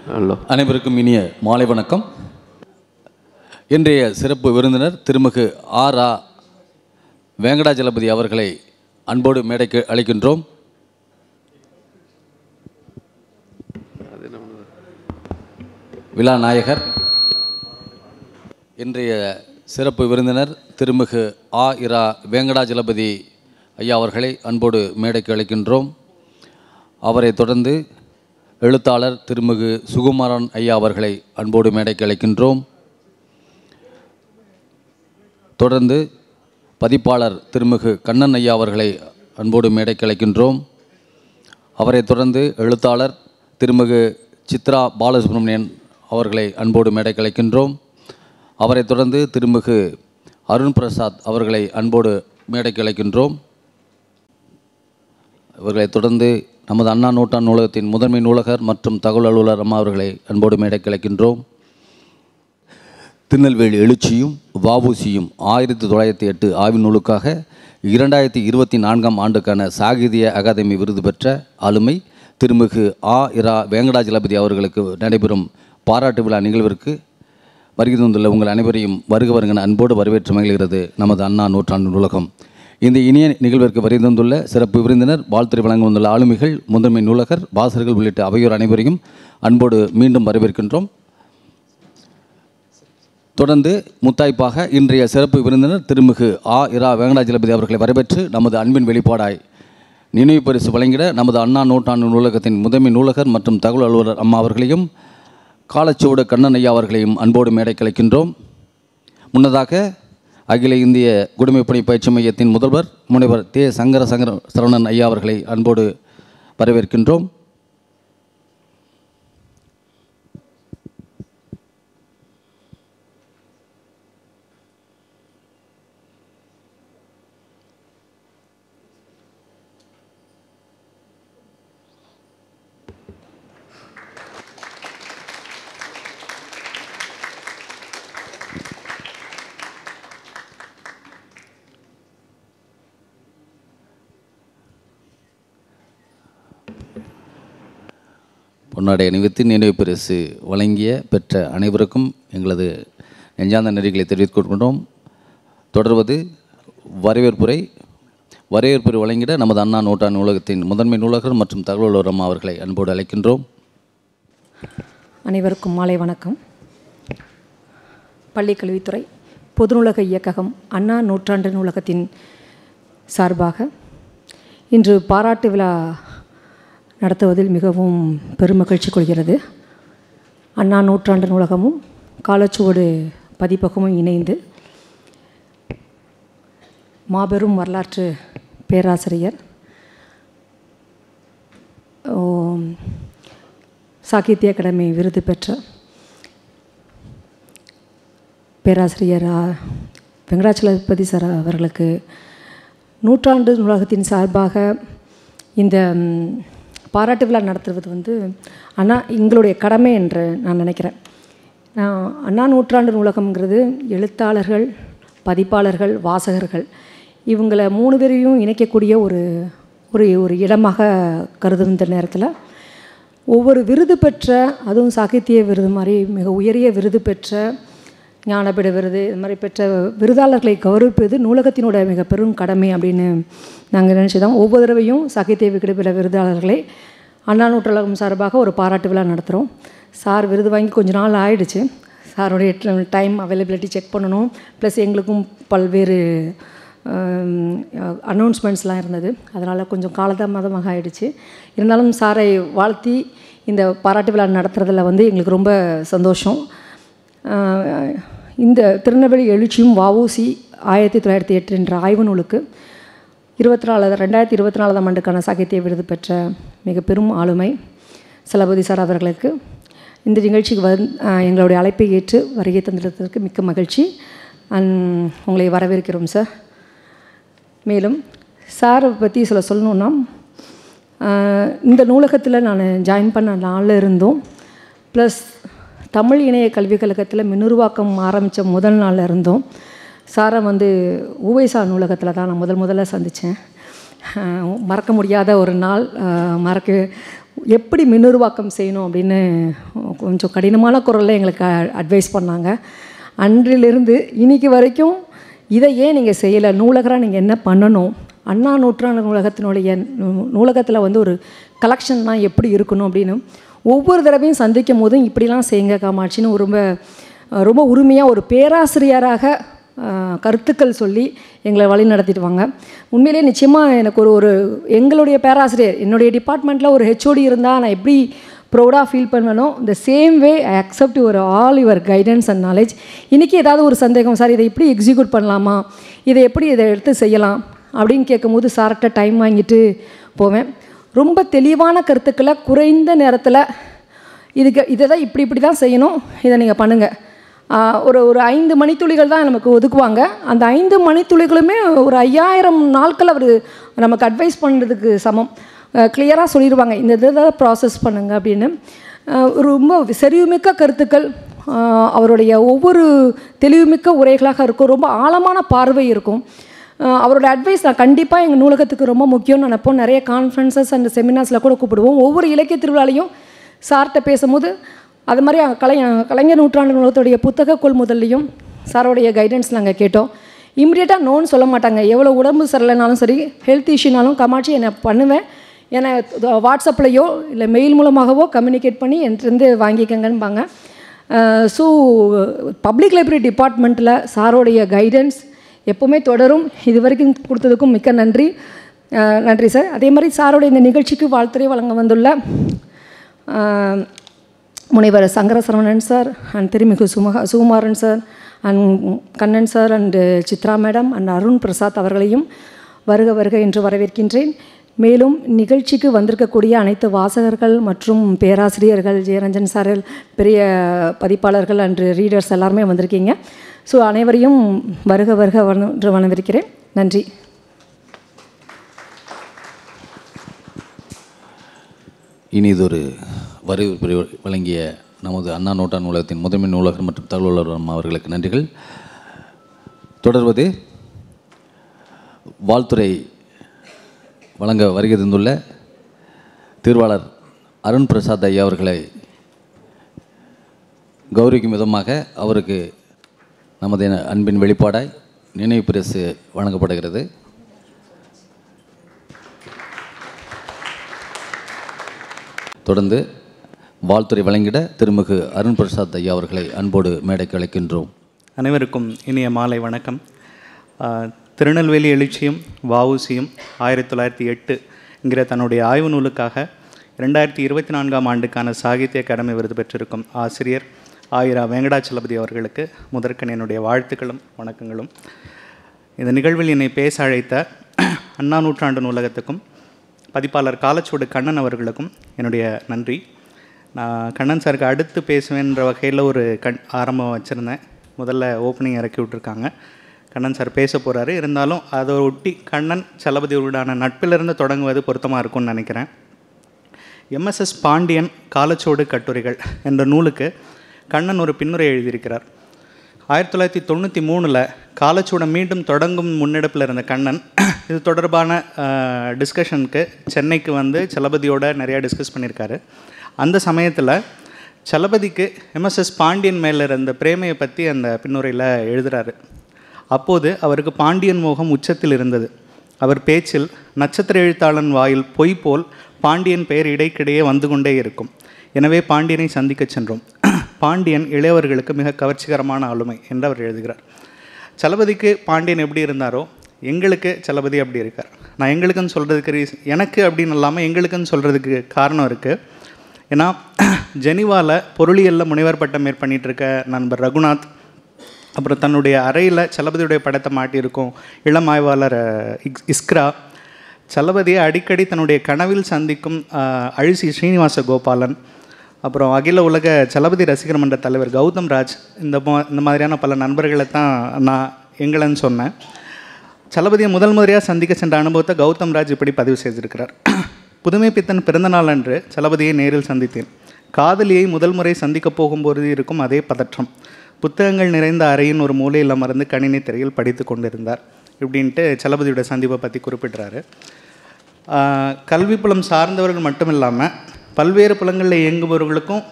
அனைவருக்கும் இனிய மாலை வணக்கம். இன்றைய சிறப்பு விருந்தினர் திருமிகு ஆ. வெங்கடாஜலபதி அவர்களை அன்போடு மேடைக்கு அழைக்கின்றோம். விழா நாயகர் இன்றைய சிறப்பு விருந்தினர் திருமிகு ஆ. வெங்கடாஜலபதி ஐயா அவர்களை அன்போடு மேடைக்கு அழைக்கின்றோம். அவரை தொடர்ந்து எழுத்தாளர் திருமிகு சுகுமாரன் ஐயா அவர்களை அன்போடு மேடைக்கு அழைக்கின்றோம். தொடர்ந்து பதிப்பாளர் திருமிகு கண்ணன் ஐயா அவர்களை அன்போடு மேடைக்கு அழைக்கின்றோம். அவரை தொடர்ந்து எழுத்தாளர் திருமிகு சித்ரா பாலசுப்ரமணியன் அவர்களை அன்போடு மேடைக்கு அழைக்கின்றோம். அவரை தொடர்ந்து திருமிகு அருண் பிரசாத் அவர்களை அன்போடு மேடைக்கு அழைக்கின்றோம். இவர்களை தொடர்ந்து நமது அண்ணா நூற்றாண்டு நூலகத்தின் முதன்மை நூலகர் மற்றும் தகவல் அலுவலர் அம்மா அவர்களை அன்போடு மேடைக்கு அழைக்கின்றோம். திருநெல்வேலி எழுச்சியும் வ.உ.சி.யும் 1908 ஆய்வு நூலுக்காக 2024ஆம் ஆண்டுக்கான சாகித்ய அகாதமி விருது பெற்ற ஆளுமை திருமிகு ஆ. வெங்கடாஜலபதி அவர்களுக்கு நடைபெறும் பாராட்டு விழா நிகழ்விற்கு வருகை தந்துள்ள உங்கள் அனைவரையும் வருக வருகிற அன்போடு வரவேற்று மகிழ்கிறது நமது அண்ணா நூற்றாண்டு நூலகம். இந்த இனிய நிகழ்விற்கு வருகை தந்துள்ள சிறப்பு விருந்தினர், வாழ்த்துறை வழங்க வந்துள்ள ஆளுமைகள், முதன்மை நூலகர், வாசகர்கள் உள்ளிட்ட அவையோர் அனைவரையும் அன்போடு மீண்டும் வரவேற்கின்றோம். தொடர்ந்து முத்தாய்ப்பாக இன்றைய சிறப்பு விருந்தினர் திருமிகு ஆ. வெங்கடாஜலபதி அவர்களை வரவேற்று நமது அன்பின் வெளிப்பாடாய் நினைவு பரிசு வழங்கிட நமது அண்ணா நூற்றாண்டு நூலகத்தின் முதன்மை நூலகர் மற்றும் தகவல் அலுவலர் அம்மா அவர்களையும் காலச்சுவடு கண்ணன் ஐயா அவர்களையும் அன்போடு மேடைக்கு அழைக்கின்றோம். முன்னதாக அகில இந்திய குடிமைப்பணி பயிற்சி மையத்தின் முதல்வர் முனைவர் தே. சரவணன் ஐயா அவர்களை அன்போடு வரவேற்கின்றோம். பொன்னாடை அணிவித்து நினைவு பரிசு வழங்கிய பெற்ற அனைவருக்கும் எங்களது நெஞ்சார்ந்த நன்றிகளை தெரிவித்துக் கொள்கின்றோம். தொடர்வது வரவேற்புரை வழங்கிட நமது அண்ணா நூற்றாண்டு நூலகத்தின் முதன்மை நூலகர் மற்றும் தகவல் அலுவலர் அம்மா அவர்களை அன்போடு அழைக்கின்றோம். அனைவருக்கும் மாலை வணக்கம். பள்ளிக்கல்வித்துறை பொது நூலக இயக்ககம் அண்ணா நூற்றாண்டு நூலகத்தின் சார்பாக இன்று பாராட்டு விழா நடத்துவதில் மிகவும் பெருமகிழ்ச்சி கொள்கிறது. அண்ணா நூற்றாண்டு நூலகமும் காலச்சுவடு பதிப்பகமும் இணைந்து மாபெரும் வரலாற்று பேராசிரியர், சாகித்ய அகாடமி விருது பெற்ற பேராசிரியர் வெங்கடாச்சலபதி சார் அவர்களுக்கு நூற்றாண்டு நூலகத்தின் சார்பாக இந்த பாராட்டு விழா நடத்துவது எங்களுடைய கடமை என்று நான் நினைக்கிறேன். அண்ணா நூற்றாண்டு நூலகம்ங்கிறது எழுத்தாளர்கள், பதிப்பாளர்கள், வாசகர்கள் இவங்களை 3 பேரையும் இணைக்கக்கூடிய ஒரு ஒரு இடமாக கருதும் இந்த நேரத்தில் ஒவ்வொரு விருது பெற்ற, அதுவும் சாகித்ய விருது மாதிரி மிக உயரிய விருது பெற்ற, ஞானபீட விருது இது மாதிரி பெற்ற விருதாளர்களை கௌரவிப்பது நூலகத்தினோட மிக பெரும் கடமை அப்படின்னு நாங்கள் நினச்சி தான் ஒவ்வொரு தடவையும் சாகித்ய விகடபீட விருதாளர்களை அண்ணா நூற்றாண்டு சார்பாக ஒரு பாராட்டு விழா நடத்துகிறோம். சார் விருது வாங்கி கொஞ்ச நாள் ஆயிடுச்சு. சாருடைய டைம் அவைலபிலிட்டி செக் பண்ணணும், ப்ளஸ் எங்களுக்கும் பல்வேறு அனௌன்ஸ்மெண்ட்ஸ்லாம் இருந்தது. அதனால் கொஞ்சம் காலதாமதமாக ஆயிடுச்சு. இருந்தாலும் சாரை வாழ்த்தி இந்த பாராட்டு விழா நடத்துகிறதுல எங்களுக்கு ரொம்ப சந்தோஷம். இந்த திருநெல்வேலி எழுச்சியும் வ.உ.சி. 1908 என்ற ஆய்வு நூலுக்கு 2024ஆம் ஆண்டுக்கான சாகித்ய விருது பெற்ற மிக பெரும் ஆளுமை சலபதி சார் அவர்களுக்கு இந்த நிகழ்ச்சிக்கு எங்களுடைய அழைப்பை ஏற்று வருகை தந்திருப்பதற்கு மிக்க மகிழ்ச்சி. உங்களை வரவேற்கிறோம் சார். மேலும் சாரை பற்றி சொல்லணுன்னா, இந்த நூலகத்தில் நான் ஜாயின் பண்ண நாளில் இருந்தோம், ப்ளஸ் தமிழ் இணைய கல்விக் கழகத்தில் மின்னுருவாக்கம் ஆரம்பித்த முதல் நாளில் இருந்தோம். சாரை உவைசா நூலகத்தில் தான் நான் முதல்ல சந்தித்தேன். மறக்க முடியாத ஒரு நாள். எப்படி மின்னுருவாக்கம் செய்யணும் அப்படின்னு கொஞ்சம் கடினமான குரலில் எங்களுக்கு அட்வைஸ் பண்ணாங்க. அன்றிலிருந்து இன்னைக்கு வரைக்கும் இதை ஏன் நீங்கள் செய்யலை, நூலகராக நீங்கள் என்ன பண்ணணும், அண்ணா நூற்றாண்டு நூலகத்தினுடைய நூலகத்தில் வந்து ஒரு கலெக்ஷன்லாம் எப்படி இருக்கணும் அப்படின்னு ஒவ்வொரு தடவையும் சந்திக்கும் போதும் இப்படிலாம் செய்யுங்க காமாட்சின்னு ரொம்ப ரொம்ப உரிமையாக ஒரு பேராசிரியராக கருத்துக்கள் சொல்லி எங்களை வழி நடத்திடுவாங்க. உண்மையிலே நிச்சயமாக எனக்கு ஒரு எங்களுடைய பேராசிரியர் என்னுடைய டிபார்ட்மெண்ட்டில் ஒரு ஹெச்ஓடி இருந்தால் நான் எப்படி ப்ரௌடாக ஃபீல் பண்ணுவேனோ இந்த same way I accept all your guidance and knowledge. இன்றைக்கி ஏதாவது ஒரு சந்தேகம், சார் இதை எப்படி எக்ஸிக்யூட் பண்ணலாமா, இதை எப்படி இதை எடுத்து செய்யலாம் அப்படின்னு கேட்கும்போது சார்கிட்ட டைம் வாங்கிட்டு போவேன். ரொம்ப தெளிவான கருத்துக்களை குறைந்த நேரத்தில் இதை தான் இப்படி தான் செய்யணும், இதை நீங்கள் பண்ணுங்கள். ஒரு 5 மணித்துளிகள் தான் நமக்கு ஒதுக்குவாங்க. அந்த 5 மணித்துளிகளுமே ஒரு 5000 நாட்கள் அவர் நமக்கு அட்வைஸ் பண்ணுறதுக்கு சமம். கிளியராக சொல்லிடுவாங்க இந்த இதை ப்ராசஸ் பண்ணுங்க அப்படின்னு. ரொம்ப செறிவுமிக்க கருத்துக்கள், அவருடைய ஒவ்வொரு தெளிவுமிக்க உரைகளாக இருக்கும், ரொம்ப ஆழமான பார்வை இருக்கும். அவரோட அட்வைஸ் நான் கண்டிப்பாக எங்கள் நூலகத்துக்கு ரொம்ப முக்கியம்னு நினைப்போம். நிறைய கான்ஃபரன்சஸ் அண்ட் செமினார்ஸில் கூட கூப்பிடுவோம். ஒவ்வொரு இலக்கிய திருவிழாலையும் சார்கிட்ட பேசும்போது அது மாதிரி கலைஞர் நூற்றாண்டு நூலகத்துடைய புத்தக கொள்முதல்லையும் சாரோடைய கைடன்ஸ் நாங்கள் கேட்டோம். இம்மிடியேட்டாக நோன்னு சொல்ல மாட்டாங்க. எவ்வளோ உடம்பு சரியில்லைனாலும் சரி, ஹெல்த் இஷ்யூனாலும் காமாட்சி என்னை பண்ணுவேன், என்னை வாட்ஸ்அப்லையோ இல்லை மெயில் மூலமாகவோ கம்யூனிகேட் பண்ணி என்கிட்டருந்து வாங்கிக்கங்கன்பாங்க. ஸோ பப்ளிக் லைப்ரரி டிபார்ட்மெண்ட்டில் சாரோடைய கைடன்ஸ் எப்போவுமே தொடரும். இது வரைக்கும் கொடுத்ததுக்கும் மிக்க நன்றி. நன்றி சார். அதே மாதிரி சாரோடைய இந்த நிகழ்ச்சிக்கு வாழ்த்துறை வழங்க வந்துள்ள முனைவர் சங்கர சரவணன் சார் அண்ட் திருமிகு Sukumaran sir and Kannan sir and Chitra madam and Arun Prasad அவர்களையும் வருக வருக என்று வரவேற்கின்றேன். மேலும் நிகழ்ச்சிக்கு வந்திருக்கக்கூடிய அனைத்து வாசகர்கள் மற்றும் பேராசிரியர்கள், ஜெயரஞ்சன் சார், பெரிய பதிப்பாளர்கள் அண்டு ரீடர்ஸ் எல்லாருமே வந்திருக்கீங்க. ஸோ அனைவரையும் வருக வருக என்று வரவேற்கிறேன். நன்றி. இனி இதொரு வரவேற்பு வழங்கிய நமது அண்ணா நூற்றாண்டு நூலகத்தின் முதன்மை நூலகர் மற்றும் தகவலர் அவர்களுக்கு நன்றிகள். தொடர்வது வாழ்த்துறை வழங்க வருகை தந்துள்ள திருவாளர் அருண் பிரசாத் ஐயா அவர்களை கௌரவிக்கும் விதமாக அவருக்கு நமது அன்பின் வெளிப்பாடாய் நினைவு பரிசு வழங்கப்படுகிறது. தொடர்ந்து வாழ்த்துறை வழங்கிட திருமிகு அருண் பிரசாத் ஐயா அவர்களை அன்போடு மேடைக்கு அழைக்கின்றோம். அனைவருக்கும் இனிய மாலை வணக்கம். திருநெல்வேலி எழுச்சியும் வஉசியும் 1908 தன்னுடைய ஆய்வு நூலுக்காக 2024ஆம் ஆண்டுக்கான சாகித்ய அகாடமி விருது பெற்றிருக்கும் ஆசிரியர் ஆயிரா வெங்கடாச்சலபதி அவர்களுக்கு முதற்கண் என்னுடைய வாழ்த்துக்களும் வணக்கங்களும். இந்த நிகழ்வில் என்னை பேச அழைத்த அண்ணா நூற்றாண்டு நூலகத்துக்கும் பதிப்பாளர் காலச்சுவடு கண்ணன் அவர்களுக்கும் என்னுடைய நன்றி. நான் கண்ணன் சாருக்கு அடுத்து பேசுவேன்ற வகையில் ஒரு ஆரம்பம் வச்சுருந்தேன். முதல்ல ஓப்பனிங் இறக்கி விட்ருக்காங்க. கண்ணன் சார் பேச போகிறாரு. இருந்தாலும் அதை ஒட்டி கண்ணன் சலபதியோடான நட்பிலிருந்து தொடங்குவது பொருத்தமாக இருக்கும்னு நினைக்கிறேன். எம்எஸ்எஸ் பாண்டியன் காலச்சுவடு கட்டுரைகள் என்ற நூலுக்கு கண்ணன் ஒரு பின்னுரை எழுதியிருக்கிறார். 1993 காலச்சுவடை மீண்டும் தொடங்கும் முன்னெடுப்பில் இருந்த கண்ணன் இது தொடர்பான டிஸ்கஷனுக்கு சென்னைக்கு வந்து சலபதியோட நிறையா டிஸ்கஸ் பண்ணியிருக்காரு. அந்த சமயத்தில் சலபதிக்கு எம்எஸ்எஸ் பாண்டியன் மேலே இருந்த பிரேமையை பற்றி அந்த பின்னுரையில் எழுதுகிறாரு. அப்போது அவருக்கு பாண்டியன் மோகம் உச்சத்தில் இருந்தது. அவர் பேச்சில் நட்சத்திர எழுத்தாளன் வாயில் பொய் போல் பாண்டியன் பெயர் இடைக்கிடையே வந்து கொண்டே இருக்கும். எனவே பாண்டியனை சந்திக்க சென்றோம். பாண்டியன் இளையவர்களுக்கு மிக கவர்ச்சிகரமான ஆளுமை என்று அவர் எழுதுகிறார். சலபதிக்கு பாண்டியன் எப்படி இருந்தாரோ எங்களுக்கு சலபதி அப்படி இருக்கார். நான் எங்களுக்குன்னு சொல்கிறதுக்கு எனக்கு அப்படின்னு இல்லாமல் எங்களுக்குன்னு சொல்கிறதுக்கு காரணம் இருக்குது. ஏன்னா ஜெனிவாவில் பொருளியலில் முனைவர் பட்டம் மேற்பண்ணிகிட்ருக்க நண்பர் ரகுநாத், அப்புறம் தன்னுடைய அறையில் சலபதியுடைய படத்தை மாட்டியிருக்கும் இளம் ஆய்வாளர் இஸ்க்ரா, சலபதியை அடிக்கடி தன்னுடைய கனவில் சந்திக்கும் அழிசி ஸ்ரீனிவாச கோபாலன், அப்புறம் அகில உலக சலபதி ரசிகர் மன்ற தலைவர் கௌதம் ராஜ், இந்த மாதிரியான பல நண்பர்களை தான் நான் எங்களன்னு சொன்னேன். சலபதியை முதல் முறையாக சந்திக்க சென்ற அனுபவத்தை கௌதம் ராஜ் இப்படி பதிவு செய்திருக்கிறார். புதுமை பித்தன் பிறந்தநாள் அன்று சலபதியை நேரில் சந்தித்தேன். காதலியை முதல் முறை சந்திக்கப் போகும்போது இருக்கும் அதே பதற்றம். புத்தகங்கள் நிறைந்த அறையின் ஒரு மூலையில் அமர்ந்து கணினி திரையில் படித்து கொண்டிருந்தார். இப்படின்ட்டு சலபதியோட சந்திப்பை பற்றி குறிப்பிட்றாரு. கல்வி புலம் சார்ந்தவர்கள் மட்டும் இல்லாமல் பல்வேறு புலங்களில் இயங்குபவர்களுக்கும்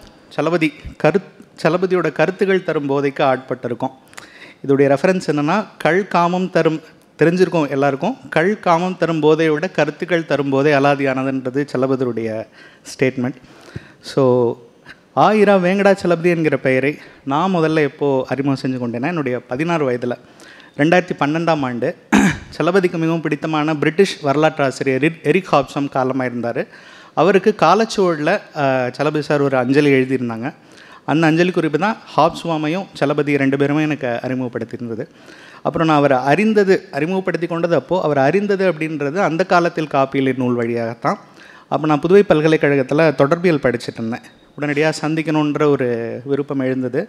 சலபதியோட கருத்துகள் தரும் போதைக்கு ஆட்பட்டிருக்கும். இதோடைய ரெஃபரன்ஸ் என்னென்னா, காமம் தரும் தெரிஞ்சிருக்கும் எல்லாருக்கும், காமம் தரும் போதையோட கருத்துக்கள் தரும் போதே அலாதியானதுன்றது சலபதியுடைய ஸ்டேட்மெண்ட். ஸோ ஆயிரா வேங்கடாச்சலபதி என்கிற பெயரை நான் முதல்ல எப்போது அறிமுகம் செஞ்சு கொண்டேன்னா, என்னுடைய 16 வயதில் 2012ஆம் ஆண்டு சலபதிக்கு மிகவும் பிடித்தமான பிரிட்டிஷ் வரலாற்று ஆசிரியர் எரிக் ஹாப்சம் காலமாக இருந்தார். அவருக்கு காலச்சுவடில் சலபதி சார் ஒரு அஞ்சலி எழுதியிருந்தாங்க. அந்த அஞ்சலி குறிப்பு தான் ஹாப்ஸ்வாமையும் சலபதி 2 பேருமே எனக்கு அறிமுகப்படுத்தியிருந்தது. அப்புறம் நான் அவரை அறிமுகப்படுத்தி கொண்டது அப்போது அவர் அறிந்தது அப்படின்றது அந்த காலத்தில் காப்பியல் நூல் வழியாகத்தான். அப்போ நான் புதுவை பல்கலைக்கழகத்தில் தொடர்பியல் படிச்சுட்டு இருந்தேன். உடனடியாக சந்திக்கணுன்ற ஒரு விருப்பம் எழுந்தது.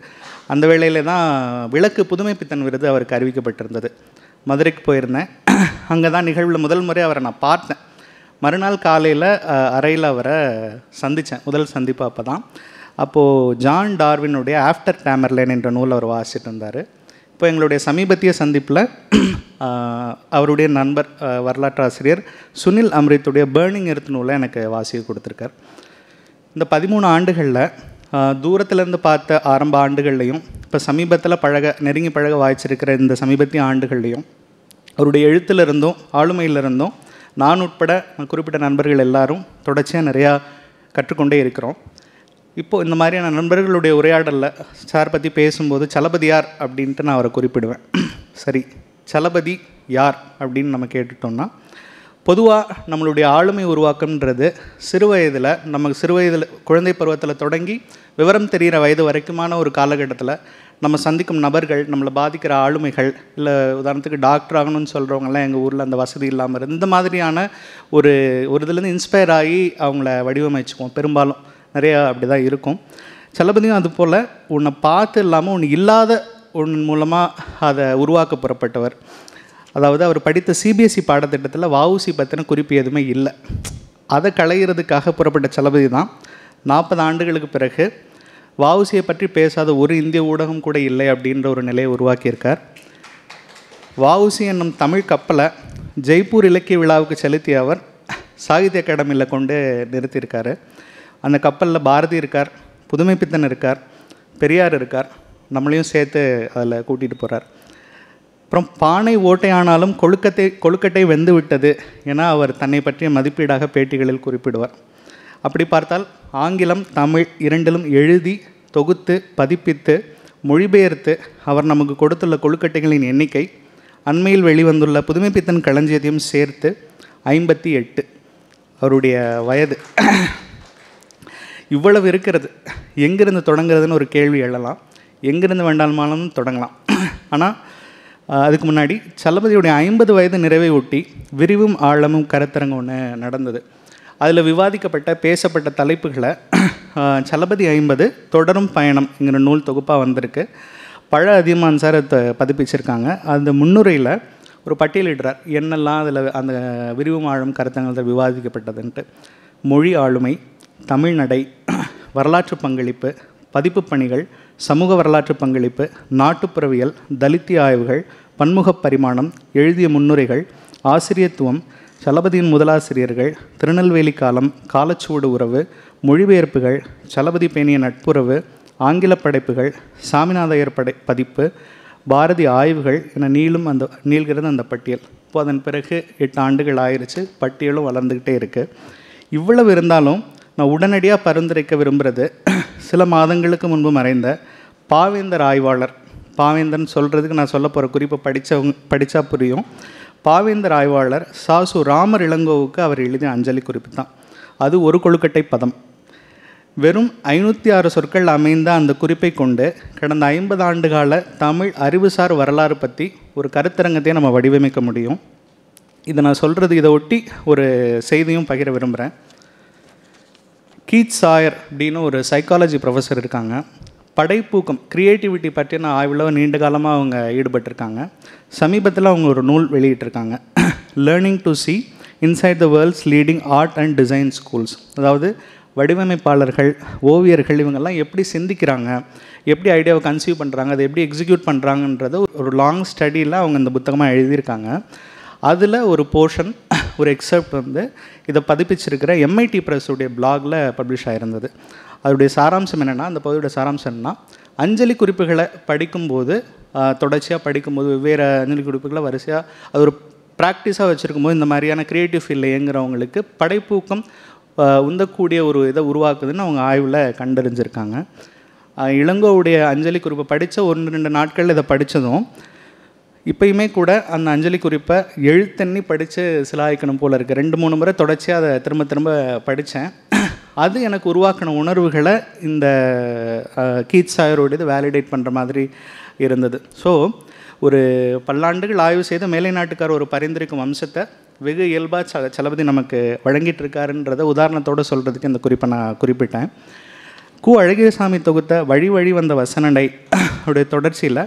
அந்த வேளையில் தான் விளக்கு புதுமைப்பித்தன் விருது அவருக்கு அறிவிக்கப்பட்டிருந்தது. மதுரைக்கு போயிருந்தேன். அங்கே தான் நிகழ்வில் முதல் முறை அவரை நான் பார்த்தேன். மறுநாள் காலையில் அறையில் அவரை சந்தித்தேன். முதல் சந்திப்பு அப்போ தான். அப்போது ஜான் டார்வினுடைய ஆஃப்டர் டேமர்லைன் என்ற நூல் அவர் வாசிட்டு இருந்தார். இப்போ எங்களுடைய சமீபத்திய சந்திப்பில் அவருடைய நண்பர் வரலாற்று ஆசிரியர் சுனில் அம்ரித்துடைய பேர்னிங் எர்த் நூலை எனக்கு வாசிக்க கொடுத்துருக்கார். இந்த 13 ஆண்டுகளில் தூரத்துலேருந்து பார்த்த ஆரம்ப ஆண்டுகள்லையும் இப்போ சமீபத்தில் நெருங்கி பழக வாய்ச்சிருக்கிற இந்த சமீபத்திய ஆண்டுகள்லையும் அவருடைய எழுத்திலிருந்தும் ஆளுமையிலிருந்தும் நான் உட்பட குறிப்பிட்ட நண்பர்கள் எல்லாரும் தொடர்ச்சியாக நிறையா கற்றுக்கொண்டே இருக்கிறோம். இப்போது இந்த மாதிரியான நண்பர்களுடைய உரையாடலில் சார் பற்றி பேசும்போது சலபதி யார் அப்படின்ட்டு நான் அவரை குறிப்பிடுவேன். சரி, சலபதி யார் அப்படின்னு நம்ம கேட்டுட்டோம்னா, பொதுவாக நம்மளுடைய ஆளுமை உருவாக்கம்ன்றது சிறுவயதில் குழந்தை பருவத்தில் தொடங்கி விவரம் தெரிகிற வயது வரைக்குமான ஒரு காலகட்டத்தில் நம்ம சந்திக்கும் நபர்கள், நம்மளை பாதிக்கிற ஆளுமைகள், இல்லை உதாரணத்துக்கு டாக்டர் ஆகணும்னு சொல்கிறவங்களாம் எங்கள் ஊரில் அந்த வசதி இல்லாமல் இருந்து இந்த மாதிரியான ஒரு இதுலேருந்து இன்ஸ்பயர் ஆகி அவங்கள வடிவமைச்சுக்குவோம். பெரும்பாலும் நிறையா அப்படி தான் இருக்கும். சலபதியும் அதுபோல் உன்னை பார்த்து இல்லாமல் ஒன்று இல்லாத ஒன்று மூலமாக அதை உருவாக்க புறப்பட்டவர். அதாவது அவர் படித்த சிபிஎஸ்சி பாடத்திட்டத்தில் வஉசி பற்றின குறிப்பு எதுவுமே இல்லை. அதை களையிறதுக்காக புறப்பட்ட சலபதி தான் 40 ஆண்டுகளுக்கு பிறகு வஉசியை பற்றி பேசாத ஒரு இந்திய ஊடகம் கூட இல்லை அப்படின்ற ஒரு நிலையை உருவாக்கியிருக்கார். வஉசி என்னும் தமிழ் கப்பலை ஜெய்ப்பூர் இலக்கிய விழாவுக்கு செலுத்திய அவர் சாகித்ய அகாடமியில் கொண்டு நிறுத்தியிருக்காரு. அந்த கப்பலில் பாரதி இருக்கார், புதுமைப்பித்தன் இருக்கார், பெரியார் இருக்கார், நம்மளையும் சேர்த்து அதில் கூட்டிகிட்டு போகிறார். அப்புறம் பானை ஓட்டையானாலும் கொழுக்கட்டை வெந்து விட்டது என அவர் தன்னை பற்றிய மதிப்பீடாக பேட்டிகளில் குறிப்பிடுவார். அப்படி பார்த்தால் ஆங்கிலம் தமிழ் இரண்டிலும் எழுதி தொகுத்து பதிப்பித்து மொழிபெயர்த்து அவர் நமக்கு கொடுத்துள்ள கொழுக்கட்டைகளின் எண்ணிக்கை அண்மையில் வெளிவந்துள்ள புதுமைப்பித்தன் களஞ்சியத்தையும் சேர்த்து 58. அவருடைய வயது இவ்வளவு இருக்கிறது. எங்கிருந்து தொடங்குறதுன்னு ஒரு கேள்வி எழலாம். எங்கிருந்து வேண்டாமாலும் தொடங்கலாம். ஆனால் அதுக்கு முன்னாடி சலபதியுடைய 50 வயது நிறைவை ஒட்டி விரிவும் ஆழமும் கருத்தரங்கு ஒன்று நடந்தது. அதில் விவாதிக்கப்பட்ட பேசப்பட்ட தலைப்புகளை சலபதி 50 தொடரும் பயணம்ங்கிற நூல் தொகுப்பாக வந்திருக்கு. பழ அதியமான் சார் பதிப்பிச்சிருக்காங்க. அந்த முன்னுரையில் ஒரு பட்டியலிடுறார் என்னெல்லாம் அதில் அந்த விரிவும் ஆழம் கருத்தரங்கில் விவாதிக்கப்பட்டதுன்ட்டு. மொழி ஆளுமை, தமிழ்நடை, வரலாற்று பங்களிப்பு, பதிப்பு பணிகள், சமூக வரலாற்று பங்களிப்பு, நாட்டுப்புறவியல், தலித்திய ஆய்வுகள், பன்முகப் பரிமாணம், எழுதிய முன்னுரைகள், ஆசிரியத்துவம், சலபதியின் முதலாசிரியர்கள், திருநெல்வேலி காலம், காலச்சுவடு உறவு, மொழிபெயர்ப்புகள், சலபதி பேணிய நட்புறவு, ஆங்கில படைப்புகள், சாமிநாதையர் பதிப்பு, பாரதி ஆய்வுகள் என நீள்கிறது அந்த பட்டியல். இப்போ அதன் பிறகு 8 ஆண்டுகள் ஆயிடுச்சு. பட்டியலும் வளர்ந்துக்கிட்டே இருக்குது. இவ்வளவு இருந்தாலும் நான் உடனடியாக பரிந்துரைக்க விரும்புகிறது சில மாதங்களுக்கு முன்பு மறைந்த பாவேந்தர் ஆய்வாளர். பாவேந்தர்னு சொல்கிறதுக்கு நான் சொல்ல போகிற குறிப்பை படித்தா புரியும். பாவேந்தர் ஆய்வாளர் சாசு ராமர் இளங்கோவுக்கு அவர் எழுதிய அஞ்சலி குறிப்பு தான். அது ஒரு கொழுக்கட்டை பதம். வெறும் 506 சொற்கள் அமைந்த அந்த குறிப்பை கொண்டு கடந்த 50 ஆண்டுகால தமிழ் அறிவுசார் வரலாறு பற்றி ஒரு கருத்தரங்கத்தையே நம்ம வடிவமைக்க முடியும். இதை நான் சொல்கிறது, இதை ஒட்டி ஒரு செய்தியும் பகிர விரும்புகிறேன். கீத் சாயர் அப்படின்னு ஒரு சைக்காலஜி ப்ரொஃபஸர் இருக்காங்க. படைப்பூக்கம், க்ரியேட்டிவிட்டி பற்றின ஆய்வில் நீண்ட காலமாக அவங்க ஈடுபட்டிருக்காங்க. சமீபத்தில் அவங்க ஒரு நூல் வெளியிட்டிருக்காங்க, learning to C inside the world's leading art and design schools. அதாவது வடிவமைப்பாளர்கள், ஓவியர்கள் இவங்கெல்லாம் எப்படி சிந்திக்கிறாங்க, எப்படி ஐடியாவை கன்சீவ் பண்ணுறாங்க, அதை எப்படி எக்ஸிக்யூட் பண்ணுறாங்கன்றத ஒரு லாங் ஸ்டடியில் அவங்க இந்த புத்தகமாக எழுதியிருக்காங்க. அதில் ஒரு போர்ஷன், ஒரு எக்ஸப்ட் வந்து இதை பதிப்பிச்சிருக்கிற எம்ஐடி ப்ரெஸ்ஸுடைய பிளாகில் பப்ளிஷ் ஆகிருந்தது. அதோடைய சாராம்சம் என்னென்னா, அந்த பகுதியோட சாராம்சம் என்னென்னா, அஞ்சலி குறிப்புகளை படிக்கும்போது, தொடர்ச்சியாக படிக்கும்போது, வெவ்வேறு அஞ்சலி குறிப்புகளை வரிசையாக அது ஒரு ப்ராக்டிஸாக வச்சுருக்கும்போது இந்த மாதிரியான க்ரியேட்டிவ் ஃபீல்டில் இயங்குறவங்களுக்கு படைப்பூக்கம் உந்தக்கூடிய ஒரு இதை உருவாக்குதுன்னு அவங்க ஆய்வில் கண்டறிஞ்சிருக்காங்க. இளங்கோவுடைய அஞ்சலி குறிப்பை படித்த 1-2 நாட்களில் இதை படித்ததும் இப்போயுமே கூட அந்த அஞ்சலி குறிப்பை எழுத்தண்ணி படித்து சிலாய்க்கணும் போல் இருக்குது. 2-3 முறை தொடர்ச்சியாக அதை திரும்ப திரும்ப படித்தேன். அது எனக்கு உருவாக்கின உணர்வுகளை இந்த கீத் சாயரோடு இது வேலிடேட் பண்ணுற மாதிரி இருந்தது. ஸோ ஒரு பல்லாண்டுகள் ஆய்வு செய்த மேலை நாட்டுக்கார ஒரு பரிந்துரைக்கும் அம்சத்தை வெகு இயல்பாக சலபதி நமக்கு வழங்கிட்டு இருக்காருன்றதை உதாரணத்தோடு சொல்கிறதுக்கு இந்த குறிப்பை நான் குறிப்பிட்டேன். கு. அழகியசாமி தொகுத்த வழி வழி வந்த வசனடை உடைய தொடர்ச்சியில்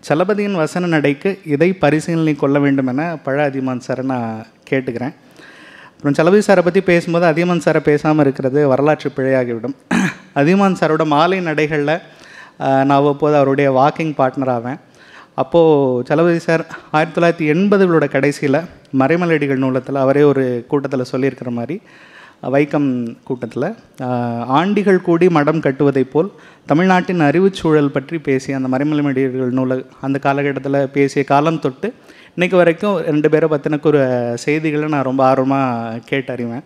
சலபதியின் வசன நடைக்கு இதை பரிசீலனை கொள்ள வேண்டும் என பழ அதியமான் சாரை நான் கேட்டுக்கிறேன். அப்புறம் சலபதி சாரை பற்றி பேசும்போது அதியமான் சாரை பேசாமல் இருக்கிறது வரலாற்று பிழையாகிவிடும். அதியமான் சாரோட மாலை நடைகளில் நான் அவ்வப்போது அவருடைய வாக்கிங் பார்ட்னர் ஆவேன். அப்போது சலபதி சார் 1980களோட கடைசியில் மறைமலடிகள் நூலத்தில் அவரே ஒரு கூட்டத்தில் சொல்லியிருக்கிற மாதிரி, வைக்கம் கூட்டத்தில், ஆண்டிகள் கூடி மடம் கட்டுவதைப் போல் தமிழ்நாட்டின் அறிவுச்சூழல் பற்றி பேசிய அந்த மறைமலடிகள் நூலை அந்த காலகட்டத்தில் பேசிய காலம் தொட்டு இன்றைக்கு வரைக்கும் 2 பேரை பற்றினக்கு ஒரு செய்திகளை நான் ரொம்ப ஆர்வமாக கேட்டறிவேன்.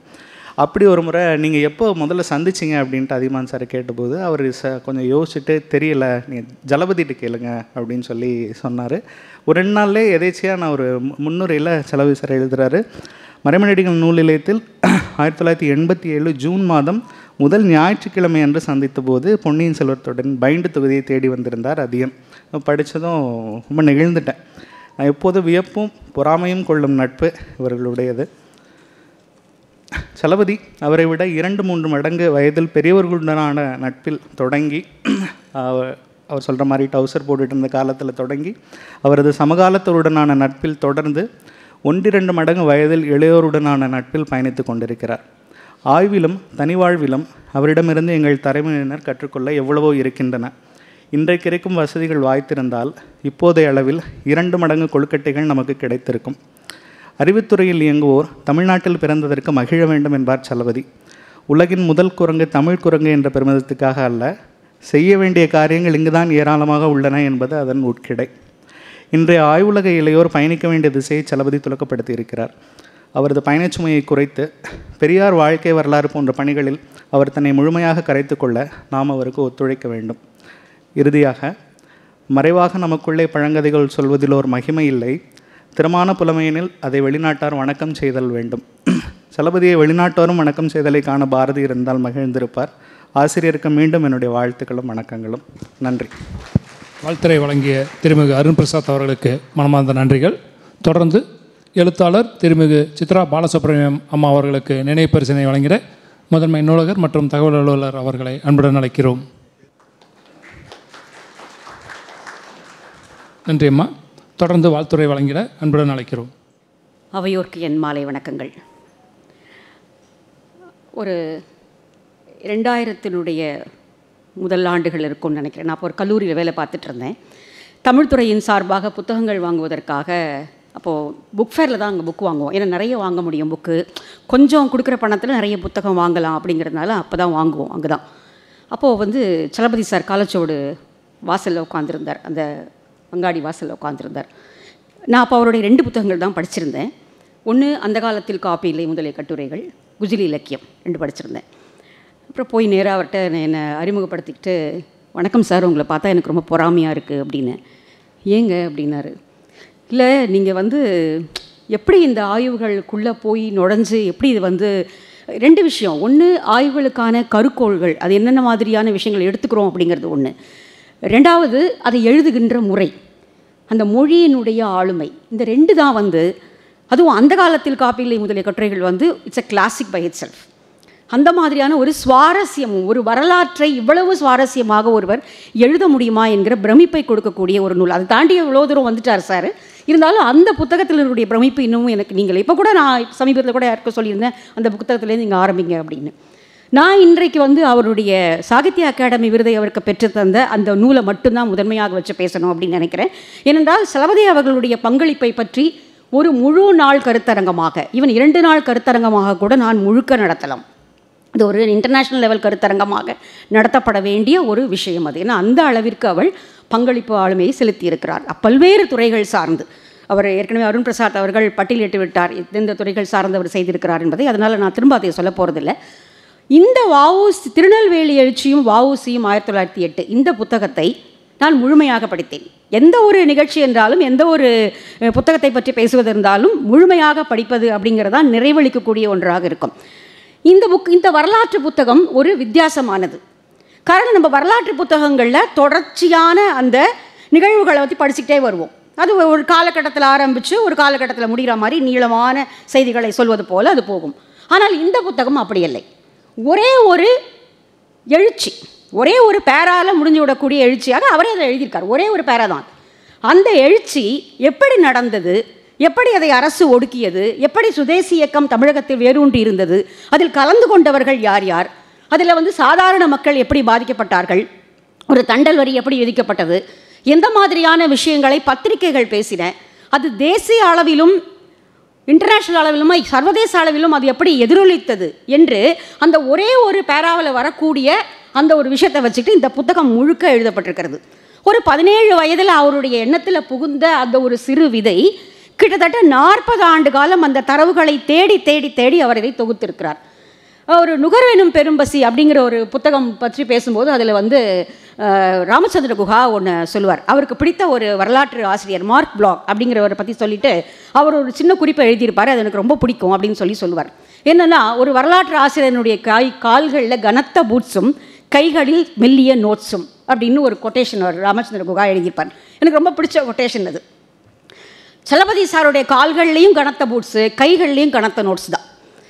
அப்படி ஒரு முறை நீங்கள் எப்போ முதல்ல சந்திச்சிங்க அப்படின்ட்டு அதியமான் சார் கேட்டபோது அவர் கொஞ்சம் யோசிச்சுட்டு தெரியல, நீங்கள் ஜலபதிட்டு கேளுங்க அப்படின்னு சொல்லி சொன்னார். ஒரு 2 நாள்லேயே எதேச்சியாக நான் ஒரு முன்னுரையில் சலபதி சார் எழுதுகிறாரு. மறைமலடிகள் நூல் நிலையத்தில் 1987 ஜூன் மாதம் முதல் ஞாயிற்றுக்கிழமை அன்று சந்தித்த போது பொன்னியின் செல்வத்துடன் பைண்டு தொகுதியை தேடி வந்திருந்தார் அதியம். படித்ததும் ரொம்ப நெகிழ்ந்துட்டேன். நான் எப்போதும் வியப்பும் பொறாமையும் கொள்ளும் நட்பு இவர்களுடையது. சலபதி அவரை விட 2-3 மடங்கு வயதில் பெரியவர்களுடனான நட்பில் தொடங்கி, அவர் சொல்கிற மாதிரி டவுசர் போட்டுட்டு இருந்த காலத்தில் தொடங்கி அவரது சமகாலத்தருடனான நட்பில் தொடர்ந்து 1-2 மடங்கு வயதில் இளையோருடனான நட்பில் பயணித்து கொண்டிருக்கிறார். ஆய்விலும் தனிவாழ்விலும் அவரிடமிருந்து எங்கள் தலைமையினர் கற்றுக்கொள்ள எவ்வளவோ இருக்கின்றன. இன்றைக்கு இருக்கும் வசதிகள் வாய்த்திருந்தால் இப்போதைய அளவில் 2 மடங்கு கொழுக்கட்டைகள் நமக்கு கிடைத்திருக்கும். அறிவுத்துறையில் இயங்குவோர் தமிழ்நாட்டில் பிறந்ததற்கு மகிழ வேண்டும் என்பார் சலபதி. உலகின் முதல் குரங்கு தமிழ் குரங்கு என்ற பெருமிதத்துக்காக அல்ல, செய்ய வேண்டிய காரியங்கள் இங்குதான் ஏராளமாக உள்ளன என்பது அதன் உட்கிடை. இன்றைய ஆய்வுலக இளையோர் பயணிக்க வேண்டிய திசையை சலபதி துலக்கப்படுத்தி இருக்கிறார். அவரது பயணச்சுமையை குறைத்து பெரியார் வாழ்க்கை வரலாறு போன்ற பணிகளில் அவர் தன்னை முழுமையாக கரைத்து கொள்ள நாம் அவருக்கு ஒத்துழைக்க வேண்டும். இறுதியாக, மறைவாக நமக்குள்ளே பழங்கதைகள் சொல்வதில் ஒரு மகிமை இல்லை, திறமான புலமையினில் அதை வெளிநாட்டார் வணக்கம் செய்தல் வேண்டும். சலபதியை வெளிநாட்டோரும் வணக்கம் செய்தலை காண பாரதி இருந்தால் மகிழ்ந்திருப்பார். ஆசிரியருக்கு மீண்டும் என்னுடைய வாழ்த்துக்களும் வணக்கங்களும். நன்றி. வாழ்த்துரை வழங்கிய திருமிகு அருண் பிரசாத் அவர்களுக்கு மனமார்ந்த நன்றிகள். தொடர்ந்து எழுத்தாளர் திருமிகு சித்ரா பாலசுப்ரமணியம் அம்மா அவர்களுக்கு நினைவு பரிசினை வழங்கிட முதன்மை நூலகர் மற்றும் தகவல் அலுவலர் அவர்களை அன்புடன் அழைக்கிறோம். நன்றி அம்மா. தொடர்ந்து வாழ்த்துரை வழங்கிட அன்புடன் அழைக்கிறோம். அவையோர்க்கு என் மாலை வணக்கங்கள். ஒரு 2000 முதல் ஆண்டுகள் இருக்கும்னு நினைக்கிறேன். நான் அப்போ ஒரு கல்லூரியில் வேலை பார்த்துட்டு இருந்தேன். தமிழ்துறையின் சார்பாக புத்தகங்கள் வாங்குவதற்காக அப்போது புக் ஃபேரில் தான் அங்கே புக் வாங்குவோம். ஏன்னா நிறைய வாங்க முடியும் புக்கு, கொஞ்சம் கொடுக்குற பணத்தில் நிறைய புத்தகம் வாங்கலாம் அப்படிங்கிறதுனால அப்போ தான் வாங்குவோம். அங்கே தான் அப்போது சலபதி சார் காலச்சோடு வாசலில் உட்காந்துருந்தார், அந்த அங்காடி வாசலில் உட்காந்துருந்தார். நான் அப்போ அவருடைய 2 புத்தகங்கள் தான் படிச்சிருந்தேன். ஒன்று அந்த காலத்தில் காப்பி இல்லை முதலிய கட்டுரைகள், குஜிலி இலக்கியம் 2 படிச்சிருந்தேன். அப்புறம் போய் நேராக அவர்கிட்ட என்னை அறிமுகப்படுத்திக்கிட்டு, வணக்கம் சார், உங்களை பார்த்தா எனக்கு ரொம்ப பொறாமையாக இருக்குது அப்படின்னு. ஏங்க அப்படின்னாரு. இல்லை, நீங்கள் எப்படி இந்த ஆய்வுகளுக்குள்ளே போய் நுழைஞ்சு எப்படி இது 2 விஷயம். ஒன்று, ஆய்வுகளுக்கான கருக்கோள்கள், அது என்னென்ன மாதிரியான விஷயங்கள் எடுத்துக்கிறோம் அப்படிங்கிறது ஒன்று. 2வது, அதை எழுதுகின்ற முறை, அந்த மொழியினுடைய ஆளுமை. இந்த 2 தான் அதுவும் அந்த காலத்தில் காப்பியில்லை முதலிய கட்டுரைகள் it's a classic by itself. அந்த மாதிரியான ஒரு சுவாரஸ்யமும், ஒரு வரலாற்றை இவ்வளவு சுவாரஸ்யமாக ஒருவர் எழுத முடியுமா என்கிற பிரமிப்பை கொடுக்கக்கூடிய ஒரு நூல். அதை தாண்டி எவ்வளோ தூரம் வந்துட்டார் சார். இருந்தாலும் அந்த புத்தகத்தினுடைய பிரமிப்பு இன்னமும் எனக்கு, நீங்கள் இப்போ கூட நான் சமீபத்தில் கூட யாருக்கும் சொல்லியிருந்தேன், அந்த புத்தகத்துலேருந்து நீங்கள் ஆரம்பிங்க அப்படின்னு. நான் இன்றைக்கு அவருடைய சாகித்ய அகாடமி விருதை அவருக்கு பெற்று தந்த அந்த நூலை மட்டும்தான் முதன்மையாக வச்சு பேசணும் அப்படின்னு நினைக்கிறேன். ஏனென்றால் சலபதி அவர்களுடைய பங்களிப்பை பற்றி ஒரு முழு நாள் கருத்தரங்கமாக, ஈவன் 2 நாள் கருத்தரங்கமாக கூட நான் முழுக்க நடத்தலாம். இது ஒரு இன்டர்நேஷ்னல் லெவல் கருத்தரங்கமாக நடத்தப்பட வேண்டிய ஒரு விஷயம் அது. ஏன்னா அந்த அளவிற்கு அவள் பங்களிப்பு ஆளுமையை செலுத்தியிருக்கிறார். பல்வேறு துறைகள் சார்ந்து அவர் ஏற்கனவே அருண் பிரசாத் அவர்கள் பட்டியலிட்டு விட்டார் எந்தெந்த துறைகள் சார்ந்து அவர் செய்திருக்கிறார் என்பதை. அதனால் நான் திரும்ப அதை சொல்ல போகிறதில்லை. இந்த வஉசி திருநெல்வேலி எழுச்சியும் வஉசியும் 1908 இந்த புத்தகத்தை நான் முழுமையாக படித்தேன். எந்த ஒரு நிகழ்ச்சி என்றாலும், எந்த ஒரு புத்தகத்தை பற்றி பேசுவது இருந்தாலும் முழுமையாக படிப்பது அப்படிங்கிறதான் நிறைவளிக்கக்கூடிய ஒன்றாக இருக்கும். இந்த வரலாற்று புத்தகம் ஒரு வித்தியாசமானது. காரணம், நம்ம வரலாற்று புத்தகங்களில் தொடர்ச்சியான அந்த நிகழ்வுகளை பற்றி படிச்சுக்கிட்டே வருவோம். அது ஒரு காலகட்டத்தில் ஆரம்பித்து ஒரு காலகட்டத்தில் முடிகிற மாதிரி நீளமான செய்திகளை சொல்வது போல் அது போகும். ஆனால் இந்த புத்தகம் அப்படி இல்லை. ஒரே ஒரு எழுச்சி, ஒரே ஒரு பேரால் முடிஞ்சு விடக்கூடிய எழுச்சியாக அவரே அதை எழுதியிருக்கார். ஒரே ஒரு பேரா தான். அந்த எழுச்சி எப்படி நடந்தது, எப்படி அதை அரசு ஒடுக்கியது, எப்படி சுதேசி இயக்கம் தமிழகத்தில் வேரூன்றி இருந்தது, அதில் கலந்து கொண்டவர்கள் யார் யார், அதில் சாதாரண மக்கள் எப்படி பாதிக்கப்பட்டார்கள், ஒரு தண்டல் வரி எப்படி விதிக்கப்பட்டது, எந்த மாதிரியான விஷயங்களை பத்திரிகைகள் பேசின, அது தேசிய அளவிலும் இன்டர்நேஷ்னல் அளவிலும் சர்வதேச அளவிலும் அது எப்படி எதிரொலித்தது என்று அந்த ஒரே ஒரு பேராவில் வரக்கூடிய அந்த ஒரு விஷயத்தை வச்சுக்கிட்டு இந்த புத்தகம் முழுக்க எழுதப்பட்டிருக்கிறது. ஒரு 17 வயதில் அவருடைய எண்ணத்தில் புகுந்த அந்த ஒரு சிறு விதை கிட்டத்தட்ட 40 ஆண்டு காலம் அந்த தரவுகளை தேடி தேடி தேடி அவர் இதை தொகுத்திருக்கிறார். ஒரு நுகர்வெனும் பெரும்பசி அப்படிங்கிற ஒரு புத்தகம் பற்றி பேசும்போது அதில் ராமச்சந்திர குஹா ஒன்று சொல்லுவார். அவருக்கு பிடித்த ஒரு வரலாற்று ஆசிரியர் மார்க் பிளாக் அப்படிங்கிறவரை பற்றி சொல்லிட்டு அவர் ஒரு சின்ன குறிப்பை எழுதியிருப்பார். அது எனக்கு ரொம்ப பிடிக்கும் அப்படின்னு சொல்லுவார். என்னென்னா, ஒரு வரலாற்று ஆசிரியனுடைய கால்களில் கனத்த பூட்ஸும் கைகளில் மெல்லிய நோட்ஸும் அப்படின்னு ஒரு கொட்டேஷன் ராமச்சந்திர குஹா எழுதியிருப்பார். எனக்கு ரொம்ப பிடிச்ச கொட்டேஷன் அது. சலபதி சாருடைய கால்கள்லேயும் கனத்த பூட்ஸு, கைகள்லேயும் கனத்த நோட்ஸ் தான்.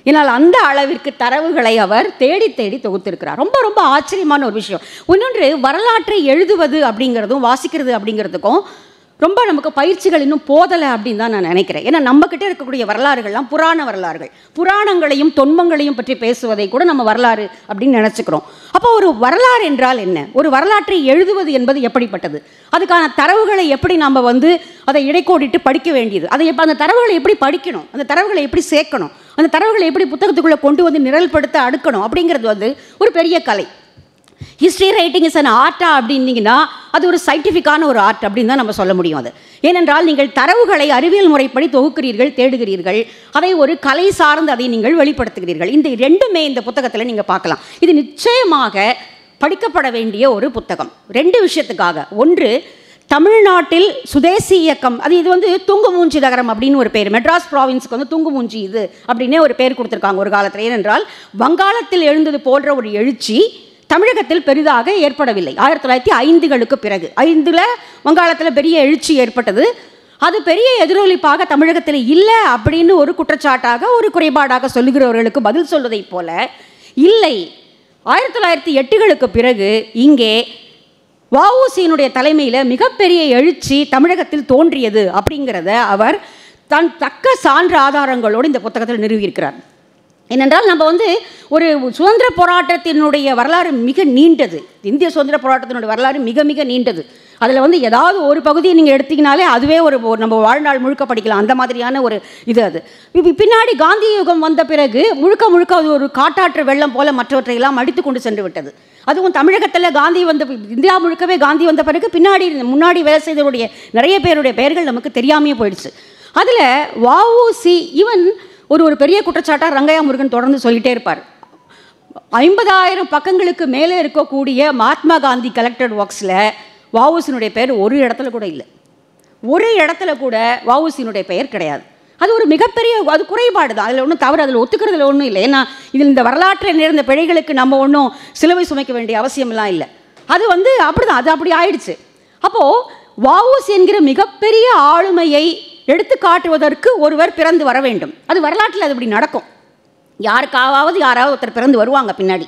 ஏன்னால் அந்த அளவிற்கு தரவுகளை அவர் தேடி தேடி தொகுத்திருக்கிறார். ரொம்ப ரொம்ப ஆச்சரியமான ஒரு விஷயம். இன்னொன்று, வரலாற்றை எழுதுவது அப்படிங்கிறதும் வாசிக்கிறது அப்படிங்கிறதுக்கும் ரொம்ப நமக்கு பயிற்சிகள் இன்னும் போதலை அப்படின்னு தான் நான் நினைக்கிறேன். ஏன்னா நம்மக்கிட்ட இருக்கக்கூடிய வரலாறுகள்லாம் புராண வரலாறுகள், புராணங்களையும் தொன்மங்களையும் பற்றி பேசுவதை கூட நம்ம வரலாறு அப்படின்னு நினச்சிக்கிறோம். அப்போ ஒரு வரலாறு என்றால் என்ன, ஒரு வரலாற்றை எழுதுவது என்பது எப்படிப்பட்டது, அதுக்கான தரவுகளை எப்படி நம்ம அதை இடைக்கோடிட்டு படிக்க வேண்டியது, அந்த தரவுகளை எப்படி படிக்கணும், அந்த தரவுகளை எப்படி சேர்க்கணும், அந்த தரவுகளை எப்படி புத்தகத்துக்குள்ளே கொண்டு நிரல்படுத்த அடுக்கணும் அப்படிங்கிறது ஒரு பெரிய கலை. ஹிஸ்ட்ரி ரைட்டிங் இஸ் அன் ஆர்ட்டா அப்படின்னீங்கன்னா அது ஒரு சயின்டிஃபிக்கான ஒரு ஆர்ட் அப்படின்னு தான் நம்ம சொல்ல முடியும். அது ஏனென்றால் நீங்கள் தரவுகளை அறிவியல் முறைப்படி தொகுக்கிறீர்கள், தேடுகிறீர்கள், அதை ஒரு கலை சார்ந்து அதை நீங்கள் வெளிப்படுத்துகிறீர்கள். இந்த ரெண்டுமே இந்த புத்தகத்தில் நீங்கள் பார்க்கலாம். இது நிச்சயமாக படிக்கப்பட வேண்டிய ஒரு புத்தகம் 2 விஷயத்துக்காக. ஒன்று, தமிழ்நாட்டில் சுதேசி இயக்கம், இது தூங்குமூஞ்சி நகரம் அப்படின்னு ஒரு பேர், மெட்ராஸ் ப்ராவின்ஸுக்கு தூங்குமூஞ்சி இது அப்படின்னே ஒரு பேர் கொடுத்துருக்காங்க ஒரு காலத்தில். ஏனென்றால் வங்காளத்தில் எழுந்தது போன்ற ஒரு எழுச்சி தமிழகத்தில் பெரிதாக ஏற்படவில்லை. 1905களுக்கு பிறகு 5ல் வங்காளத்தில் பெரிய எழுச்சி ஏற்பட்டது. அது பெரிய எதிரொலிப்பாக தமிழகத்தில் இல்லை அப்படின்னு ஒரு குற்றச்சாட்டாக, ஒரு குறைபாடாக சொல்லுகிறவர்களுக்கு பதில் சொல்வதைப் போல இல்லை. 1908களுக்கு பிறகு இங்கே வஉசியினுடைய தலைமையில் மிகப்பெரிய எழுச்சி தமிழகத்தில் தோன்றியது அப்படிங்கிறத அவர் தன் தக்க சான்று ஆதாரங்களோடு இந்த புத்தகத்தில் நிறுவியிருக்கிறார். ஏனென்றால் நம்ம ஒரு சுதந்திர போராட்டத்தினுடைய வரலாறு மிக நீண்டது. இந்திய சுதந்திர போராட்டத்தினுடைய வரலாறு மிக மிக நீண்டது. அதில் ஏதாவது ஒரு பகுதியை நீங்கள் எடுத்தீங்கனாலே அதுவே ஒரு நம்ம வாழ்நாள் முழுக்க படிக்கலாம். அந்த மாதிரியான ஒரு அது பின்னாடி காந்தி யுகம் வந்த பிறகு முழுக்க முழுக்க அது ஒரு காட்டாற்று வெள்ளம் போல மற்றவற்றையெல்லாம் அடித்து கொண்டு சென்று விட்டது. அதுவும் தமிழகத்தில் காந்தி இந்தியா முழுக்கவே காந்தி வந்த பிறகு முன்னாடி வேலை செய்தவருடைய நிறைய பேருடைய பெயர்கள் நமக்கு தெரியாமையே போயிடுச்சு. அதில் வஉசி ஒரு பெரிய குற்றச்சாட்டாக ரங்கையா முருகன் தொடர்ந்து சொல்லிகிட்டே இருப்பார். 50,000 பக்கங்களுக்கு மேலே இருக்கக்கூடிய மகாத்மா காந்தி கலெக்டட் ஒர்க்ஸில் வஉசியினுடைய பெயர் ஒரு இடத்துல கூட இல்லை. ஒரு இடத்துல கூட வஉசியினுடைய பெயர் கிடையாது. அது ஒரு மிகப்பெரிய குறைபாடு தான். அதில் ஒன்றும் தவறு, அதில் ஒத்துக்கிறதுல ஒன்றும் இல்லை. ஏன்னா இதில் இந்த வரலாற்றில் நேர்ந்த பிழைகளுக்கு நம்ம ஒன்றும் சிலுவை சுமைக்க வேண்டிய அவசியமெல்லாம் இல்லை. அது அப்படி தான், அது அப்படி ஆயிடுச்சு. அப்போது வஉசி என்கிற மிகப்பெரிய ஆளுமையை எடுத்து காட்டுவதற்கு ஒருவர் பிறந்து வர வேண்டும். அது வரலாற்றில் அது இப்படி நடக்கும். யாராவது ஒருத்தர் பிறந்து வருவாங்க பின்னாடி,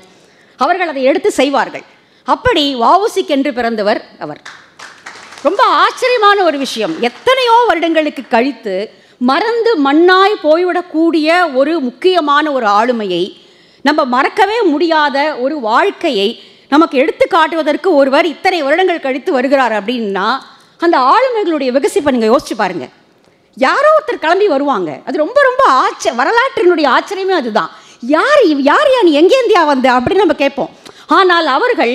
அவர்கள் அதை எடுத்து செய்வார்கள். அப்படி வஉசிக்கென்று பிறந்தவர் அவர். ரொம்ப ஆச்சரியமான ஒரு விஷயம். எத்தனையோ வருடங்களுக்கு கழித்து மறந்து மண்ணாய் போய்விடக்கூடிய ஒரு முக்கியமான ஒரு ஆளுமையை, நம்ம மறக்கவே முடியாத ஒரு வாழ்க்கையை நமக்கு எடுத்து காட்டுவதற்கு ஒருவர் இத்தனை வருடங்கள் கழித்து வருகிறார் அப்படின்னா அந்த ஆளுமைகளுடைய விகசிப்பை நீங்கள் யோசிச்சு பாருங்கள். யாரோ ஒருத்தர் கிளம்பி வருவாங்க. அது ரொம்ப ரொம்ப வரலாற்றினுடைய ஆச்சரியமே அதுதான். யார் யா நீ எங்கேந்தியா வந்த அப்படின்னு நம்ம கேட்போம். ஆனால் அவர்கள்,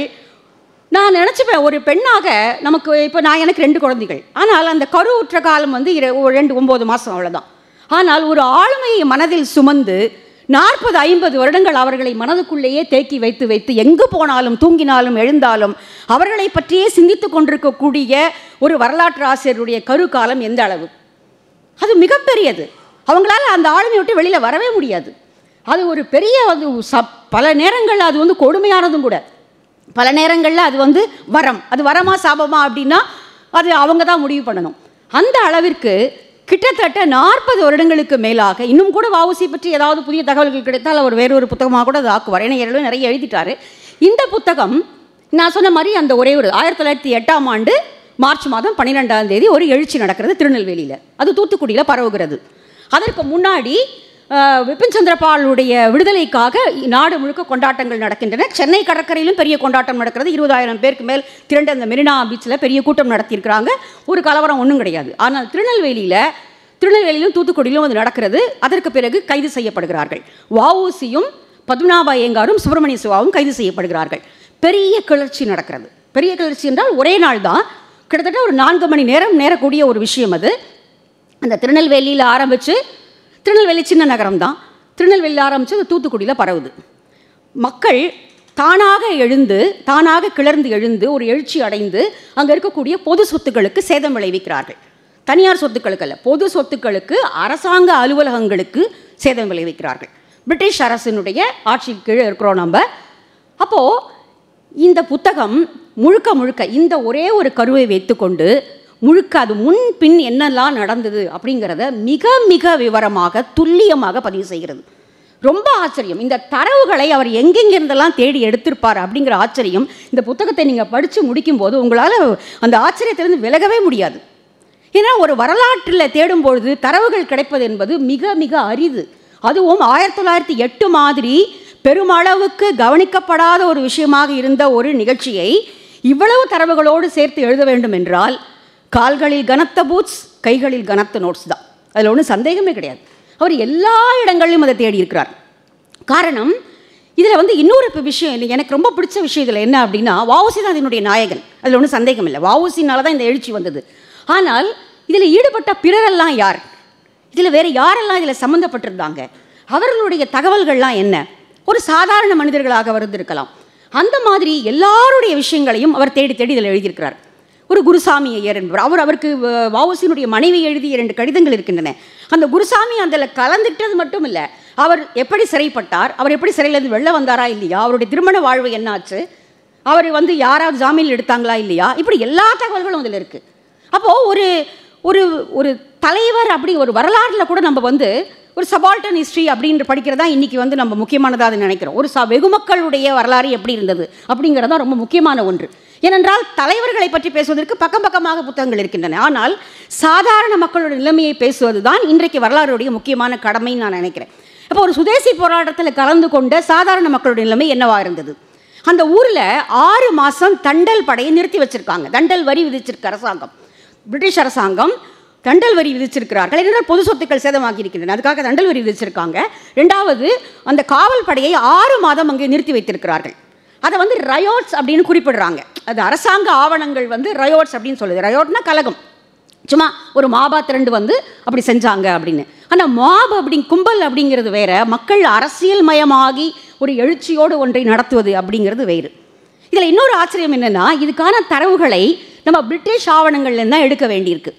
நான் நினச்சிப்பேன், ஒரு பெண்ணாக நமக்கு இப்போ எனக்கு 2 குழந்தைகள். ஆனால் அந்த கருவுற்ற காலம் வந்து 9 மாதம் அவ்வளோதான். ஆனால் ஒரு ஆளுமையை மனதில் சுமந்து 40-50 வருடங்கள் அவர்களை மனதுக்குள்ளேயே தேக்கி வைத்து வைத்து எங்கு போனாலும் தூங்கினாலும் எழுந்தாலும் அவர்களை பற்றியே சிந்தித்து கொண்டிருக்கக்கூடிய ஒரு வரலாற்று ஆசிரியருடைய கருக்காலம் எந்த அளவு, அது மிகப்பெரியது. அவங்களால அந்த ஆளுமையை விட்டு வெளியில் வரவே முடியாது. அது ஒரு பெரிய பல நேரங்களில் அது வந்து கொடுமையானதும் கூட. பல நேரங்களில் அது வந்து வரம், அது வரமா சாபமா அப்படின்னா அது அவங்க தான் முடிவு பண்ணணும். அந்த அளவிற்கு கிட்டத்தட்ட 40 வருடங்களுக்கு மேலாக இன்னும் கூட வ.உ.சி பற்றி ஏதாவது புதிய தகவல்கள் கிடைத்தால் அவர் வேறொரு புத்தகமாக கூட அது ஆக்குவார். ஏன்னா ஏற்கனவே நிறைய எழுதிட்டார். இந்த புத்தகம் நான் சொன்ன மாதிரி அந்த ஒரே ஒரு 1908ஆம் ஆண்டு மார்ச் மாதம் 12ஆம் தேதி ஒரு எழுச்சி நடக்கிறது திருநெல்வேலியில். அது தூத்துக்குடியில் பரவுகிறது. அதற்கு முன்னாடி விபின் சந்திரபாலுடைய விடுதலைக்காக நாடு முழுக்க கொண்டாட்டங்கள் நடக்கின்றன. சென்னை கடற்கரையிலும் பெரிய கொண்டாட்டம் நடக்கிறது. 20,000 பேருக்கு மேல் திரண்டு அந்த மெரினா பீச்சில் பெரிய கூட்டம் நடத்தியிருக்கிறாங்க. ஒரு கலவரம் ஒன்றும் கிடையாது. ஆனால் திருநெல்வேலியிலும் தூத்துக்குடியிலும் அது நடக்கிறது. அதற்கு பிறகு கைது செய்யப்படுகிறார்கள். வ.உ.சியும் பத்மநாப ஐயங்காரும் சுப்பிரமணிய சிவாவும் கைது செய்யப்படுகிறார்கள். பெரிய கிளர்ச்சி நடக்கிறது. பெரிய கிளர்ச்சி என்றால் ஒரே நாள் தான், கிட்டத்தட்ட ஒரு 4 மணி நேரம் நேரக்கூடிய ஒரு விஷயம் அது. அந்த திருநெல்வேலியில் ஆரம்பித்து, திருநெல்வேலி சின்ன நகரம் தான், திருநெல்வேலியில் ஆரம்பித்து அது தூத்துக்குடியில் பரவுது. மக்கள் தானாக கிளர்ந்து எழுந்து ஒரு எழுச்சி அடைந்து அங்கே இருக்கக்கூடிய பொது சொத்துக்களுக்கு சேதம் விளைவிக்கிறார்கள். தனியார் சொத்துக்களுக்கு அல்ல, பொது சொத்துக்களுக்கு, அரசாங்க அலுவலகங்களுக்கு சேதம் விளைவிக்கிறார்கள். பிரிட்டிஷ் அரசினுடைய ஆட்சிக்கு கீழே இருக்கிறோம் நம்ம. அப்போது இந்த புத்தகம் முழுக்க இந்த ஒரே ஒரு கருவை வைத்துக்கொண்டு முழுக்க அது முன் பின் என்னெல்லாம் நடந்தது அப்படிங்கிறத மிக மிக விவரமாக துல்லியமாக பதிவு செய்கிறது. ரொம்ப ஆச்சரியம். இந்த தரவுகளை அவர் எங்கெங்கிருந்தெல்லாம் தேடி எடுத்திருப்பார் அப்படிங்கிற ஆச்சரியம் இந்த புத்தகத்தை நீங்கள் படித்து முடிக்கும்போது உங்களால் அந்த ஆச்சரியத்திலிருந்து விலகவே முடியாது. ஏன்னா ஒரு வரலாற்றில் தேடும்பொழுது தரவுகள் கிடைப்பது என்பது மிக மிக அரிது. அதுவும் 1908 மாதிரி பெருமளவுக்கு கவனிக்கப்படாத ஒரு விஷயமாக இருந்த ஒரு நிகழ்ச்சியை இவ்வளவு தரவுகளோடு சேர்த்து எழுத வேண்டும் என்றால் கால்களில் கனத்த பூட்ஸ், கைகளில் கனத்த நோட்ஸ் தான். அதில் ஒன்றும் சந்தேகமே கிடையாது. அவர் எல்லா இடங்களிலும் அதை தேடி இருக்கிறார். காரணம், இதில் வந்து இன்னொரு விஷயம் இல்லை, எனக்கு ரொம்ப பிடிச்ச விஷயம் இதில் என்ன அப்படின்னா, வ.உ.சி தான் இதனுடைய நாயகன். அதில் ஒன்றும் சந்தேகம் இல்லை. வ.உ.சினால தான் இந்த எழுச்சி வந்தது. ஆனால் இதில் ஈடுபட்ட பிறரெல்லாம் யார், இதில் வேறு யாரெல்லாம் இதில் சம்மந்தப்பட்டிருந்தாங்க, அவர்களுடைய தகவல்கள்லாம் என்ன, ஒரு சாதாரண மனிதர்களாக வந்திருக்கலாம். அந்த மாதிரி எல்லாருடைய விஷயங்களையும் அவர் தேடி தேடி இதில் எழுதியிருக்கிறார். ஒரு குருசாமி ஐயர் என்பவர், அவருக்கு வ.உ.சியினுடைய மனைவி எழுதிய 2 கடிதங்கள் இருக்கின்றன. அந்த குருசாமி அதில் கலந்துக்கிட்டது மட்டும் இல்லை, அவர் எப்படி சிறைப்பட்டார், அவர் எப்படி சிறையிலேருந்து வெளில வந்தாரா இல்லையா, அவருடைய திருமண வாழ்வு என்னாச்சு, அவர் வந்து யாராவது ஜாமீன் எடுத்தாங்களா இல்லையா, இப்படி எல்லா தகவல்களும் அதில் இருக்குது. அப்போது ஒரு ஒரு ஒரு தலைவர் அப்படி ஒரு வரலாற்றில் கூட நம்ம வந்து ஒரு சபால்டன் ஹிஸ்ட்ரி அப்படின்ற படிக்கிறதா இன்றைக்கி வந்து நம்ம முக்கியமானதாக அதை நினைக்கிறோம். ஒரு வெகுமக்களுடைய வரலாறு எப்படி இருந்தது அப்படிங்கிறதா ரொம்ப முக்கியமான ஒன்று. ஏனென்றால் தலைவர்களை பற்றி பேசுவதற்கு பக்கம் பக்கமாக புத்தகங்கள் இருக்கின்றன. ஆனால் சாதாரண மக்களுடைய நிலைமையை பேசுவது தான் இன்றைக்கு வரலாறுடைய முக்கியமான கடமைன்னு நான் நினைக்கிறேன். அப்போ ஒரு சுதேசி போராட்டத்தில் கலந்து கொண்ட சாதாரண மக்களுடைய நிலைமை என்னவா இருந்தது? அந்த ஊரில் 6 மாதம் தண்டல் படையை நிறுத்தி வச்சுருக்காங்க. தண்டல் வரி விதிச்சிருக்க அரசாங்கம், பிரிட்டிஷ் அரசாங்கம் தண்டல் வரி விதிச்சிருக்கிறார்கள். ஏனென்றால் பொது சொத்துக்கள் சேதமாகி இருக்கின்றன, அதுக்காக தண்டல் வரி விதிச்சிருக்காங்க. 2வது, அந்த காவல் படையை 6 மாதம் அங்கே நிறுத்தி வைத்திருக்கிறார்கள். அதை வந்து ரயோட்ஸ் அப்படின்னு குறிப்பிடுறாங்க. அது அரசாங்க ஆவணங்கள் வந்து ரயோட்ஸ் அப்படின்னு சொல்லுது. ரயோட்னா கலகம், சும்மா ஒரு மாபா திரண்டு வந்து அப்படி செஞ்சாங்க அப்படின்னு. ஆனால் மாப் கும்பல் அப்படிங்கிறது வேற, மக்கள் அரசியல் மயமாகி ஒரு எழுச்சியோடு ஒன்றை நடத்துவது அப்படிங்கிறது வேறு. இதில் இன்னொரு ஆச்சரியம் என்னென்னா, இதுக்கான தரவுகளை நம்ம பிரிட்டிஷ் ஆவணங்கள்லேருந்து தான் எடுக்க வேண்டியிருக்கு.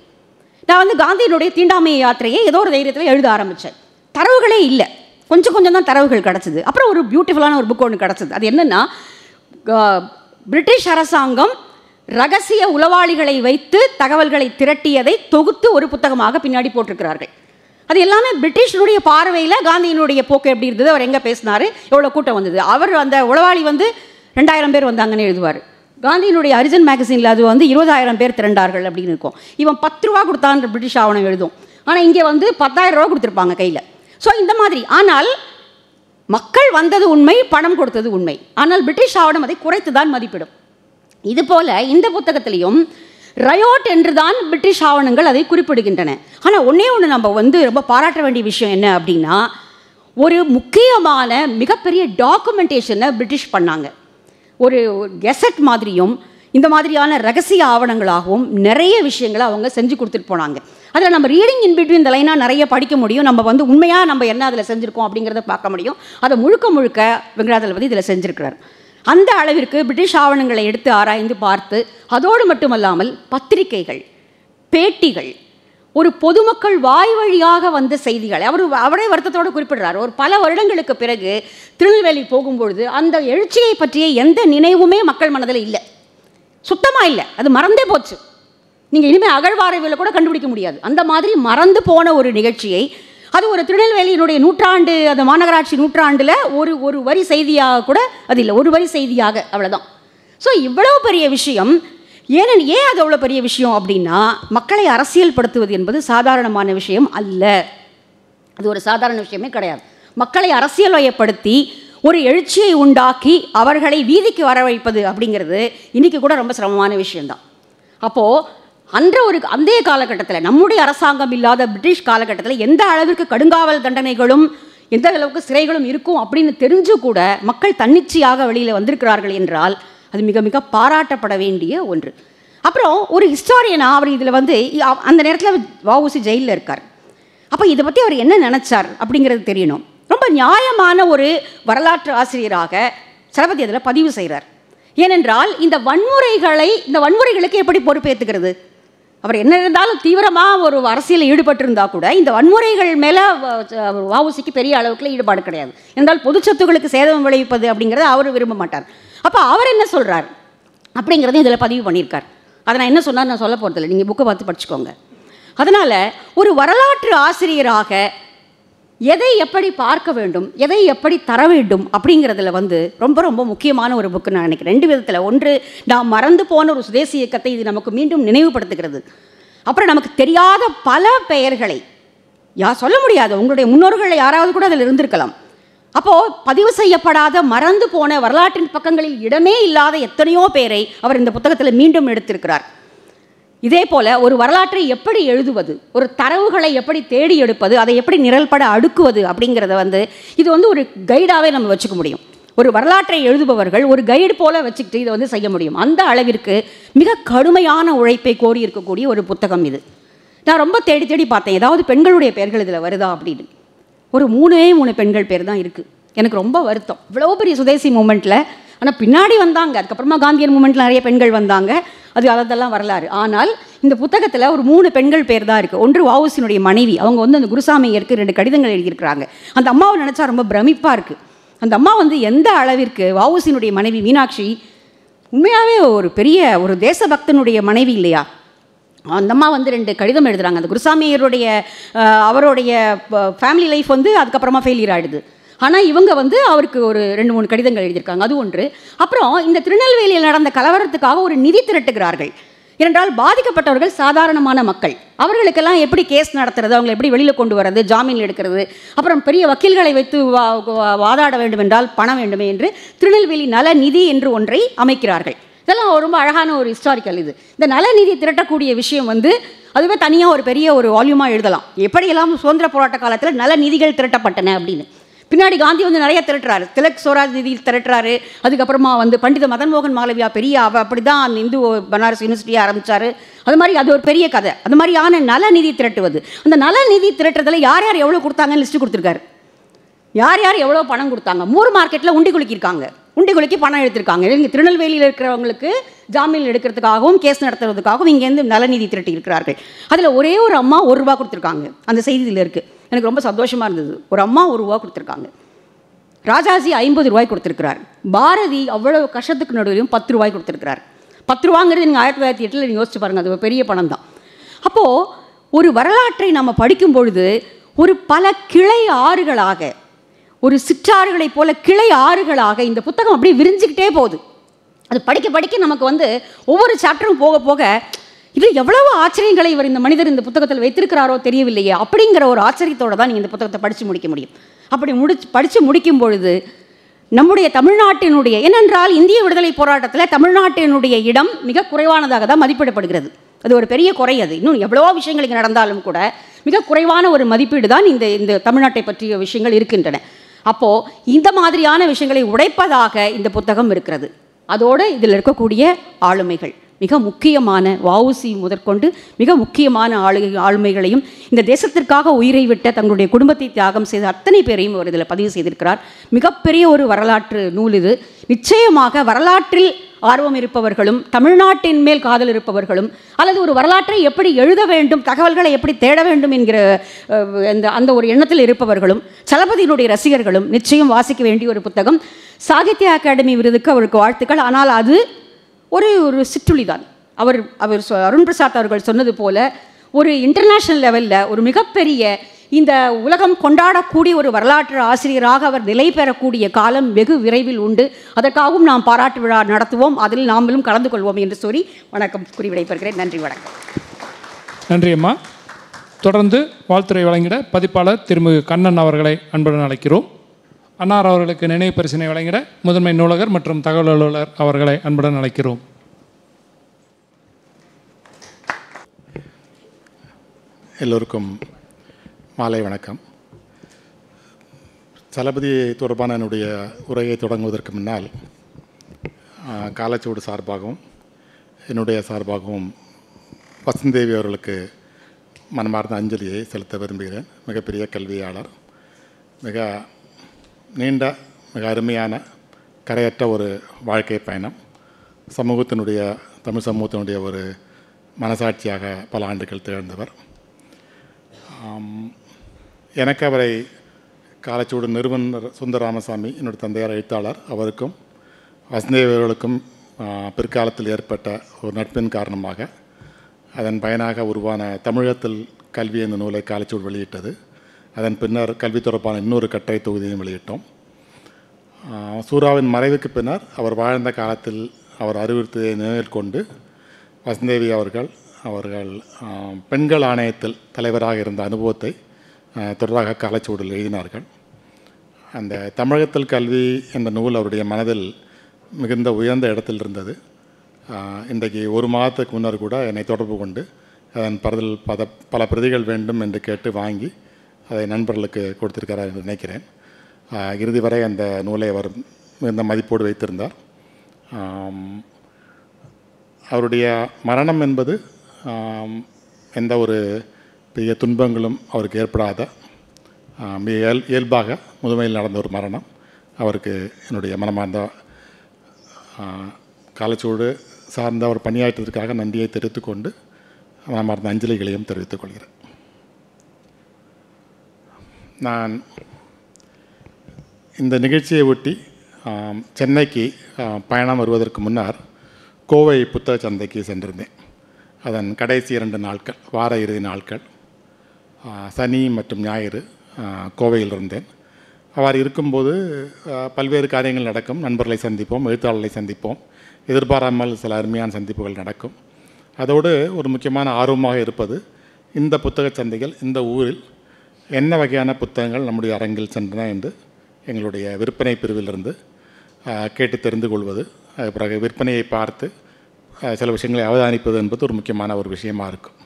நான் வந்து காந்தியினுடைய தீண்டாமை யாத்திரையை ஏதோ ஒரு தைரியத்தில் எழுத ஆரம்பித்தேன். தரவுகளே இல்லை, கொஞ்சம் தான் தரவுகள் கிடச்சிது. அப்புறம் ஒரு பியூட்டிஃபுல்லான ஒரு புக் ஒன்று கிடச்சிது. அது என்னென்னா, பிரிட்டிஷ் அரசாங்கம் ரகசிய உளவாளிகளை வைத்து தகவல்களை திரட்டியதை தொகுத்து ஒரு புத்தகமாக பின்னாடி போட்டிருக்கிறார்கள். அது எல்லாமே பிரிட்டிஷனுடைய பார்வையில் காந்தியினுடைய போக்கு எப்படி இருந்தது, அவர் எங்கே பேசினார், எவ்வளோ கூட்டம் வந்தது. அவர் அந்த உளவாளி வந்து 2000 பேர் வந்தாங்கன்னு எழுதுவார். காந்தியினுடைய அரிஜன் மேகசினில் அது வந்து 20,000 பேர் திரண்டார்கள் அப்படின்னு இருக்கும். இவன் 10 ரூபா கொடுத்தான்ற பிரிட்டிஷ் ஆவணம் எழுதும். ஆனால் இங்கே வந்து 10,000 ரூபா கொடுத்துருப்பாங்க கையில். ஸோ இந்த மாதிரி. ஆனால் மக்கள் வந்தது உண்மை, பணம் கொடுத்தது உண்மை. ஆனால் பிரிட்டிஷ் ஆவணம் அதை குறைத்து தான் மதிப்பிடும். இதுபோல் இந்த புத்தகத்திலையும் ரயோட் என்று தான் பிரிட்டிஷ் ஆவணங்கள் அதை குறிப்பிடுகின்றன. ஆனால் ஒன்றே ஒன்று நம்ம வந்து ரொம்ப பாராட்ட வேண்டிய விஷயம் என்ன அப்படின்னா, ஒரு முக்கியமான மிகப்பெரிய டாக்குமெண்டேஷனை பிரிட்டிஷ் பண்ணாங்க. ஒரு கெசட் மாதிரியும் இந்த மாதிரியான ரகசிய ஆவணங்களாகவும் நிறைய விஷயங்களை அவங்க செஞ்சு கொடுத்துட்டு போனாங்க. அதில் நம்ம ரீடிங் இன் பிட்வீன் இந்த லைனாக நிறைய படிக்க முடியும். நம்ம வந்து உண்மையாக நம்ம என்ன அதில் செஞ்சுருக்கோம் அப்படிங்கிறத பார்க்க முடியும். அதை முழுக்க முழுக்க வெங்கடாஜலபதி இதில் செஞ்சுருக்கிறார். அந்த அளவிற்கு பிரிட்டிஷ் ஆவணங்களை எடுத்து ஆராய்ந்து பார்த்து, அதோடு மட்டுமல்லாமல் பத்திரிகைகள், பேட்டிகள், ஒரு பொதுமக்கள் வாய் வழியாக வந்த செய்திகள் அவரே வருத்தத்தோடு குறிப்பிடுறார். ஒரு பல வருடங்களுக்கு பிறகு திருநெல்வேலி போகும்பொழுது அந்த எழுச்சியை பற்றிய எந்த நினைவுமே மக்கள் மனதில் இல்லை, சுத்தமாக இல்லை, அது மறந்தே போச்சு. நீங்கள் இனிமேல் அகழ்வாராய்வில் கூட கண்டுபிடிக்க முடியாது. அந்த மாதிரி மறந்து போன ஒரு நிகழ்ச்சியை, அது ஒரு திருநெல்வேலியினுடைய நூற்றாண்டு, அந்த மாநகராட்சி நூற்றாண்டில் ஒரு வரி செய்தியாக கூட அது இல்லை, ஒரு வரி செய்தியாக, அவ்வளோதான். ஸோ இவ்வளோ பெரிய விஷயம் ஏன் அது அவ்வளோ பெரிய விஷயம் அப்படின்னா, மக்களை அரசியல் படுத்துவது என்பது சாதாரணமான விஷயம் அல்ல. அது ஒரு சாதாரண விஷயமே கிடையாது. மக்களை அரசியல் வயப்படுத்தி ஒரு எழுச்சியை உண்டாக்கி அவர்களை வீதிக்கு வர வைப்பது அப்படிங்கிறது இன்றைக்கி கூட ரொம்ப சிரமமான விஷயந்தான். அப்போது அன்றைய காலகட்டத்தில், நம்முடைய அரசாங்கம் இல்லாத பிரிட்டிஷ் காலகட்டத்தில் எந்த அளவிற்கு கடுங்காவல் தண்டனைகளும் எந்த அளவுக்கு சிறைகளும் இருக்கும் அப்படின்னு தெரிஞ்சு கூட மக்கள் தன்னிச்சையாக வெளியில் வந்திருக்கிறார்கள் என்றால் அது மிக மிக பாராட்டப்பட வேண்டிய ஒன்று. அப்புறம் ஒரு ஹிஸ்டாரியனாக அவர் இதில் வந்து அந்த நேரத்தில் வஉசி ஜெயிலில் இருக்கார். அப்போ இதை பற்றி அவர் என்ன நினச்சார் அப்படிங்கிறது தெரியணும். ரொம்ப நியாயமான ஒரு வரலாற்று ஆசிரியராக சலபதி அதில் பதிவு செய்கிறார். ஏனென்றால் இந்த வன்முறைகளுக்கு எப்படி பொறுப்பேற்றுக்கிறது? அவர் என்ன இருந்தாலும் தீவிரமாக ஒரு அரசியலில் ஈடுபட்டிருந்தால் கூட இந்த வன்முறைகள் மேலே வஉசிக்கு பெரிய அளவுக்குள்ள ஈடுபாடு கிடையாது. என்றால் பொது சொத்துக்களுக்கு சேதம் விளைவிப்பது அப்படிங்கிறத அவர் விரும்ப மாட்டார். அப்போ அவர் என்ன சொல்கிறார் அப்படிங்கிறதையும் இதில் பதிவு பண்ணியிருக்கார். அதை நான் என்ன சொன்னார் நான் சொல்ல போகிறதில்லை, நீங்கள் புக்கை பார்த்து படிச்சுக்கோங்க. அதனால் ஒரு வரலாற்று ஆசிரியராக எதை எப்படி பார்க்க வேண்டும், எதை எப்படி தர வேண்டும் அப்படிங்கிறதுல வந்து ரொம்ப ரொம்ப முக்கியமான ஒரு புக்கு நான் நினைக்கிறேன். 2 விதத்தில். ஒன்று, நாம் மறந்து போன ஒரு சுதேசி இயக்கத்தை இது நமக்கு மீண்டும் நினைவுபடுத்துகிறது. அப்புறம் நமக்கு தெரியாத பல பெயர்களை சொல்ல முடியாது, உங்களுடைய முன்னோர்கள் யாராவது கூட அதில் இருந்திருக்கலாம். அப்போது பதிவு செய்யப்படாத, மறந்து போன, வரலாற்றின் பக்கங்களில் இடமே இல்லாத எத்தனையோ பேரை அவர் இந்த புத்தகத்தில் மீண்டும் எடுத்திருக்கிறார். இதே போல் ஒரு வரலாற்றை எப்படி எழுதுவது, ஒரு தரவுகளை எப்படி தேடி எடுப்பது, அதை எப்படி நிரல்பட அடுக்குவது அப்படிங்கிறத வந்து இது வந்து ஒரு கைடாகவே நம்ம வச்சுக்க முடியும். ஒரு வரலாற்றை எழுதுபவர்கள் ஒரு கைடு போல் வச்சுக்கிட்டு இதை வந்து செய்ய முடியும். அந்த அளவிற்கு மிக கடுமையான உழைப்பை கோரி இருக்கக்கூடிய ஒரு புத்தகம் இது. நான் ரொம்ப தேடி தேடி பார்த்தேன், ஏதாவது பெண்களுடைய பெயர்கள் இதில் வருதா அப்படின்னு. ஒரு 3 பெண்கள் பேர் தான் இருக்குது. எனக்கு ரொம்ப வருத்தம். இவ்வளோ பெரிய சுதேசி மூமெண்ட்டில், ஆனால் பின்னாடி வந்தாங்க, அதுக்கப்புறமா காந்தியன் மூமெண்ட்டில் நிறைய பெண்கள் வந்தாங்க, அதெல்லாம் வரலாறு. ஆனால் இந்த புத்தகத்தில் ஒரு 3 பெண்கள் பேர் தான் இருக்குது. ஒன்று வஉசியினுடைய மனைவி, அவங்க வந்து அந்த குருசாமியருக்கு 2 கடிதங்கள் எழுதியிருக்கிறாங்க. அந்த அம்மாவை நினச்சா ரொம்ப பிரமிப்பாக இருக்குது. அந்த அம்மா வந்து எந்த அளவிற்கு வஉசியினுடைய மனைவி மீனாட்சி உண்மையாகவே ஒரு பெரிய ஒரு தேசபக்தனுடைய மனைவி இல்லையா? அந்த அம்மா வந்து 2 கடிதம் எழுதுகிறாங்க. அந்த குருசாமியருடைய அவருடைய ஃபேமிலி லைஃப் வந்து அதுக்கப்புறமா ஃபெயிலியர் ஆகிடுது. ஆனால் இவங்க வந்து அவருக்கு ஒரு 2-3 கடிதங்கள் எழுதியிருக்காங்க, அது ஒன்று. அப்புறம் இந்த திருநெல்வேலியில் நடந்த கலவரத்துக்காக ஒரு நிதி திரட்டுகிறார்கள். ஏனென்றால் பாதிக்கப்பட்டவர்கள் சாதாரணமான மக்கள், அவர்களுக்கெல்லாம் எப்படி கேஸ் நடத்துறது, அவங்களை எப்படி வெளியில் கொண்டு வர்றது, ஜாமீன் எடுக்கிறது, அப்புறம் பெரிய வக்கீல்களை வைத்து வாதாட வேண்டும் என்றால் பணம் வேண்டுமே என்று திருநெல்வேலி நல நிதி என்று ஒன்றை அமைக்கிறார்கள். இதெல்லாம் ரொம்ப அழகான ஒரு ஹிஸ்டாரிக்கல். இந்த நலநிதி திரட்டக்கூடிய விஷயம் வந்து அதுவே தனியாக ஒரு பெரிய ஒரு வால்யூமாக எழுதலாம். எப்படியெல்லாம் சுதந்திர போராட்ட காலத்தில் நலநிதிகள் திரட்டப்பட்டன அப்படின்னு. பின்னாடி காந்தி வந்து நிறைய திரட்டுறாரு, திலக் ஸ்வராஜ் நிதி திரட்டுறாரு. அதுக்கப்புறமா வந்து பண்டித மதன் மோகன் மாலவியா பெரிய அப்படி தான் அந்த இந்து பனாரஸ் யூனிவர்சிட்டியை ஆரம்பித்தார். அது மாதிரி அது ஒரு பெரிய கதை. அது மாதிரியான நலநிதி திரட்டுவது, அந்த நலநிதி திரட்டுறதுல யார் யார் எவ்வளோ கொடுத்தாங்கன்னு லிஸ்ட்டு கொடுத்துருக்காரு. யார் யார் எவ்வளோ பணம் கொடுத்தாங்க. மூர் மார்க்கெட்டில் உண்டி குலுக்கியிருக்காங்க, உண்டி குலுக்கி பணம் எடுத்திருக்காங்க. இங்கே திருநெல்வேலியில் இருக்கிறவங்களுக்கு ஜாமீன் எடுக்கிறதுக்காகவும் கேஸ் நடத்துறதுக்காகவும் இங்கேருந்து நலநிதி திரட்டி இருக்கிறார்கள். அதில் ஒரே ஒரு அம்மா ₹1 கொடுத்துருக்காங்க. அந்த செய்தியில் இருக்குது. எனக்கு ரொம்ப சந்தோஷமாக இருந்தது. ஒரு அம்மா ₹1 கொடுத்துருக்காங்க. ராஜாஜி ₹50 கொடுத்துருக்கிறார். பாரதி அவ்வளோ கஷ்டத்துக்கு நடுவிலும் ₹10 கொடுத்துருக்கிறார். ₹10 நீங்கள் 1908 நீங்கள் யோசிச்சு பாருங்கள், அது ஒரு பெரிய பணம் தான். அப்போது ஒரு வரலாற்றை நம்ம படிக்கும் பொழுது ஒரு பல கிளை ஆறுகளாக, ஒரு சிற்றாறுகளை போல கிளை ஆறுகளாக இந்த புத்தகம் அப்படியே விரிஞ்சிக்கிட்டே போகுது. அது படிக்க படிக்க நமக்கு வந்து ஒவ்வொரு சாப்டரும் போக போக இது எவ்வளவு ஆச்சரியங்களை இவர் இந்த மனிதர் இந்த புத்தகத்தில் வைத்திருக்கிறாரோ தெரியவில்லையே அப்படிங்கிற ஒரு ஆச்சரியத்தோடு தான் நீங்கள் இந்த புத்தகத்தை படித்து முடிக்க முடியும். அப்படி படித்து முடிக்கும் பொழுது நம்முடைய தமிழ்நாட்டினுடைய, ஏனென்றால் இந்திய விடுதலை போராட்டத்தில் தமிழ்நாட்டினுடைய இடம் மிக குறைவானதாக தான் மதிப்பிடப்படுகிறது. அது ஒரு பெரிய குறை. அது இன்னும் எவ்வளவோ விஷயங்கள் இங்கே நடந்தாலும் கூட மிக குறைவான ஒரு மதிப்பீடு தான் இந்த தமிழ்நாட்டை பற்றிய விஷயங்கள் இருக்கின்றன. அப்போது இந்த மாதிரியான விஷயங்களை உடைப்பதாக இந்த புத்தகம் இருக்கிறது. அதோடு இதில் இருக்கக்கூடிய ஆளுமைகள் மிக முக்கியமான வஉசி முதற்கொண்டு மிக முக்கியமான ஆளுமைகளையும் இந்த தேசத்திற்காக உயிரை விட்ட தங்களுடைய குடும்பத்தை தியாகம் செய்த அத்தனை பேரையும் அவர் இதில் பதிவு செய்திருக்கிறார். மிகப்பெரிய ஒரு வரலாற்று நூல் இது. நிச்சயமாக வரலாற்றில் ஆர்வம் இருப்பவர்களும் தமிழ்நாட்டின் மேல் காதல் இருப்பவர்களும் அல்லது ஒரு வரலாற்றை எப்படி எழுத வேண்டும், தகவல்களை எப்படி தேட வேண்டும் என்கிற அந்த ஒரு எண்ணத்தில் இருப்பவர்களும் சலபதியினுடைய ரசிகர்களும் நிச்சயம் வாசிக்க வேண்டிய ஒரு புத்தகம். சாகித்ய அகாடமி விருதுக்கு அவருக்கு வாழ்த்துக்கள். ஆனால் அது ஒரு சிற்றுளி தான். அவர் அருண் பிரசாத் அவர்கள் சொன்னது போல ஒரு இன்டர்நேஷ்னல் லெவலில் ஒரு மிகப்பெரிய இந்த உலகம் கொண்டாடக்கூடிய ஒரு வரலாற்று ஆசிரியராக அவர் நிலை பெறக்கூடிய காலம் வெகு விரைவில் உண்டு. அதற்காகவும் நாம் பாராட்டு விழா நடத்துவோம், அதில் நாமளும் கலந்து கொள்வோம் என்று சொல்லி வணக்கம் கூறி விடைபெறுகிறேன். நன்றி, வணக்கம். நன்றி அம்மா. தொடர்ந்து வாழ்த்துரை வழங்கிட பதிப்பாளர் திருமிகு கண்ணன் அவர்களை அன்புடன் அழைக்கிறோம். அன்னார் அவர்களுக்கு நினைவு பரிசினை வழங்கிட முதன்மை நூலகர் மற்றும் தகவல் அலுவலர் அவர்களை அன்புடன் அழைக்கிறோம். எல்லோருக்கும் மாலை வணக்கம். சலபதி தொடர்பான என்னுடைய உரையை தொடங்குவதற்கு முன்னால் காலச்சுவடு சார்பாகவும் என்னுடைய சார்பாகவும் வசந்தேவி அவர்களுக்கு மனமார்ந்த அஞ்சலியை செலுத்த விரும்புகிறேன். மிகப்பெரிய கல்வியாளர், மிக நீண்ட மிக அருமையான கரையற்ற ஒரு வாழ்க்கை பயணம், தமிழ் சமூகத்தினுடைய ஒரு மனசாட்சியாக பல ஆண்டுகள் திகழ்ந்தவர். எனக்கு அவரை காலச்சுவடு நிறுவனர் சுந்தரராமசாமி, என்னுடைய தந்தையார் எழுத்தாளர், அவருக்கும் வசந்தேவர்களுக்கும் பிற்காலத்தில் ஏற்பட்ட ஒரு நட்பின் காரணமாக அதன் பயனாக உருவான தமிழகத்தில் கல்வி என்ற நூலை காலச்சுவடு வெளியிட்டது. அதன் பின்னர் கல்வி தொடர்பான இன்னொரு கட்டுரை தொகுதியையும் வெளியிட்டோம். சூராவின் மறைவுக்கு பின்னர் அவர் வாழ்ந்த காலத்தில் அவர் அறிவுறுத்தியை நினைவில் கொண்டு வசந்தேவி அவர்கள் பெண்கள் ஆணையத்தில் தலைவராக இருந்த அனுபவத்தை தொடராக காலச்சுவடில் எழுதினார்கள். அந்த தமிழகத்தில் கல்வி என்ற நூல் அவருடைய மனதில் மிகுந்த உயர்ந்த இடத்தில் இருந்தது. இன்றைக்கு ஒரு மாதத்துக்கு முன்னர் கூட என்னை தொடர்பு கொண்டு அதன் பல பிரதிகள் வேண்டும் என்று கேட்டு வாங்கி அதை நண்பர்களுக்கு கொடுத்திருக்கிறார் என்று நினைக்கிறேன். இறுதி வரை அந்த நூலை அவர் மிகுந்த மதிப்போடு வைத்திருந்தார். அவருடைய மரணம் என்பது எந்த ஒரு பெரிய துன்பங்களும் அவருக்கு ஏற்படாத மிக இயல்பாக முதுமையில் நடந்த ஒரு மரணம். அவருக்கு என்னுடைய மனமார்ந்த காலச்சுவடு சார்ந்த அவர் பணியாற்றத்திற்காக நன்றியை தெரிவித்துக்கொண்டு மனமார்ந்த அஞ்சலிகளையும் தெரிவித்துக் கொள்கிறேன். நான் இந்த நிகழ்ச்சியை ஒட்டி சென்னைக்கு பயணம் வருவதற்கு முன்னர் கோவை புத்தக சந்தைக்கு சென்றிருந்தேன். அதன் கடைசி 2 நாட்கள், வார இறுதி நாட்கள், சனி மற்றும் ஞாயிறு கோவையில் இருந்தேன். அவ்வாறு இருக்கும்போது பல்வேறு காரியங்கள் நடக்கும். நண்பர்களை சந்திப்போம், எழுத்தாளர்களை சந்திப்போம், எதிர்பாராமல் சில அருமையான சந்திப்புகள் நடக்கும். அதோடு ஒரு முக்கியமான ஆர்வமாக இருப்பது இந்த புத்தக சந்தைகள் இந்த ஊரில் என்ன வகையான புத்தகங்கள் நம்முடைய அரங்கில் சென்றன என்று எங்களுடைய விற்பனை பிரிவிலிருந்து கேட்டு தெரிந்து கொள்வது, பிறகு விற்பனையை பார்த்து சில விஷயங்களை அவதானிப்பது என்பது ஒரு முக்கியமான ஒரு விஷயமாக இருக்கும்.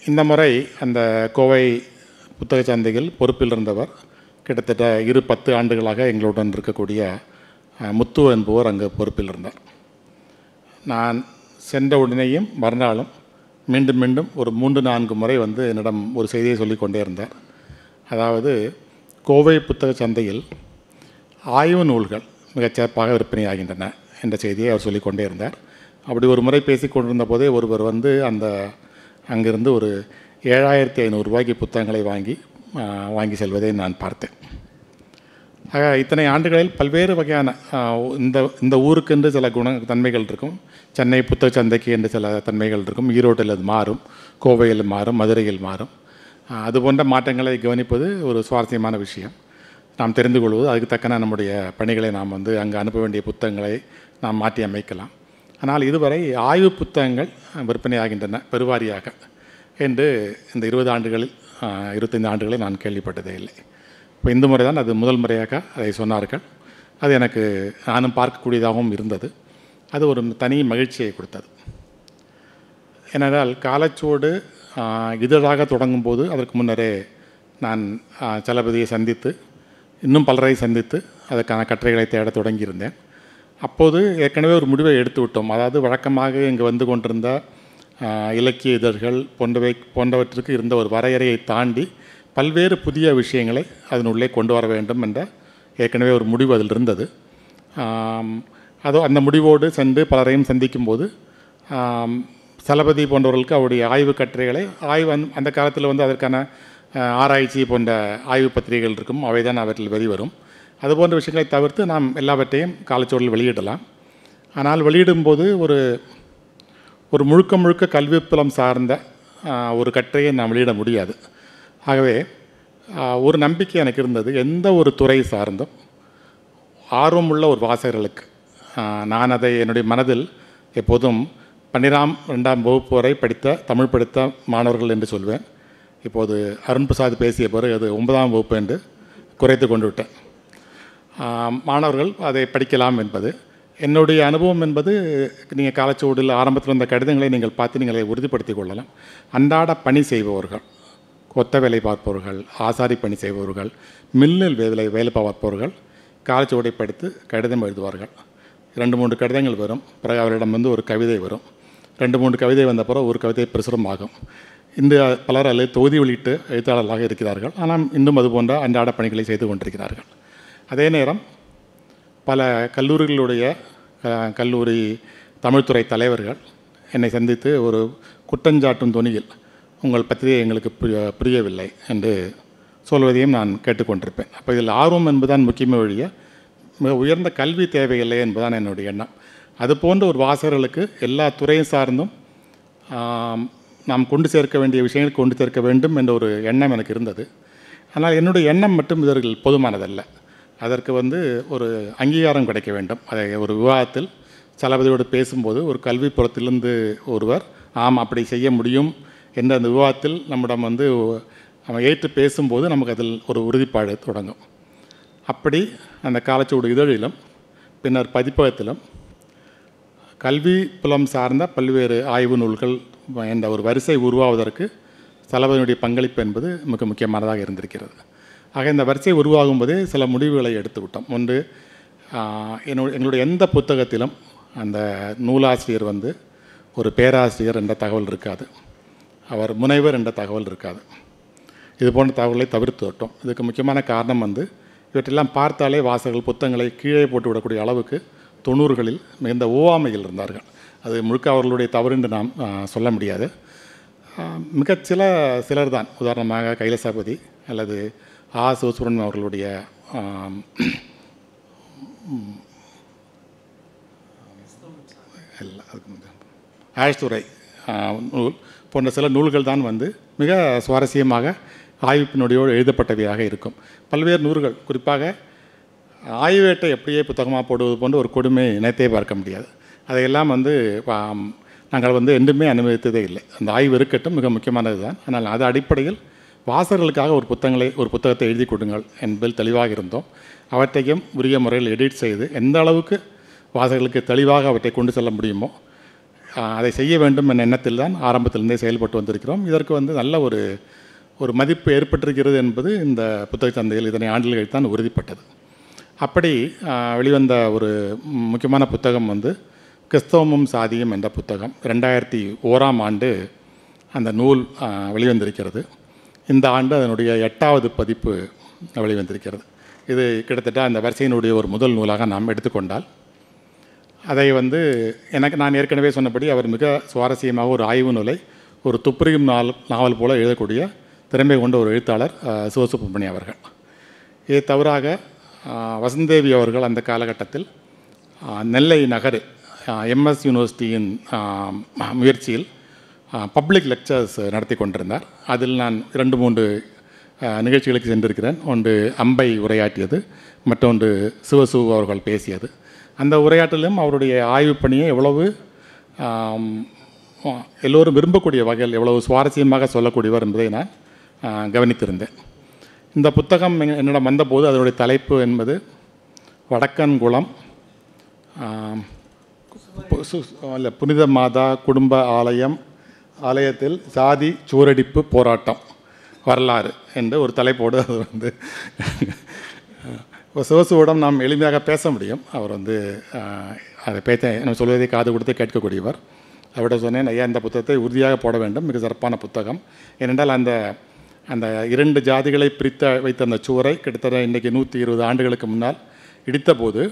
இந்த முறை அந்த கோவை புத்தக சந்தையில் பொறுப்பில் இருந்தவர் கிட்டத்தட்ட 10 ஆண்டுகளாக எங்களுடன் இருக்கக்கூடிய முத்து என்பவர் அங்கு பொறுப்பில் இருந்தார். நான் சென்ற உடனேயும் மறுநாளும் மீண்டும் மீண்டும் ஒரு 3-4 முறை வந்து என்னிடம் ஒரு செய்தியை சொல்லிக்கொண்டே இருந்தார். அதாவது கோவை புத்தக சந்தையில் ஆய்வு நூல்கள் மிகச்சிறப்பாக விற்பனையாகின்றன என்ற செய்தியை அவர் சொல்லிக்கொண்டே இருந்தார். அப்படி ஒரு முறை பேசி கொண்டிருந்த போதே ஒருவர் வந்து அங்கிருந்து ஒரு 7,500 ரூபாய்க்கு புத்தகங்களை வாங்கி செல்வதை நான் பார்த்தேன். ஆக இத்தனை ஆண்டுகளில் பல்வேறு வகையான இந்த ஊருக்கென்று சில தன்மைகள் இருக்கும். சென்னை புத்தக சந்தைக்கு என்று சில தன்மைகள் இருக்கும். ஈரோட்டில் அது மாறும், கோவையில் மாறும், மதுரையில் மாறும். அது போன்ற மாற்றங்களை கவனிப்பது ஒரு சுவாரஸ்யமான விஷயம். நாம் தெரிந்து கொள்வது, அதுக்கு தக்கன நம்முடைய பணிகளை நாம் வந்து அங்கே அனுப்ப வேண்டிய புத்தகங்களை நாம் மாற்றி அமைக்கலாம். ஆனால் இதுவரை ஆய்வு புத்தகங்கள் விற்பனையாகின்றன பெருவாரியாக என்று இந்த 25 ஆண்டுகளில் நான் கேள்விப்பட்டதே இல்லை. இப்போ இந்த முறை தான் அது முதல் முறையாக அதை சொன்னார்கள். அது எனக்கு நானும் பார்க்கக்கூடியதாகவும் இருந்தது. அது ஒரு தனி மகிழ்ச்சியை கொடுத்தது. ஏனென்றால் காலச்சுவடு இதழாக தொடங்கும் போது அதற்கு முன்னரே நான் சலபதியை சந்தித்து இன்னும் பலரை சந்தித்து அதற்கான கட்டுரைகளை தேட தொடங்கியிருந்தேன். அப்போது ஏற்கனவே ஒரு முடிவை எடுத்து விட்டோம். அதாவது வழக்கமாக இங்கே வந்து கொண்டிருந்த இலக்கிய இதழ்கள் போன்றவற்றுக்கு இருந்த ஒரு வரையறையை தாண்டி பல்வேறு புதிய விஷயங்களை அதனுள்ளே கொண்டு வர வேண்டும் என்ற ஏற்கனவே ஒரு முடிவு அதில் இருந்தது. அந்த முடிவோடு சென்று பலரையும் சந்திக்கும்போது சலபதி போன்றவர்களுக்கு அவருடைய ஆய்வு கட்டுரைகளை அந்த காலத்தில் வந்து அதற்கான ஆராய்ச்சி போன்ற ஆய்வு பத்திரிகைகள் இருக்கும், அவை தான் அவற்றில் வெளிவரும். அதுபோன்ற விஷயங்களை தவிர்த்து நாம் எல்லாவற்றையும் காலச்சுவடில் வெளியிடலாம். ஆனால் வெளியிடும்போது ஒரு முழுக்க கல்விப்புலம் சார்ந்த ஒரு கட்டுரையை நாம் வெளியிட முடியாது. ஆகவே ஒரு நம்பிக்கை எனக்கு இருந்தது, எந்த ஒரு துறை சார்ந்தும் ஆர்வமுள்ள ஒரு வாசகர்களுக்கு நான் அதை என்னுடைய மனதில் எப்போதும் 12ஆம் வகுப்பு வரை தமிழ் படித்த மாணவர்கள் என்று சொல்வேன். இப்போது அருண் பிரசாத் பேசிய பிறகு அது 9ஆம் வகுப்பு என்று குறைத்து கொண்டு விட்டேன். மாணவர்கள் அதை படிக்கலாம் என்பது என்னுடைய அனுபவம் என்பது. நீங்கள் காலச்சுவடில் ஆரம்பத்தில் வந்த கடிதங்களை நீங்கள் பார்த்து நீங்கள் அதை உறுதிப்படுத்திக் கொள்ளலாம். அன்றாட பணி செய்பவர்கள், கொத்த வேலை பார்ப்பவர்கள், ஆசாரி பணி செய்பவர்கள், மில்லில் வேலை பார்ப்பவர்கள் காலச்சுவடை படித்து கடிதம் எழுதுவார்கள். 2-3 கடிதங்கள் வரும், பிறகு அவரிடம் வந்து ஒரு கவிதை வரும். 2-3 கவிதை வந்த பிறகு ஒரு கவிதை பிரசுரமாகும். இந்த பலர் அல்லது தொகுதி வெளியிட்டு எழுத்தாளர்களாக இருக்கிறார்கள். ஆனால் இன்னும் அதுபோன்ற அன்றாட பணிகளை செய்து கொண்டிருக்கிறார்கள். அதே நேரம் பல கல்லூரிகளுடைய கல்லூரி தமிழ்துறை தலைவர்கள் என்னை சந்தித்து ஒரு குற்றஞ்சாட்டும் துணியில் உங்கள் பத்திரிகை எங்களுக்கு புரியவில்லை என்று சொல்வதையும் நான் கேட்டுக்கொண்டிருப்பேன். அப்போ இதில் ஆர்வம் என்பதுதான் முக்கியமே ஒழிய மிக உயர்ந்த கல்வி தேவையில்லை என்பதுதான் என்னுடைய எண்ணம். அது போன்ற ஒரு வாசகர்களுக்கு எல்லா துறையும் சார்ந்தும் நாம் கொண்டு சேர்க்க வேண்டிய விஷயங்கள் கொண்டு சேர்க்க வேண்டும் என்ற ஒரு எண்ணம் எனக்கு இருந்தது. ஆனால் என்னுடைய எண்ணம் மட்டும் இதர்கள் போதுமானதல்ல. அதற்கு வந்து ஒரு அங்கீகாரம் கிடைக்க வேண்டும். அதை ஒரு விவாதத்தில் சலபதியோடு பேசும்போது ஒரு கல்வி புறத்திலிருந்து ஒருவர் அப்படி செய்ய முடியும் என்ற அந்த விவாதத்தில் நம்மிடம் வந்து அவன் ஏற்று பேசும்போது நமக்கு அதில் ஒரு உறுதிப்பாடு தொடங்கும். அப்படி அந்த காலச்சுவடு இதழிலும் பின்னர் பதிப்பகத்திலும் கல்வி புலம் சார்ந்த பல்வேறு ஆய்வு நூல்கள் என்ற ஒரு வரிசை உருவாவதற்கு சலபதியினுடைய பங்களிப்பு என்பது மிக முக்கியமானதாக இருந்திருக்கிறது. ஆக இந்த வரிசை உருவாகும் போதே சில முடிவுகளை எடுத்து விட்டோம். ஒன்று, எங்களுடைய எந்த புத்தகத்திலும் அந்த நூலாசிரியர் வந்து ஒரு பேராசிரியர் என்ற தகவல் இருக்காது, அவர் முனைவர் என்ற தகவல் இருக்காது. இது போன்ற தகவல்களை தவிர்த்து விட்டோம். இதுக்கு முக்கியமான காரணம் வந்து இவற்றெல்லாம் பார்த்தாலே வாசகர்கள் புத்தகங்களை கீழே போட்டு விடக்கூடிய அளவுக்கு 90களில் மிகுந்த ஓவாமைகள் இருந்தார்கள். அது முழுக்க அவர்களுடைய தவறு என்று நாம் சொல்ல முடியாது. சிலர் தான், உதாரணமாக கைலாசபதி அல்லது சிவசுப்ரமணியம் அவர்களுடைய ஆஷ்துரை நூல் போன்ற சில நூல்கள் தான் வந்து மிக சுவாரஸ்யமாக ஆய்விப்பினுடையோடு எழுதப்பட்டவையாக இருக்கும். பல்வேறு நூல்கள், குறிப்பாக ஆய்வேட்டை எப்படியே புத்தகமாக போடுவது போன்ற ஒரு கொடுமை இனத்தை பார்க்க முடியாது. அதையெல்லாம் வந்து நாங்கள் வந்து என்றுமே அனுமதித்ததே இல்லை. அந்த ஆய்வு இருக்கட்டும், மிக முக்கியமானது தான். ஆனால் அது அடிப்படையில் வாசகர்களுக்காக ஒரு புத்தகத்தை எழுதி கொடுங்கள் என்பதில் தெளிவாக இருந்தோம். அவற்றையும் உரிய முறையில் எடிட் செய்து எந்த அளவுக்கு வாசகர்களுக்கு தெளிவாக அவற்றை கொண்டு செல்ல முடியுமோ அதை செய்ய வேண்டும் என்ற எண்ணத்தில் தான் ஆரம்பத்திலிருந்தே செயல்பட்டு வந்திருக்கிறோம். இதற்கு வந்து நல்ல ஒரு மதிப்பு ஏற்பட்டிருக்கிறது என்பது இந்த புத்தக சந்தையில் இதனை ஆண்டுகள் தான் உறுதிப்பட்டது. அப்படி வெளிவந்த ஒரு முக்கியமான புத்தகம் வந்து கிறிஸ்தவமும் சாதியும் என்ற புத்தகம். 2001ஆம் ஆண்டு அந்த நூல் வெளிவந்திருக்கிறது. இந்த ஆண்டு அதனுடைய 8வது பதிப்பு வெளிவந்திருக்கிறது. இது கிட்டத்தட்ட அந்த வரிசையினுடைய ஒரு முதல் நூலாக நாம் எடுத்துக்கொண்டால், அதை வந்து நான் ஏற்கனவே சொன்னபடி அவர் மிக சுவாரஸ்யமாக ஒரு ஆய்வு நூலை ஒரு துப்புரியும் நாவல் போல எழுதக்கூடிய திறமை கொண்ட ஒரு எழுத்தாளர் சிவசுப்ரமணியம் அவர்கள். இது தவிராக வசந்தேவி அவர்கள் அந்த காலகட்டத்தில் நெல்லை நகரில் எம்எஸ் யூனிவர்சிட்டியின் முயற்சியில் பப்ளிக் லெக்சர்ஸ் நடத்தி கொண்டிருந்தார். அதில் நான் 2-3 நிகழ்ச்சிகளுக்கு சென்றிருக்கிறேன். ஒன்று அம்பை உரையாற்றியது, மற்றொன்று சிவசு அவர்கள் பேசியது. அந்த உரையாற்றலும் அவருடைய ஆய்வு பணியை எவ்வளவு எல்லோரும் விரும்பக்கூடிய வகையில் எவ்வளவு சுவாரஸ்யமாக சொல்லக்கூடியவர் என்பதை நான் கவனித்திருந்தேன். இந்த புத்தகம் என்னிடம் வந்தபோது அதனுடைய தலைப்பு என்பது வடக்கன்குளம் புனித மாதா குடும்ப ஆலயம் ஆலயத்தில் சாதி சூரடிப்பு போராட்டம் வரலாறு என்ற ஒரு தலைப்போடு அது வந்து சிவசுவிடம் நாம் எளிமையாக பேச முடியும். அவர் வந்து அதை நம்ம சொல்வதை காது கொடுத்து கேட்கக்கூடியவர். அவர்கிட்ட சொன்னேன், ஐயா இந்த புத்தகத்தை உறுதியாக போட வேண்டும், மிக சிறப்பான புத்தகம். ஏனென்றால் அந்த அந்த 2 ஜாதிகளை பிரித்த வைத்த அந்த சுவரை கிட்டத்தட்ட இன்றைக்கி 120 ஆண்டுகளுக்கு முன்னால் இடித்தபோது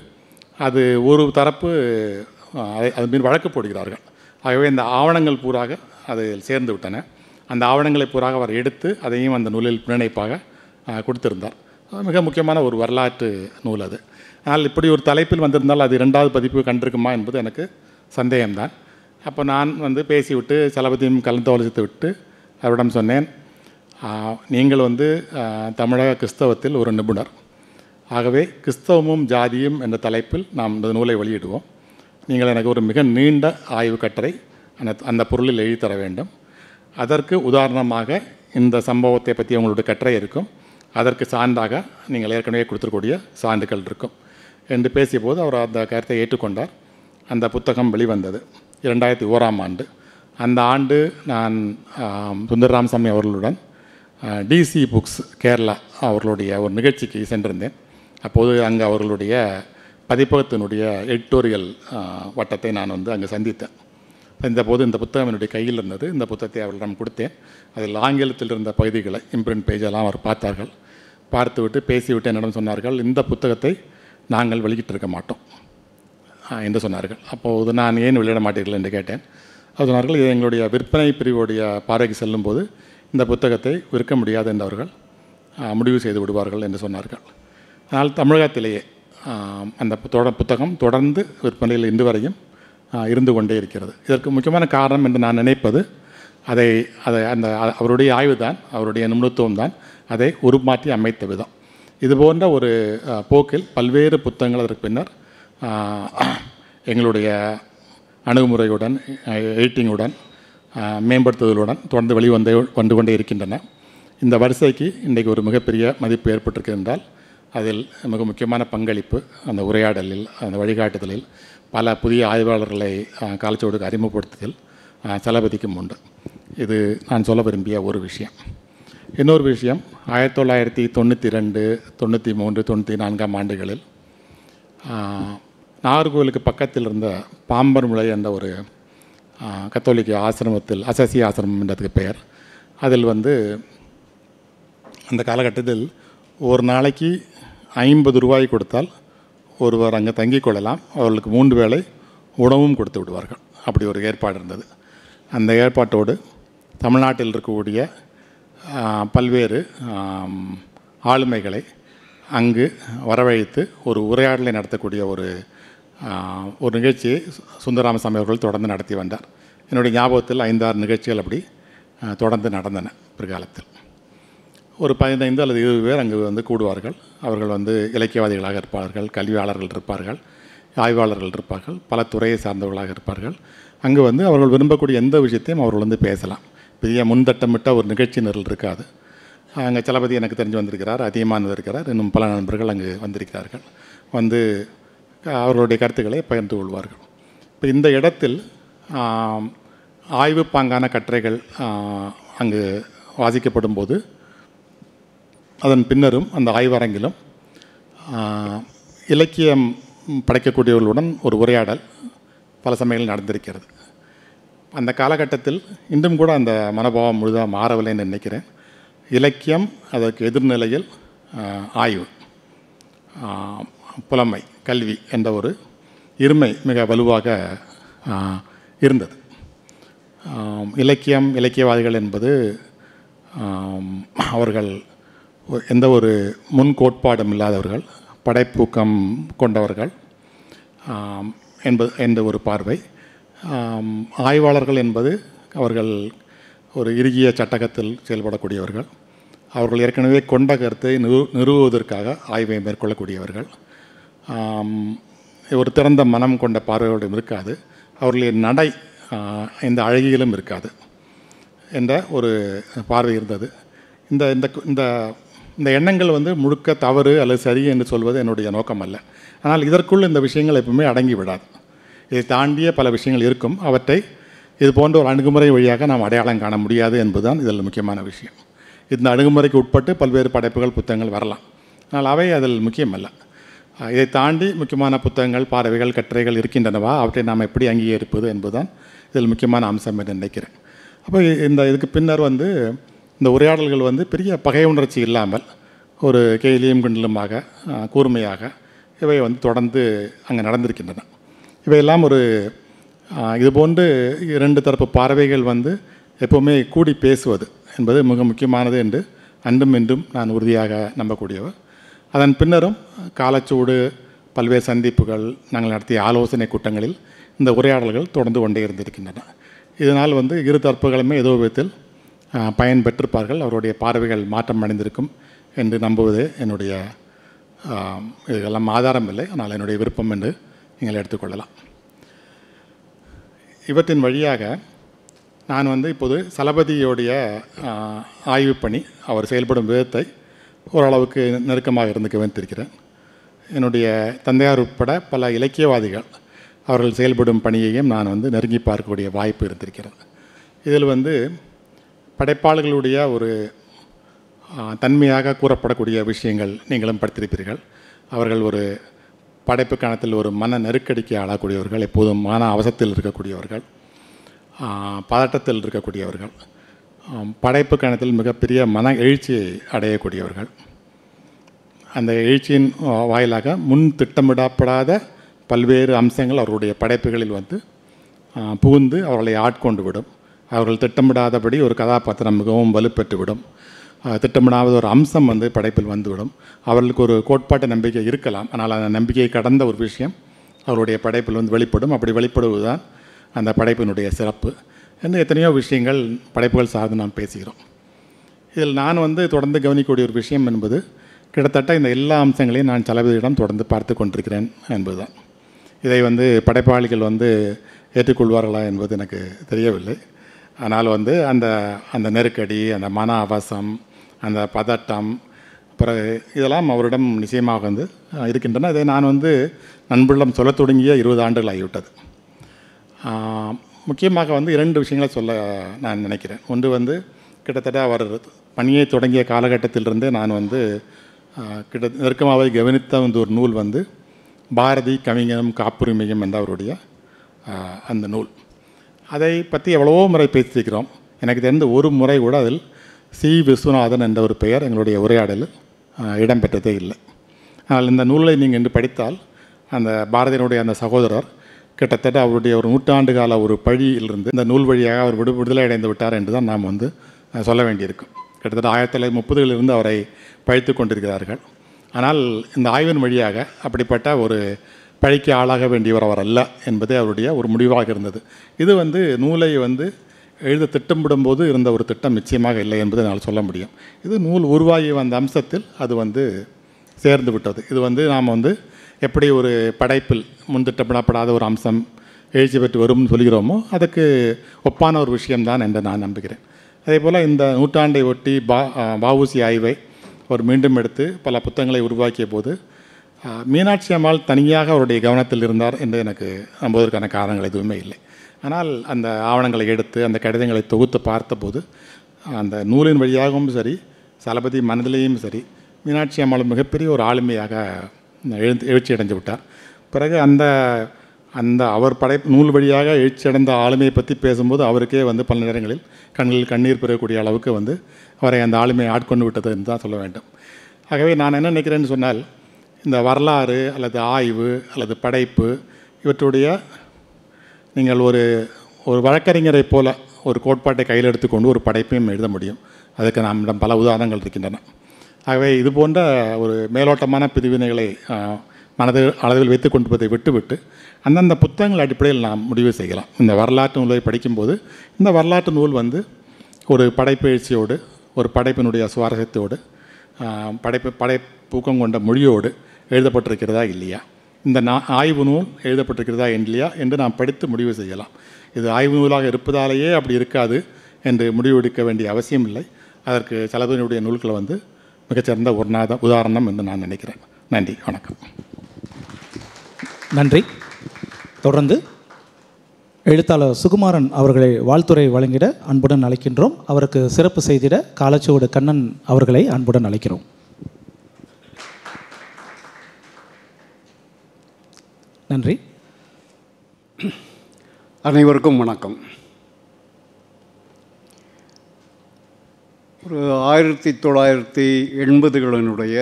அது ஒரு தரப்பு அது மீது வழக்கு போடுகிறார்கள். ஆகவே இந்த ஆவணங்கள் பூராக அதில் சேர்ந்து விட்டன. அந்த ஆவணங்களை பூராக அவர் எடுத்து அதையும் அந்த நூலில் பிணைப்பாக கொடுத்திருந்தார். மிக முக்கியமான ஒரு வரலாற்று நூல் அது. ஆனால் இப்படி ஒரு தலைப்பில் வந்திருந்தால் அது 2வது பதிப்பு கண்டிருக்குமா என்பது எனக்கு சந்தேகம்தான். அப்போ நான் வந்து பேசிவிட்டு சலபதியும் கலந்தாலோசித்து விட்டு அவரிடம் சொன்னேன், நீங்கள் வந்து தமிழக கிறிஸ்தவத்தில் ஒரு நிபுணர், ஆகவே கிறிஸ்தவமும் ஜாதியும் என்ற தலைப்பில் நாம் இந்த நூலை வெளியிடுவோம். நீங்கள் எனக்கு ஒரு மிக நீண்ட ஆய்வு கட்டுரை அந்த பொருளில் எழுதி தர வேண்டும். அதற்கு உதாரணமாக இந்த சம்பவத்தை பற்றி உங்களுடைய கட்டுரை இருக்கும், அதற்கு சான்றாக நீங்கள் ஏற்கனவே கொடுத்துருக்கூடிய சான்றுகள் இருக்கும் என்று பேசிய போது அவர் அந்த கருத்தை ஏற்றுக்கொண்டார். அந்த புத்தகம் வெளிவந்தது 2001ஆம் ஆண்டு. அந்த ஆண்டு நான் சுந்தர ராமசாமி அவர்களுடன் டிசி புக்ஸ் கேரளா அவர்களுடைய ஒரு நிகழ்ச்சிக்கு சென்றிருந்தேன். அப்போது அங்கே அவர்களுடைய பதிப்பகத்தினுடைய எடிட்டோரியல் வட்டத்தை நான் வந்து அங்கே சந்தித்தேன். இந்த போது இந்த புத்தகம் என்னுடைய கையில் இருந்தது. இந்த புத்தகத்தை அவர்களிடம் கொடுத்தேன். அதில் ஆங்கிலத்தில் இருந்த பகுதிகளை இம்ப்ரிண்ட் பேஜெல்லாம் அவர் பார்த்தார்கள். பார்த்துவிட்டு பேசிவிட்டு என்னிடம் சொன்னார்கள், இந்த புத்தகத்தை நாங்கள் வெளியிட்டிருக்க மாட்டோம் என்று சொன்னார்கள். அப்போது நான் ஏன் வெளியிட மாட்டீர்கள் என்று கேட்டேன். அது சொன்னார்கள், இது எங்களுடைய விற்பனை பிரிவுடைய பார்வைக்கு செல்லும்போது இந்த புத்தகத்தை விற்க முடியாது என்று அவர்கள் முடிவு செய்து விடுவார்கள் என்று சொன்னார்கள். ஆனால் தமிழகத்திலேயே அந்த புத்தகம் தொடர்ந்து விற்பனையில் இன்று வரையும் இருந்து கொண்டே இருக்கிறது. இதற்கு முக்கியமான காரணம் என்று நான் நினைப்பது அதை அந்த அவருடைய ஆய்வு தான், அவருடைய நிபுணத்துவம் தான் அதை உருமாற்றி அமைத்த விதம். இது போன்ற ஒரு போக்கில் பல்வேறு புத்தகங்கள் அதற்கு பின்னர் எங்களுடைய அணுகுமுறையுடன் எடிட்டிங்குடன் மேம்படுத்துதலுடன் தொடர்ந்து வந்து கொண்டே இருக்கின்றன. இந்த வரிசைக்கு இன்றைக்கு ஒரு மிகப்பெரிய மதிப்பு ஏற்பட்டிருக்கு என்றால் அதில் மிக முக்கியமான பங்களிப்பு அந்த உரையாடலில், அந்த வழிகாட்டுதலில், பல புதிய ஆய்வாளர்களை காலச்சோடுக்கு அறிமுகப்படுத்துதல் சலபதிக்கும் உண்டு. இது நான் சொல்ல விரும்பிய ஒரு விஷயம். இன்னொரு விஷயம், 1992, 93, 94ஆம் ஆண்டுகளில் நாகர்கோவிலுக்கு பக்கத்தில் இருந்த பாம்பர்முளை என்ற ஒரு கத்தோலிக்க ஆசிரமத்தில், அசசி ஆசிரமம் என்றதுக்கு பெயர், அதில் வந்து அந்த காலகட்டத்தில் ஒரு நாளைக்கு 50 ரூபாய் கொடுத்தால் ஒருவர் அங்கே தங்கிக் கொள்ளலாம். அவர்களுக்கு 3 வேளை உணவும் கொடுத்து விடுவார்கள். அப்படி ஒரு ஏற்பாடு இருந்தது. அந்த ஏற்பாட்டோடு தமிழ்நாட்டில் இருக்கக்கூடிய பல்வேறு ஆளுமைகளை அங்கு வரவழைத்து ஒரு உரையாடலை நடத்தக்கூடிய ஒரு நிகழ்ச்சியை சுந்தரராமசாமி அவர்கள் தொடர்ந்து நடத்தி வந்தார். என்னுடைய ஞாபகத்தில் 5-6 நிகழ்ச்சிகள் அப்படி தொடர்ந்து நடந்தன. பிற்காலத்தில் ஒரு 15 அல்லது 20 பேர் அங்கு வந்து கூடுவார்கள். அவர்கள் வந்து இலக்கியவாதிகளாக இருப்பார்கள், கல்வியாளர்கள் இருப்பார்கள், ஆய்வாளர்கள் இருப்பார்கள், பல துறையை சார்ந்தவர்களாக இருப்பார்கள். அங்கு வந்து அவர்கள் விரும்பக்கூடிய எந்த விஷயத்தையும் அவர்கள் வந்து பேசலாம். பெரிய முன்தட்டமிட்ட ஒரு நிகழ்ச்சி நிரல் இருக்காது. அங்கே சலபதி எனக்கு தெரிஞ்சு வந்திருக்கிறார், அதிகமானது இருக்கிறார், இன்னும் பல நண்பர்கள் அங்கு வந்திருக்கிறார்கள். வந்து அவர்களுடைய கருத்துக்களை பகிர்ந்து கொள்வார்கள். இப்போ இந்த இடத்தில் ஆய்வு பாங்கான கட்டுரைகள் அங்கு வாசிக்கப்படும் போது அதன் பின்னரும் அந்த ஆய்வரங்கிலும் இலக்கியம் படைக்கக்கூடியவர்களுடன் ஒரு உரையாடல் பல சமயங்கள் நடந்திருக்கிறது. அந்த காலகட்டத்தில் இன்றும் கூட அந்த மனோபாவம் முழுதாக மாறவில்லைன்னு நினைக்கிறேன். இலக்கியம், அதற்கு எதிர்நிலையில் ஆய்வு, புலமை, கல்வி என்ற ஒரு இருமை மிக வலுவாக இருந்தது. இலக்கியவாதிகள் என்பது அவர்கள் எந்த ஒரு முன்கோட்பாடும் இல்லாதவர்கள், படைப்பூக்கம் கொண்டவர்கள் என்ற ஒரு பார்வை. ஆய்வாளர்கள் என்பது அவர்கள் ஒரு இறுகிய சட்டகத்தில் செயல்படக்கூடியவர்கள். அவர்கள் ஏற்கனவே கொண்ட கருத்தை நிறுவுவதற்காக ஆய்வை மேற்கொள்ளக்கூடியவர்கள். ஒரு திறந்த மனம் கொண்ட பார்வையோடும் இருக்காது. அவர்களுடைய நடை இந்த அழகியிலும் இருக்காது என்ற ஒரு பார்வை இருந்தது. இந்த இந்த இந்த இந்த எண்ணங்கள் வந்து முழுக்க தவறு அல்லது சரி என்று சொல்வது என்னுடைய நோக்கம் அல்ல. ஆனால் இதற்குள் இந்த விஷயங்கள் எப்பவுமே அடங்கி விடாது. இதை தாண்டிய பல விஷயங்கள் இருக்கும். அவற்றை இது போன்ற ஒரு அணுகுமுறை வழியாக நாம் அடையாளம் காண முடியாது என்பதுதான் இதில் முக்கியமான விஷயம். இந்த அணுகுமுறைக்கு உட்பட்டு பல்வேறு படைப்புகள் புத்தகங்கள் வரலாம், ஆனால் அவை அதில் முக்கியமல்ல. இதை தாண்டி முக்கியமான புத்தகங்கள், பார்வைகள், கட்டுரைகள் இருக்கின்றனவா, அவற்றை நாம் எப்படி அங்கீகரிப்பது என்பதுதான் இதில் முக்கியமான அம்சம் என்று நினைக்கிறேன். அப்போ இதுக்கு பின்னர் இந்த உரையாடல்கள் பெரிய பகை உணர்ச்சி இல்லாமல் ஒரு கேலியும் கிண்டலுமாக கூர்மையாக இவை தொடர்ந்து அங்கே நடந்திருக்கின்றன. இவையெல்லாம் இதுபோன்று இரண்டு தரப்பு பார்வைகள் எப்போவுமே கூடி பேசுவது என்பது மிக முக்கியமானது என்று அன்றும் இன்றும் நான் உறுதியாக நம்பக்கூடியவர். அதன் பின்னரும் காலச்சூடு, பல்வேறு சந்திப்புகள், நாங்கள் நடத்திய ஆலோசனை கூட்டங்களில் இந்த உரையாடல்கள் தொடர்ந்து கொண்டே இருந்திருக்கின்றன. இதனால் இரு தரப்புகளுமே ஏதோ விதத்தில் பயன் பெற்றிருப்பார்கள், அவருடைய பார்வைகள் மாற்றம் அடைந்திருக்கும் என்று நம்புவதே என்னுடைய இதெல்லாம் ஆதாரம் இல்லை, ஆனால் என்னுடைய விருப்பம் என்று நீங்கள் எடுத்துக்கொள்ளலாம். இவற்றின் வழியாக நான் இப்போது சலபதியோடைய ஆய்வு பணி, அவர் செயல்படும் விதத்தை ஓரளவுக்கு நெருக்கமாக இருந்து கவனித்திருக்கிறேன். என்னுடைய தந்தையார் உட்பட பல இலக்கியவாதிகள் அவர்கள் செயல்படும் பணியையும் நான் நெருங்கி பார்க்கக்கூடிய வாய்ப்பு இருந்திருக்கிறது. இதில் படைப்பாளர்களுடைய ஒரு தன்மையாக கூறப்படக்கூடிய விஷயங்கள் நீங்களும் படித்திருப்பீர்கள். அவர்கள் ஒரு படைப்பு காலத்தில் ஒரு மன நெருக்கடிக்கு ஆளக்கூடியவர்கள், எப்போதும் மன அவசத்தில் இருக்கக்கூடியவர்கள், பதட்டத்தில் இருக்கக்கூடியவர்கள், படைப்பு காலத்தில் மிகப்பெரிய மன எழுச்சியை அடையக்கூடியவர்கள். அந்த எழுச்சியின் வாயிலாக முன் திட்டமிடப்படாத பல்வேறு அம்சங்கள் அவர்களுடைய படைப்புகளில் புகுந்து அவர்களை ஆட்கொண்டு விடும். அவர்கள் திட்டமிடாதபடி ஒரு கதாபாத்திரம் மிகவும் வலுப்பெற்றுவிடும். திட்டமிடாத ஒரு அம்சம் படைப்பில் வந்துவிடும். அவர்களுக்கு ஒரு கோட்பாட்டு நம்பிக்கை இருக்கலாம், ஆனால் அந்த நம்பிக்கையை கடந்த ஒரு விஷயம் அவருடைய படைப்பில் வெளிப்படும். அப்படி வெளிப்படுவது தான் அந்த படைப்பினுடைய சிறப்பு என்று எத்தனையோ விஷயங்கள் படைப்புகள் சார்ந்து நாம் பேசுகிறோம். இதில் நான் தொடர்ந்து கவனிக்கக்கூடிய ஒரு விஷயம் என்பது கிட்டத்தட்ட இந்த எல்லா அம்சங்களையும் நான் சலபதியிடம் தொடர்ந்து பார்த்து கொண்டிருக்கிறேன் என்பதுதான். இதை படைப்பாளிகள் ஏற்றுக்கொள்வார்களா என்பது எனக்கு தெரியவில்லை. ஆனால் அந்த அந்த நெருக்கடி, அந்த மன அவசம், அந்த பதட்டம், பிறகு இதெல்லாம் அவரிடம் நிச்சயமாக இருக்கின்றன. இதை நான் நண்பர்களிடம் சொல்ல தொடங்கிய 20 ஆண்டுகள் ஆகிவிட்டது. முக்கியமாக இரண்டு விஷயங்களை சொல்ல நான் நினைக்கிறேன். ஒன்று கிட்டத்தட்ட அவர் பணியை தொடங்கிய காலகட்டத்திலிருந்தே நான் நெருக்கமாக கவனித்த ஒரு நூல் பாரதி கவிஞனும் காப்புரிமையும் என்ற அவருடைய அந்த நூல். அதை பற்றி எவ்வளவோ முறை பேசியிருக்கிறோம். எனக்கு தெரிந்த ஒரு முறை கூட அதில் சி. விஸ்வநாதன் என்ற ஒரு பெயர் எங்களுடைய உரையாடலில் இடம்பெற்றதே இல்லை. ஆனால் இந்த நூலை நீங்கள் இன்று படித்தால் அந்த பாரதியினுடைய அந்த சகோதரர் கிட்டத்தட்ட அவருடைய ஒரு நூற்றாண்டு கால ஒரு பழியிலிருந்து இந்த நூல் வழியாக அவர் விடுதலை அடைந்து விட்டார் என்று தான் நாம் சொல்ல வேண்டியிருக்கும். கிட்டத்தட்ட 1930களிலிருந்து அவரை பழித்து கொண்டிருக்கிறார்கள். ஆனால் இந்த ஆய்வின் வழியாக அப்படிப்பட்ட ஒரு பழிக்கு ஆளாக வேண்டியவர் அவர் அல்ல என்பதே அவருடைய ஒரு முடிவாக இருந்தது. இது நூலை எழுத திட்டமிடும்போது இருந்த ஒரு திட்டம் நிச்சயமாக இல்லை என்பதை என்னால் சொல்ல முடியும். இது நூல் உருவாகி வந்த அம்சத்தில் அது சேர்ந்து விட்டது. இது நாம் எப்படி ஒரு படைப்பில் முன்திட்டமிடப்படாத ஒரு அம்சம் எழுச்சி பெற்று வரும்னு சொல்கிறோமோ அதுக்கு ஒப்பான ஒரு விஷயம்தான் என்று நான் நம்புகிறேன். அதே போல் இந்த நூற்றாண்டை ஒட்டி வ.உ.சி. ஆய்வை அவர் மீண்டும் எடுத்து பல புத்தகங்களை உருவாக்கிய போது மீனாட்சி அம்மாள் தனியாக அவருடைய கவனத்தில் இருந்தார் என்று எனக்கு நம்புவதற்கான காரணங்கள் எதுவுமே இல்லை. ஆனால் அந்த ஆவணங்களை எடுத்து அந்த கடிதங்களை தொகுத்து பார்த்தபோது அந்த நூலின் வழியாகவும் சரி, சலபதி மனதிலேயும் சரி, மீனாட்சி அம்மாள் மிகப்பெரிய ஒரு ஆளுமையாக எழுச்சி அடைந்து விட்டார். பிறகு அந்த அவர் நூல் வழியாக எழுச்சி அடைந்த ஆளுமையை பற்றி பேசும்போது அவருக்கே பல நேரங்களில் கண்களில் கண்ணீர் பெறக்கூடிய அளவுக்கு அவரை அந்த ஆளுமையை ஆட்கொண்டு விட்டது என்று தான் சொல்ல வேண்டும். ஆகவே நான் என்ன நினைக்கிறேன்னு சொன்னால், இந்த வரலாறு அல்லது ஆய்வு அல்லது படைப்பு இவற்றுடைய நீங்கள் ஒரு வழக்கறிஞரை போல ஒரு கோட்பாட்டை கையில் எடுத்துக்கொண்டு ஒரு படைப்பையும் எழுத முடியும். அதுக்கு நம்மிடம் பல உதாரணங்கள் இருக்கின்றன. ஆகவே இது போன்ற ஒரு மேலோட்டமான பிரிவினைகளை மனது அளவில் வைத்து கொண்டிருப்பதை விட்டுவிட்டு அந்தந்த புத்தகங்கள் அடிப்படையில் நாம் முடிவு செய்யலாம். இந்த வரலாற்று நூலை படிக்கும்போது இந்த வரலாற்று நூல் ஒரு படைப்பெழுச்சியோடு, ஒரு படைப்பினுடைய சுவாரஸ்யத்தோடு, படைப்பூக்கம் கொண்ட மொழியோடு எழுதப்பட்டிருக்கிறதா இல்லையா, இந்த ஆய்வு நூல் எழுதப்பட்டிருக்கிறதா இல்லையா என்று நாம் படித்து முடிவு செய்யலாம். இது ஆய்வு நூலாக இருப்பதாலேயே அப்படி இருக்காது என்று முடிவெடுக்க வேண்டிய அவசியம் இல்லை. அதற்கு சலபதியினுடைய நூல்களை மிகச்சிறந்த ஒரு உதாரணம் என்று நான் நினைக்கிறேன். நன்றி, வணக்கம். நன்றி. தொடர்ந்து எழுத்தாளர் சுகுமாரன் அவர்களை வாழ்த்துரை வழங்கிட அன்புடன் அழைக்கின்றோம். அவருக்கு சிறப்பு செய்திட காலச்சுவடு கண்ணன் அவர்களை அன்புடன் அழைக்கிறோம். நன்றி. அனைவருக்கும் வணக்கம். ஒரு 1980களினுடைய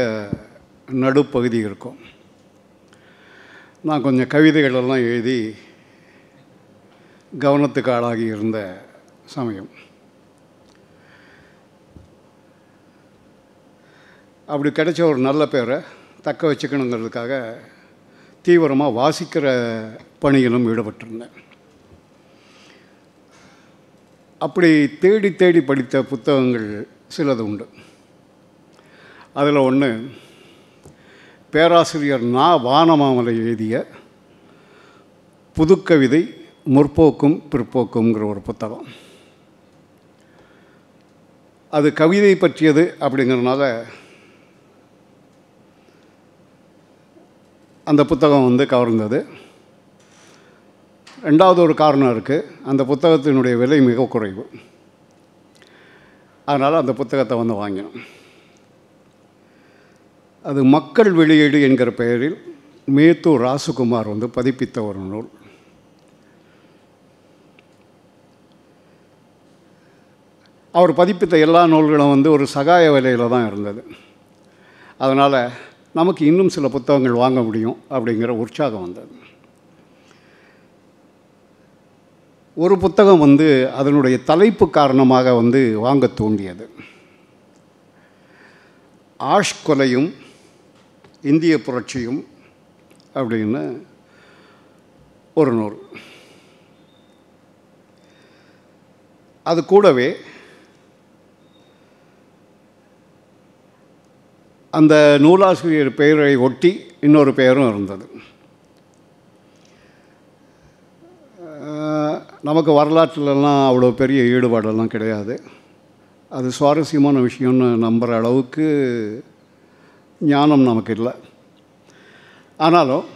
நடுப்பகுதி இருக்கும். நான் கொஞ்சம் கவிதைகளெல்லாம் எழுதி கவனத்துக்கு ஆளாகி இருந்த சமயம். அப்படி கிடைச்ச ஒரு நல்ல பேரை தக்க வச்சுக்கணுங்கிறதுக்காக தீவிரமாக வாசிக்கிற பணியிலும் ஈடுபட்டிருந்தேன். அப்படி தேடி தேடி படித்த புத்தகங்கள் சிலது உண்டு. அதில் ஒன்று பேராசிரியர் நா. வானமாமலை எழுதிய புதுக்கவிதை முற்போக்கும் பிற்போக்குங்கிற ஒரு புத்தகம். அது கவிதை பற்றியது அப்படிங்கிறதுனால அந்த புத்தகம் கவர்ந்தது. ரெண்டாவது ஒரு காரணம் இருக்குது. அந்த புத்தகத்தினுடைய விலை மிக குறைவு. அதனால் அந்த புத்தகத்தை வாங்கினோம். அது மக்கள் வெளியீடு என்கிற பெயரில் மேத்தூர் ராசுகுமார் பதிப்பித்த ஒரு நூல். அவர் பதிப்பித்த எல்லா நூல்களும் ஒரு சகாய விலையில் தான் இருந்தது. அதனால் நமக்கு இன்னும் சில புத்தகங்கள் வாங்க முடியும் அப்படிங்கிற உற்சாகம் வந்தது. ஒரு புத்தகம் அதனுடைய தலைப்பு காரணமாக வாங்க தூண்டியது. ஆஷ் கொலையும் இந்திய புரட்சியும் அப்படின்னு ஒரு நூல். அது கூடவே அந்த நூலாசிரியர் பெயரை ஒட்டி இன்னொரு பெயரும் இருந்தது. நமக்கு வரலாற்றிலெல்லாம் அவ்வளோ பெரிய ஈடுபாடெல்லாம் கிடையாது. அது சுவாரஸ்யமான விஷயம்னு நம்புகிற அளவுக்கு ஞானம் நமக்கு இல்லை. ஆனாலும்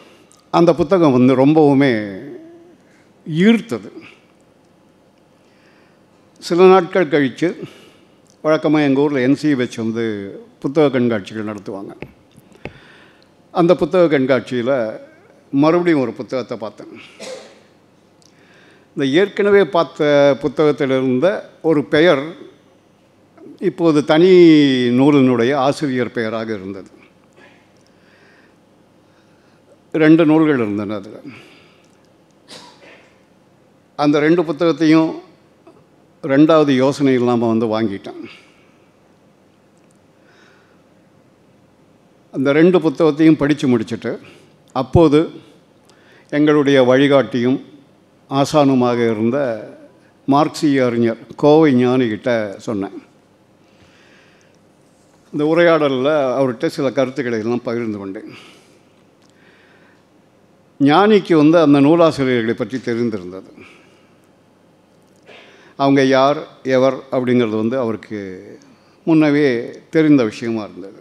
அந்த புத்தகம் ரொம்பவுமே ஈர்த்தது. சில நாட்கள் கழித்து வழக்கமாக எங்கள் ஊரில் NCH புத்தக கண்காட்சிகள் நடத்துவாங்க. அந்த புத்தக கண்காட்சியில் மறுபடியும் ஒரு புத்தகத்தை பார்த்தேன். இந்த ஏற்கனவே பார்த்த புத்தகத்தில் இருந்த ஒரு பெயர் இப்போது தனி நூலினுடைய ஆசிரியர் பெயராக இருந்தது. 2 நூல்கள் இருந்தன அதில். அந்த 2 புத்தகத்தையும் 2வது யோசனை இல்லாமல் வாங்கிட்டேன். அந்த 2 புத்தகத்தையும் படித்து முடிச்சுட்டு அப்போது எங்களுடைய வழிகாட்டியும் ஆசானுமாக இருந்த மார்க்சிய அறிஞர் கோவை ஞானிகிட்ட சொன்னேன். இந்த உரையாடலில் அவர்கிட்ட சில கருத்துக்களை எல்லாம் பகிர்ந்து கொண்டேன். ஞானிக்கு அந்த நூலாசிரியர்களை பற்றி தெரிந்திருந்தது. அவங்க யார் எவர் அப்படிங்கிறது அவருக்கு முன்னவே தெரிந்த விஷயமாக இருந்தது.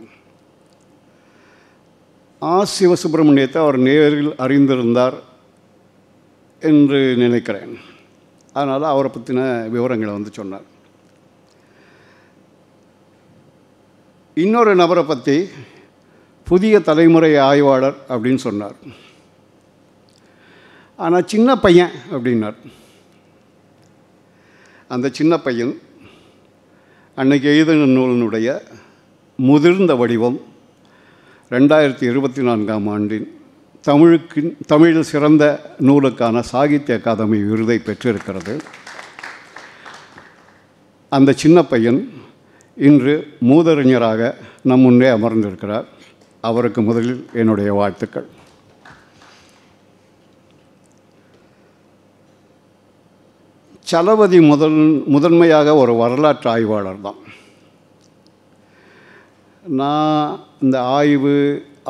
சிவசுப்பிரமணியத்தை அவர் நேரில் அறிந்திருந்தார் என்று நினைக்கிறேன். அதனால் அவரை பற்றின விவரங்களை சொன்னார். இன்னொரு நபரை பற்றி புதிய தலைமுறை ஆய்வாளர் அப்படின்னு சொன்னார். ஆனால் சின்ன பையன் அப்படின்னார். அந்த சின்ன பையன் அன்னைக்கு எழுதின நூலினுடைய முதிர்ந்த வடிவம் 2024ஆம் ஆண்டின் தமிழில் சிறந்த நூலுக்கான சாகித்ய அகாதமி விருதை பெற்றிருக்கிறது. அந்த சின்ன பையன் இன்று மூதறிஞராக நம் முன்னே அமர்ந்திருக்கிறார். அவருக்கு முதலில் என்னுடைய வாழ்த்துக்கள். சலபதி முதன்மையாக ஒரு வரலாற்று ஆய்வாளர் தான். நான் இந்த ஆய்வு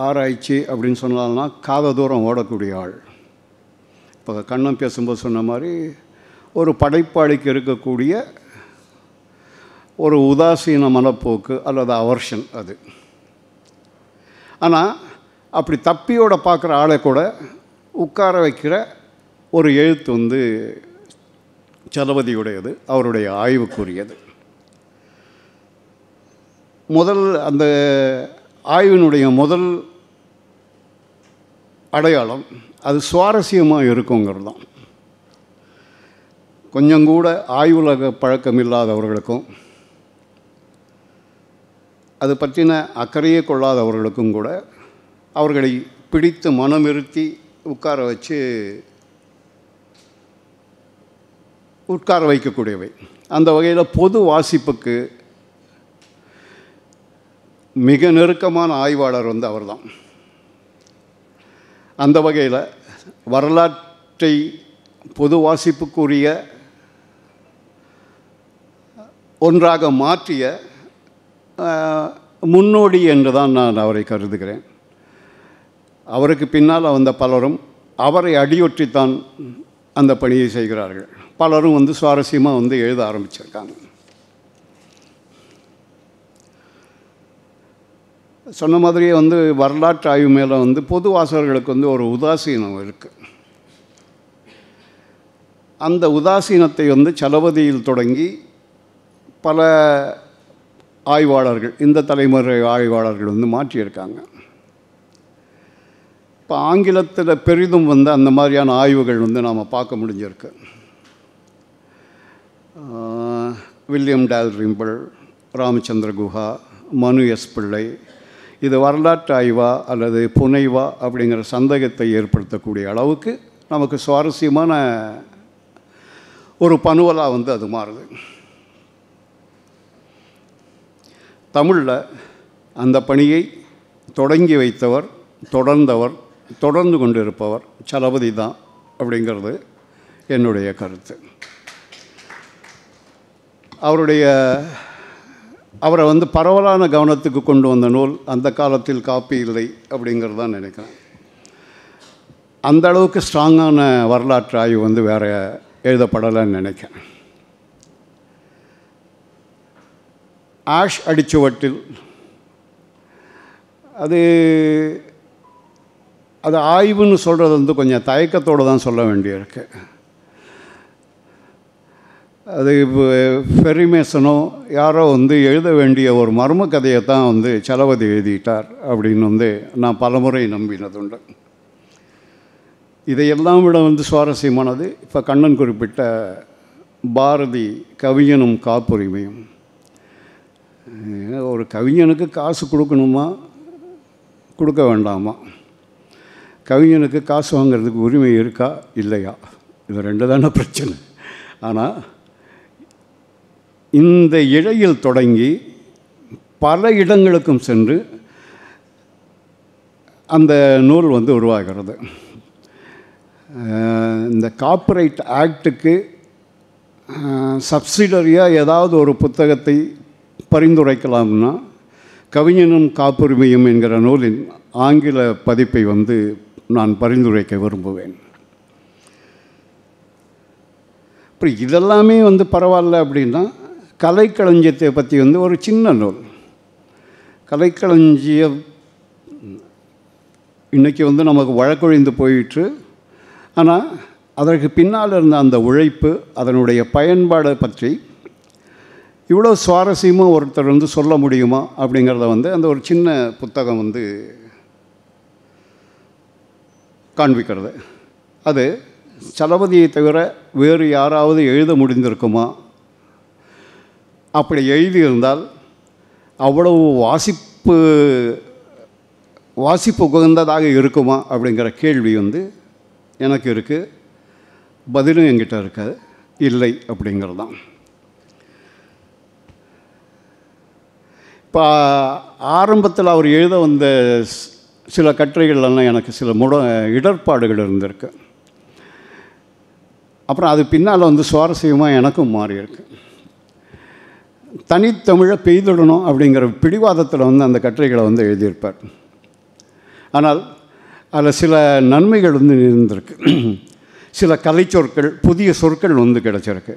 ஆராய்ச்சி அப்படின்னு சொன்னால்னா காத தூரம் ஓடக்கூடிய ஆள். இப்போ கண்ணன் பேசும்போது சொன்ன மாதிரி ஒரு படைப்பாளிக்கு இருக்கக்கூடிய ஒரு உதாசீன மனப்போக்கு அல்லது அவர்ஷன் அது. ஆனால் அப்படி தப்பியோட பார்க்குற ஆளை கூட உட்கார வைக்கிற ஒரு எழுத்து வந்து சலபதியுடையது, அவருடைய ஆய்வுக்குரியது. அந்த ஆய்வினுடைய முதல் அடையாளம் அது சுவாரஸ்யமாக இருக்குங்கிறது தான். கொஞ்சம் கூட ஆய்வுலக பழக்கம் இல்லாதவர்களுக்கும் அது பற்றின அக்கறையே கொள்ளாதவர்களுக்கும் கூட அவர்களை பிடித்து மனமிருத்தி உட்கார வைக்கக்கூடியவை. அந்த வகையில் பொது வாசிப்புக்கு மிக நெருக்கமான ஆய்வாளர் வந்து அவர்தான். அந்த வகையில் வரலாற்றை பொது வாசிப்புக்குரிய ஒன்றாக மாற்றிய முன்னோடி என்று தான் நான் அவரை கருதுகிறேன். அவருக்கு பின்னால் வந்த பலரும் அவரை அடியொற்றித்தான் அந்த பணியை செய்கிறார்கள். பலரும் வந்து சுவாரஸ்யமாக வந்து எழுத ஆரம்பிச்சிருக்காங்க. சொன்ன மாதிரியே வந்து வரலாற்று ஆய்வு மேலே வந்து பொது வாசகர்களுக்கு வந்து ஒரு உதாசீனம் இருக்குது. அந்த உதாசீனத்தை வந்து சலபதியில் தொடங்கி பல ஆய்வாளர்கள், இந்த தலைமுறை ஆய்வாளர்கள் வந்து மாற்றியிருக்காங்க. இப்போ ஆங்கிலத்தில் பெரிதும் வந்து அந்த மாதிரியான ஆய்வுகள் வந்து நாம் பார்க்க முடிஞ்சிருக்கு. வில்லியம் டால்ரிம்பிள், ராமச்சந்திர குஹா, மனு எஸ் பிள்ளை, இது வரலாற்று ஆய்வா அல்லது புனைவா அப்படிங்கிற சந்தேகத்தை ஏற்படுத்தக்கூடிய அளவுக்கு நமக்கு சுவாரஸ்யமான ஒரு பணுவலாக வந்து அது மாறுது. தமிழில் அந்த பணியை தொடங்கி வைத்தவர், தொடர்ந்து கொண்டு இருப்பவர் சலபதி தான் அப்படிங்கிறது என்னுடைய கருத்து. அவரை வந்து பரவலான கவனத்துக்கு கொண்டு வந்த நூல் அந்த காலத்தில் காப்பி இல்லை அப்படிங்கிறது தான் நினைக்கிறேன். அந்த அளவுக்கு ஸ்ட்ராங்கான வரலாற்று ஆய்வு வந்து வேறு எழுதப்படலைன்னு நினைக்கிறேன். ஆஷ் அடிச்சுவட்டில் அது ஆய்வுன்னு சொல்கிறது வந்து கொஞ்சம் தயக்கத்தோடு தான் சொல்ல வேண்டியிருக்கு. அது ஃபெரிமேசனோ யாரோ வந்து எழுத வேண்டிய ஒரு மர்ம கதையை தான் வந்து சலபதி எழுதிட்டார் அப்படின்னு வந்து நான் பலமுறை நம்பினதுண்டு. இதையெல்லாம் விட வந்து சுவாரஸ்யமானது இப்போ கண்ணன் குறிப்பிட்ட பாரதி கவிஞனும் காப்புரிமையும். ஒரு கவிஞனுக்கு காசு கொடுக்கணுமா கொடுக்க வேண்டாமா, கவிஞனுக்கு காசு வாங்கிறதுக்கு உரிமை இருக்கா இல்லையா, இது ரெண்டு தானே பிரச்சனை. ஆனால் இந்த இழையில் தொடங்கி பல இடங்களுக்கும் சென்று அந்த நூல் வந்து உருவாகிறது. இந்த காப்பிரைட் ஆக்டுக்கு சப்சிடரியாக ஏதாவது ஒரு புத்தகத்தை பரிந்துரைக்கலாம்னா கவிஞனும் காப்புரிமையும் என்கிற நூலின் ஆங்கில பதிப்பை வந்து நான் பரிந்துரைக்க விரும்புவேன். அப்புறம் இதெல்லாமே வந்து பரவாயில்ல அப்படின்னா கலைக்களஞ்சியத்தை பற்றி வந்து ஒரு சின்ன நூல். கலைக்களஞ்சியம் இன்றைக்கி வந்து நமக்கு வழக்கொழிந்து போயிட்டு, ஆனால் அதற்கு பின்னால் இருந்த அந்த உழைப்பு, அதனுடைய பயன்பாடை பற்றி இவ்வளோ சுவாரஸ்யமாக ஒருத்தர் வந்து சொல்ல முடியுமா அப்படிங்கிறத வந்து அந்த ஒரு சின்ன புத்தகம் வந்து காண்பிக்கிறது. அது சலபதியை தவிர வேறு யாராவது எழுத முடிந்திருக்குமா, அப்படி எழுதியிருந்தால் அவ்வளவு வாசிப்பு உகந்ததாக இருக்குமா அப்படிங்கிற கேள்வி வந்து எனக்கு இருக்குது. பதிலும் என்கிட்ட இருக்காது, இல்லை அப்படிங்கிறது தான். இப்போ ஆரம்பத்தில் அவர் எழுத வந்த சில கட்டுரைகள்லாம் எனக்கு சில இடர்பாடுகள் இருந்திருக்கு. அப்புறம் அது பின்னால் வந்து சுவாரஸ்யமாக எனக்கும் மாறி இருக்கு. தனித்தமிழை பெய்திடணும் அப்படிங்கிற பிடிவாதத்தில் வந்து அந்த கட்டுரைகளை வந்து எழுதியிருப்பார். ஆனால் அதில் சில நன்மைகள் வந்து இருந்திருக்கு. சில கலைச்சொற்கள், புதிய சொற்கள் வந்து கிடச்சிருக்கு.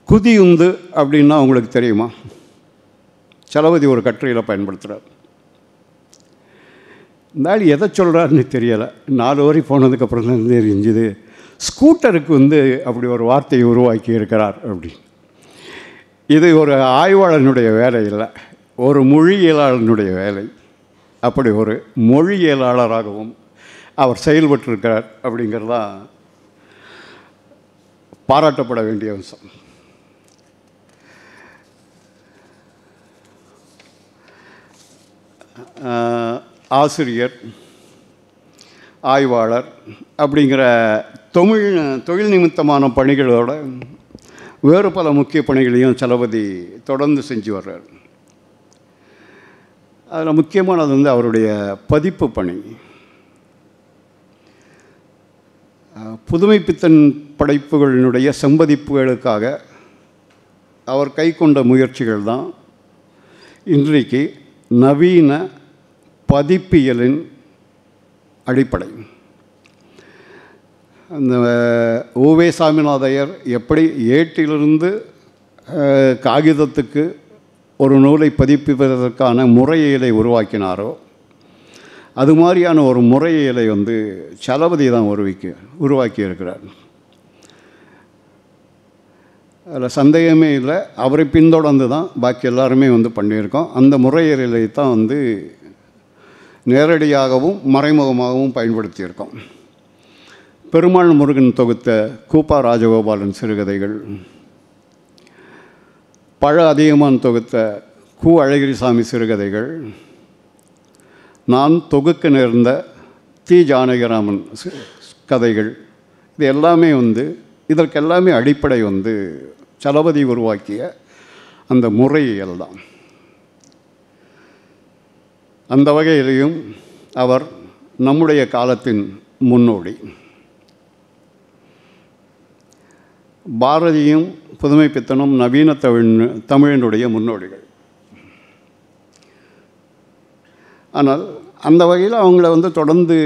குதியுந்து அப்படின்னா உங்களுக்கு தெரியுமா? சலபதி ஒரு கட்டுரையில் பயன்படுத்துகிறார். இந்த ஆள் எதை சொல்கிறாருன்னு தெரியலை. 4 வரை போனதுக்கப்புறம் தான் தெரிஞ்சுது ஸ்கூட்டருக்கு வந்து அப்படி ஒரு வார்த்தையை உருவாக்கி இருக்கிறார் அப்படி. இது ஒரு ஆய்வாளனுடைய வேலை இல்லை, ஒரு மொழியியலாளனுடைய வேலை. அப்படி ஒரு மொழியியலாளராகவும் அவர் செயல்பட்டிருக்கிறார் அப்படிங்கிறதான் பாராட்டப்பட வேண்டிய அம்சம். ஆசிரியர், ஆய்வாளர் அப்படிங்கிற தொழில் நிமித்தமான பணிகளோட வேறு பல முக்கிய பணிகளையும் சலபதி தொடர்ந்து செஞ்சு வர்றார். அதில் முக்கியமானது வந்து அவருடைய பதிப்பு பணி. புதுமைப்பித்தன் படைப்புகளினுடைய செம்பதிப்புகளுக்காக அவர் கை கொண்ட முயற்சிகள் தான் இன்றைக்கு நவீன பதிப்பியலின் அடிப்படை. அந்த ஓவே சாமிநாதையர் எப்படி ஏட்டிலிருந்து காகிதத்துக்கு ஒரு நூலை பதிப்பிப்பதற்கான முறையியலை உருவாக்கினாரோ அது மாதிரியான ஒரு முறையியலை வந்து சலபதி தான் உருவாக்கி இருக்கிறார். அதில் சந்தேகமே இல்லை. அவரை பின்தொடர்ந்து தான் பாக்கி எல்லாருமே வந்து பண்ணியிருக்கோம். அந்த முறையியலை தான் வந்து நேரடியாகவும் மறைமுகமாகவும் பயன்படுத்தியிருக்கோம். பெருமாள் முருகன் தொகுத்த கூப்பா ராஜகோபாலன் சிறுகதைகள், பழ அதிகமான் தொகுத்த கு அழகிரிசாமி சிறுகதைகள், நான் தொகுக்க நேர்ந்த தி ஜானகிராமன் கதைகள், இது எல்லாமே வந்து இதற்கெல்லாமே அடிப்படை வந்து சலபதி உருவாக்கிய அந்த முறையியல் தான். அந்த வகையிலையும் அவர் நம்முடைய காலத்தின் முன்னோடி. பாரதியும் புதுமைப்பித்தனும் நவீன தமிழினுடைய முன்னோடிகள். ஆனால் அந்த வகையில் அவங்கள வந்து தொடர்ந்து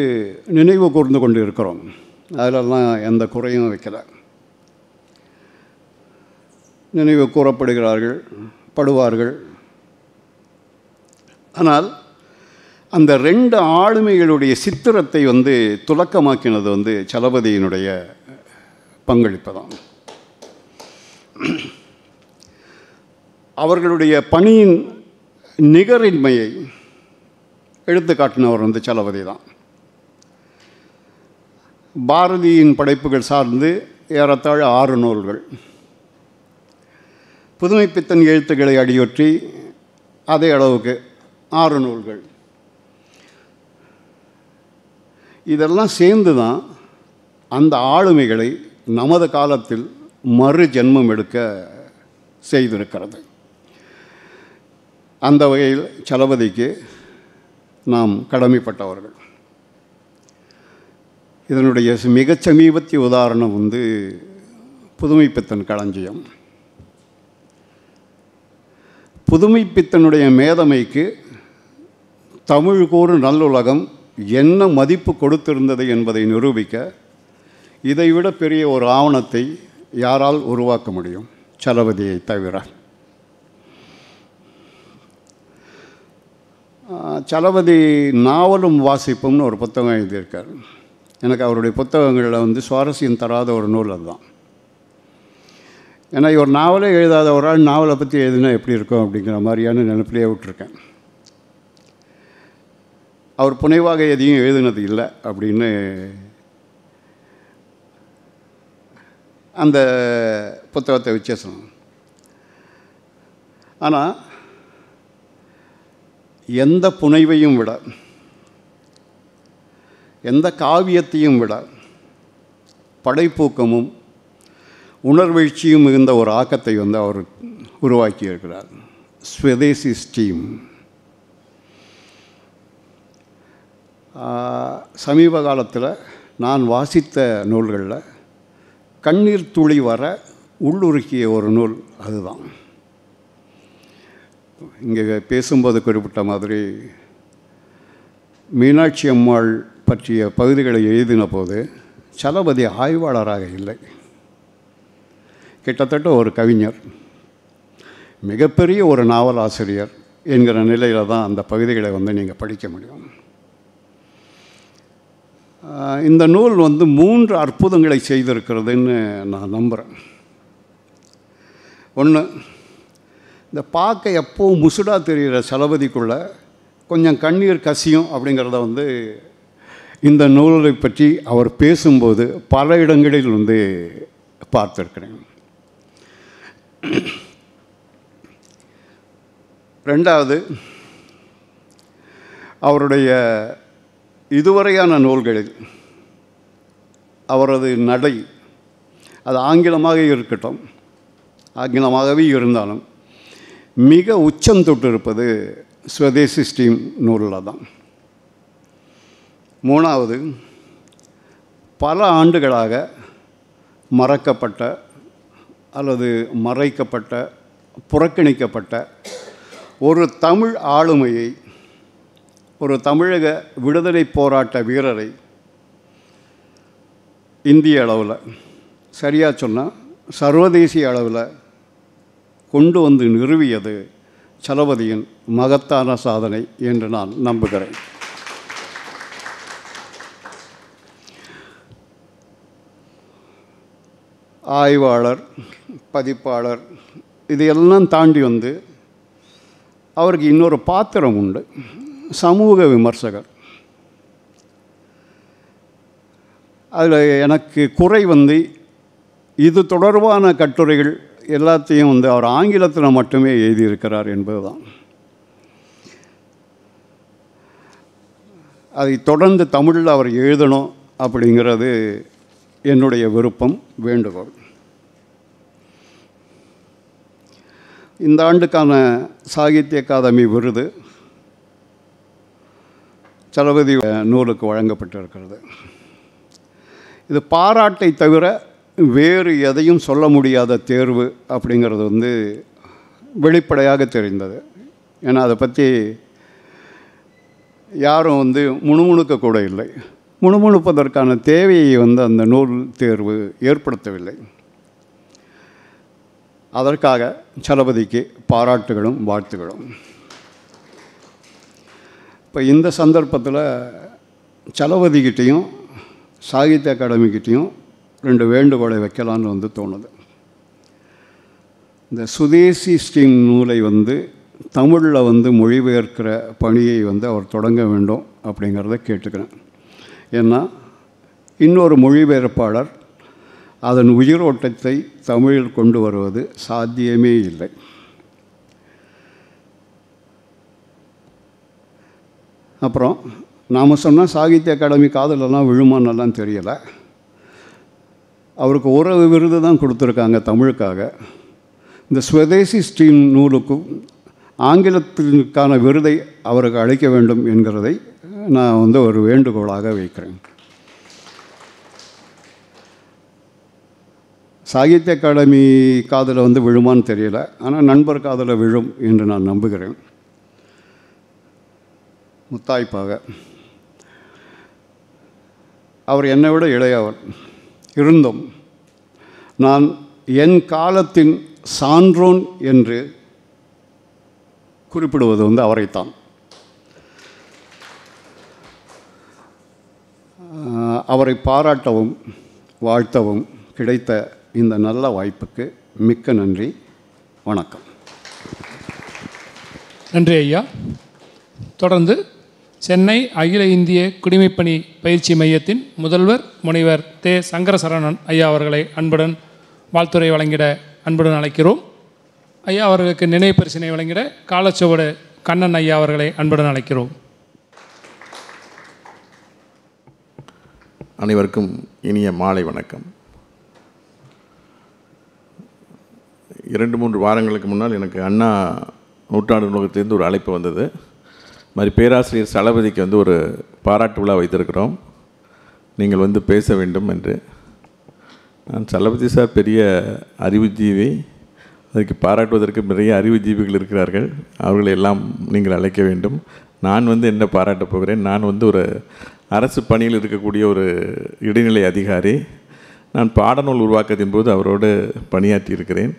நினைவு கூர்ந்து கொண்டு இருக்கிறோம். அதிலெல்லாம் எந்த குறையும் வைக்கல. நினைவு கூறப்படுகிறார்கள், படுவார்கள். ஆனால் அந்த 2 ஆளுமைகளுடைய சித்திரத்தை வந்து துலக்கமாக்கினது வந்து சலபதியினுடைய பங்களிப்பு தான். அவர்களுடைய பணியின் நிகரின்மையை எடுத்து காட்டினவர் வந்து சலபதி தான். பாரதியின் படைப்புகள் சார்ந்து ஏறத்தாழ 6 நூல்கள், புதுமைப்பித்தன் எழுத்துக்களை அடியொற்றி அதே அளவுக்கு 6 நூல்கள். இதெல்லாம் சேர்ந்து தான் அந்த ஆளுமைகளை நமது காலத்தில் மறு ஜென்மம் எடுக்க செய்திருக்கிறது. அந்த வகையில் சலபதிக்கு நாம் கடமைப்பட்டவர்கள். இதனுடைய மிகச் சமீபத்திய உதாரணம் வந்து புதுமைப்பித்தன் களஞ்சியம். புதுமைப்பித்தனுடைய மேதமைக்கு தமிழ் கூறு நல்லுலகம் என்ன மதிப்பு கொடுத்திருந்தது என்பதை நிரூபிக்க இதைவிட பெரிய ஒரு ஆவணத்தை யாரால் உருவாக்க முடியும்? சலபதியை தவிர. சலபதி நாவலும் வாசிப்பும்னு ஒரு புத்தகம் எழுதியிருக்கார். எனக்கு அவருடைய புத்தகங்களில் வந்து சுவாரஸ்யம் தராத ஒரு நூல் அதுதான். ஏன்னா ஒரு நாவலே எழுதாத ஒரு ஆள் நாவலை பற்றி எழுதினா எப்படி இருக்கும் அப்படிங்கிற மாதிரியான நினைப்பிலேயே விட்டுருக்கேன். அவர் புனைவாக எதையும் எழுதினது இல்லை அப்படின்னு அந்த புத்தகத்தை வச்சே சொன்னோம். ஆனால் எந்த புனைவையும் விட, எந்த காவியத்தையும் விட படைப்பூக்கமும் உணர்வெழ்ச்சியும் மிகுந்த ஒரு ஆக்கத்தை வந்து அவர் உருவாக்கி இருக்கிறார். ஸ்வதேசி ஸ்டீம். சமீப காலத்தில் நான் வாசித்த நூல்களில் கண்ணீர் துளி வர உள்ளுருக்கிய ஒரு நூல் அதுதான். இங்கே பேசும்போது குறிப்பிட்ட மாதிரி மீனாட்சி அம்மாள் பற்றிய பகுதிகளை எழுதின போது சலபதி ஆய்வாளராக இல்லை, கிட்டத்தட்ட ஒரு கவிஞர், மிகப்பெரிய ஒரு நாவல் ஆசிரியர் என்கிற நிலையில் தான் அந்த பகுதிகளை வந்து நீங்கள் படிக்க முடியும். இந்த நூல் வந்து 3 அற்புதங்களை செய்திருக்கிறதுன்னு நான் நம்புகிறேன். ஒன்று, இந்த பார்க்க எப்போவும் முசுடாக தெரிகிற சலபதிக்குள்ளே கொஞ்சம் கண்ணீர் கசியும் அப்படிங்கிறத வந்து இந்த நூலை பற்றி அவர் பேசும்போது பல இடங்களில் வந்து பார்த்துருக்கிறேன். ரெண்டாவது, அவருடைய இதுவரையான நூல்களில் அவரது நடை, அது ஆங்கிலமாக இருக்கட்டும், ஆங்கிலமாகவே இருந்தாலும் மிக உச்சம் தொட்டிருப்பது ஸ்வதேசி ஸ்ட்ரீம் நூலில் தான். மூணாவது, பல ஆண்டுகளாக மறக்கப்பட்ட அல்லது மறைக்கப்பட்ட, புறக்கணிக்கப்பட்ட ஒரு தமிழ் ஆளுமையை, ஒரு தமிழக விடுதலை போராட்ட வீரரை இந்திய அளவில், சரியாக சொன்னால் சர்வதேசிய அளவில் கொண்டு வந்து நிறுவியது சலபதியின் மகத்தான சாதனை என்று நான் நம்புகிறேன். ஆய்வாளர், பதிப்பாளர், இதையெல்லாம் தாண்டி வந்து அவருக்கு இன்னொரு பாத்திரம் உண்டு, சமூக விமர்சகர். அதில் எனக்கு குறை வந்து இது தொடர்பான கட்டுரைகள் எல்லாத்தையும் வந்து அவர் ஆங்கிலத்தில் மட்டுமே எழுதியிருக்கிறார் என்பது தான். அதை தொடர்ந்து தமிழில் அவர் எழுதணும் அப்படிங்கிறது என்னுடைய விருப்பம், வேண்டுகோள். இந்த ஆண்டுக்கான சாகித்ய அகாதமி விருது சலபதி நூலுக்கு வழங்கப்பட்டிருக்கிறது. இது பாராட்டை தவிர வேறு எதையும் சொல்ல முடியாத தேர்வு அப்படிங்கிறது வந்து வெளிப்படையாக தெரிந்தது. ஏன்னா அதை பற்றி யாரும் வந்து முணுமுணுக்க கூட இல்லை. முணுமுணுப்பதற்கான தேவையை வந்து அந்த நூல் தேர்வு ஏற்படுத்தவில்லை. அதற்காக சலபதிக்கு பாராட்டுகளும் வாழ்த்துகளும். இப்போ இந்த சந்தர்ப்பத்தில் சலபதிக்கிட்டேயும் சாகித்ய அகாடமிக்கிட்டேயும் 2 வேண்டுகோளை வைக்கலான்னு வந்து தோணுது. இந்த சுதேசி ஸ்ட்ரீம் நூலை வந்து தமிழில் வந்து மொழிபெயர்க்கிற பணியை வந்து அவர் தொடங்க வேண்டும் அப்படிங்கிறத கேட்டுக்கிறேன். ஏன்னா இன்னொரு மொழிபெயர்ப்பாளர் அதன் உயிரோட்டத்தை தமிழில் கொண்டு வருவது சாத்தியமே இல்லை. அப்புறம் நாம் சொன்னால் சாகித்ய அகாடமி காதலெல்லாம் விழுமானெல்லாம் தெரியலை. அவருக்கு ஒரு விருது தான் கொடுத்துருக்காங்க தமிழுக்காக. இந்த ஸ்வதேசி ஸ்ட்ரீம் நூலுக்கும் ஆங்கிலத்திற்கான விருதை அவருக்கு அளிக்க வேண்டும் என்கிறதை நான் வந்து ஒரு வேண்டுகோளாக வைக்கிறேன். சாகித்ய அகாடமி காதலை வந்து விழுமான்னு தெரியல, ஆனால் நண்பர் காதலை விழும் என்று நான் நம்புகிறேன். முத்தாய்ப்பாக, அவர் என்னை விட இளையவர் இருந்தும் நான் என் காலத்தின் சான்றோன் என்று குறிப்பிடுவது வந்து அவரைத்தான். அவரை பாராட்டவும் வாழ்த்தவும் கிடைத்த இந்த நல்ல வாய்ப்புக்கு மிக்க நன்றி. வணக்கம். நன்றி ஐயா. தொடர்ந்து சென்னை அகில இந்திய குடிமைப்பணி பயிற்சி மையத்தின் முதல்வர் முனைவர் தே. சங்கரசரணன் ஐயா அவர்களை அன்புடன் வாழ்த்துரை வழங்கிட அன்புடன் அழைக்கிறோம். ஐயா அவர்களுக்கு நினைவு பரிசினை வழங்கிட காலச்சுவடு கண்ணன் ஐயா அவர்களை அன்புடன் அழைக்கிறோம். அனைவருக்கும் இனிய மாலை வணக்கம். 2-3 வாரங்களுக்கு முன்னால் எனக்கு அண்ணா நூற்றாண்டு நூலகத்திலிருந்து ஒரு அழைப்பு வந்தது. மாதிரி பேராசிரியர் சலபதிக்கு வந்து ஒரு பாராட்டு விழா வைத்திருக்கிறோம், நீங்கள் வந்து பேச வேண்டும் என்று. நான் சலபதி சார் பெரிய அறிவுஜீவி, அதுக்கு பாராட்டுவதற்கு நிறைய அறிவுஜீவிகள் இருக்கிறார்கள், அவர்களை எல்லாம் நீங்கள் அழைக்க வேண்டும். நான் வந்து என்ன பாராட்டப் போகிறேன், நான் வந்து ஒரு அரசு பணியில் இருக்கக்கூடிய ஒரு இடைநிலை அதிகாரி. நான் பாடநூல் உருவாக்கத்தின் போது அவரோடு பணியாற்றி இருக்கிறேன்.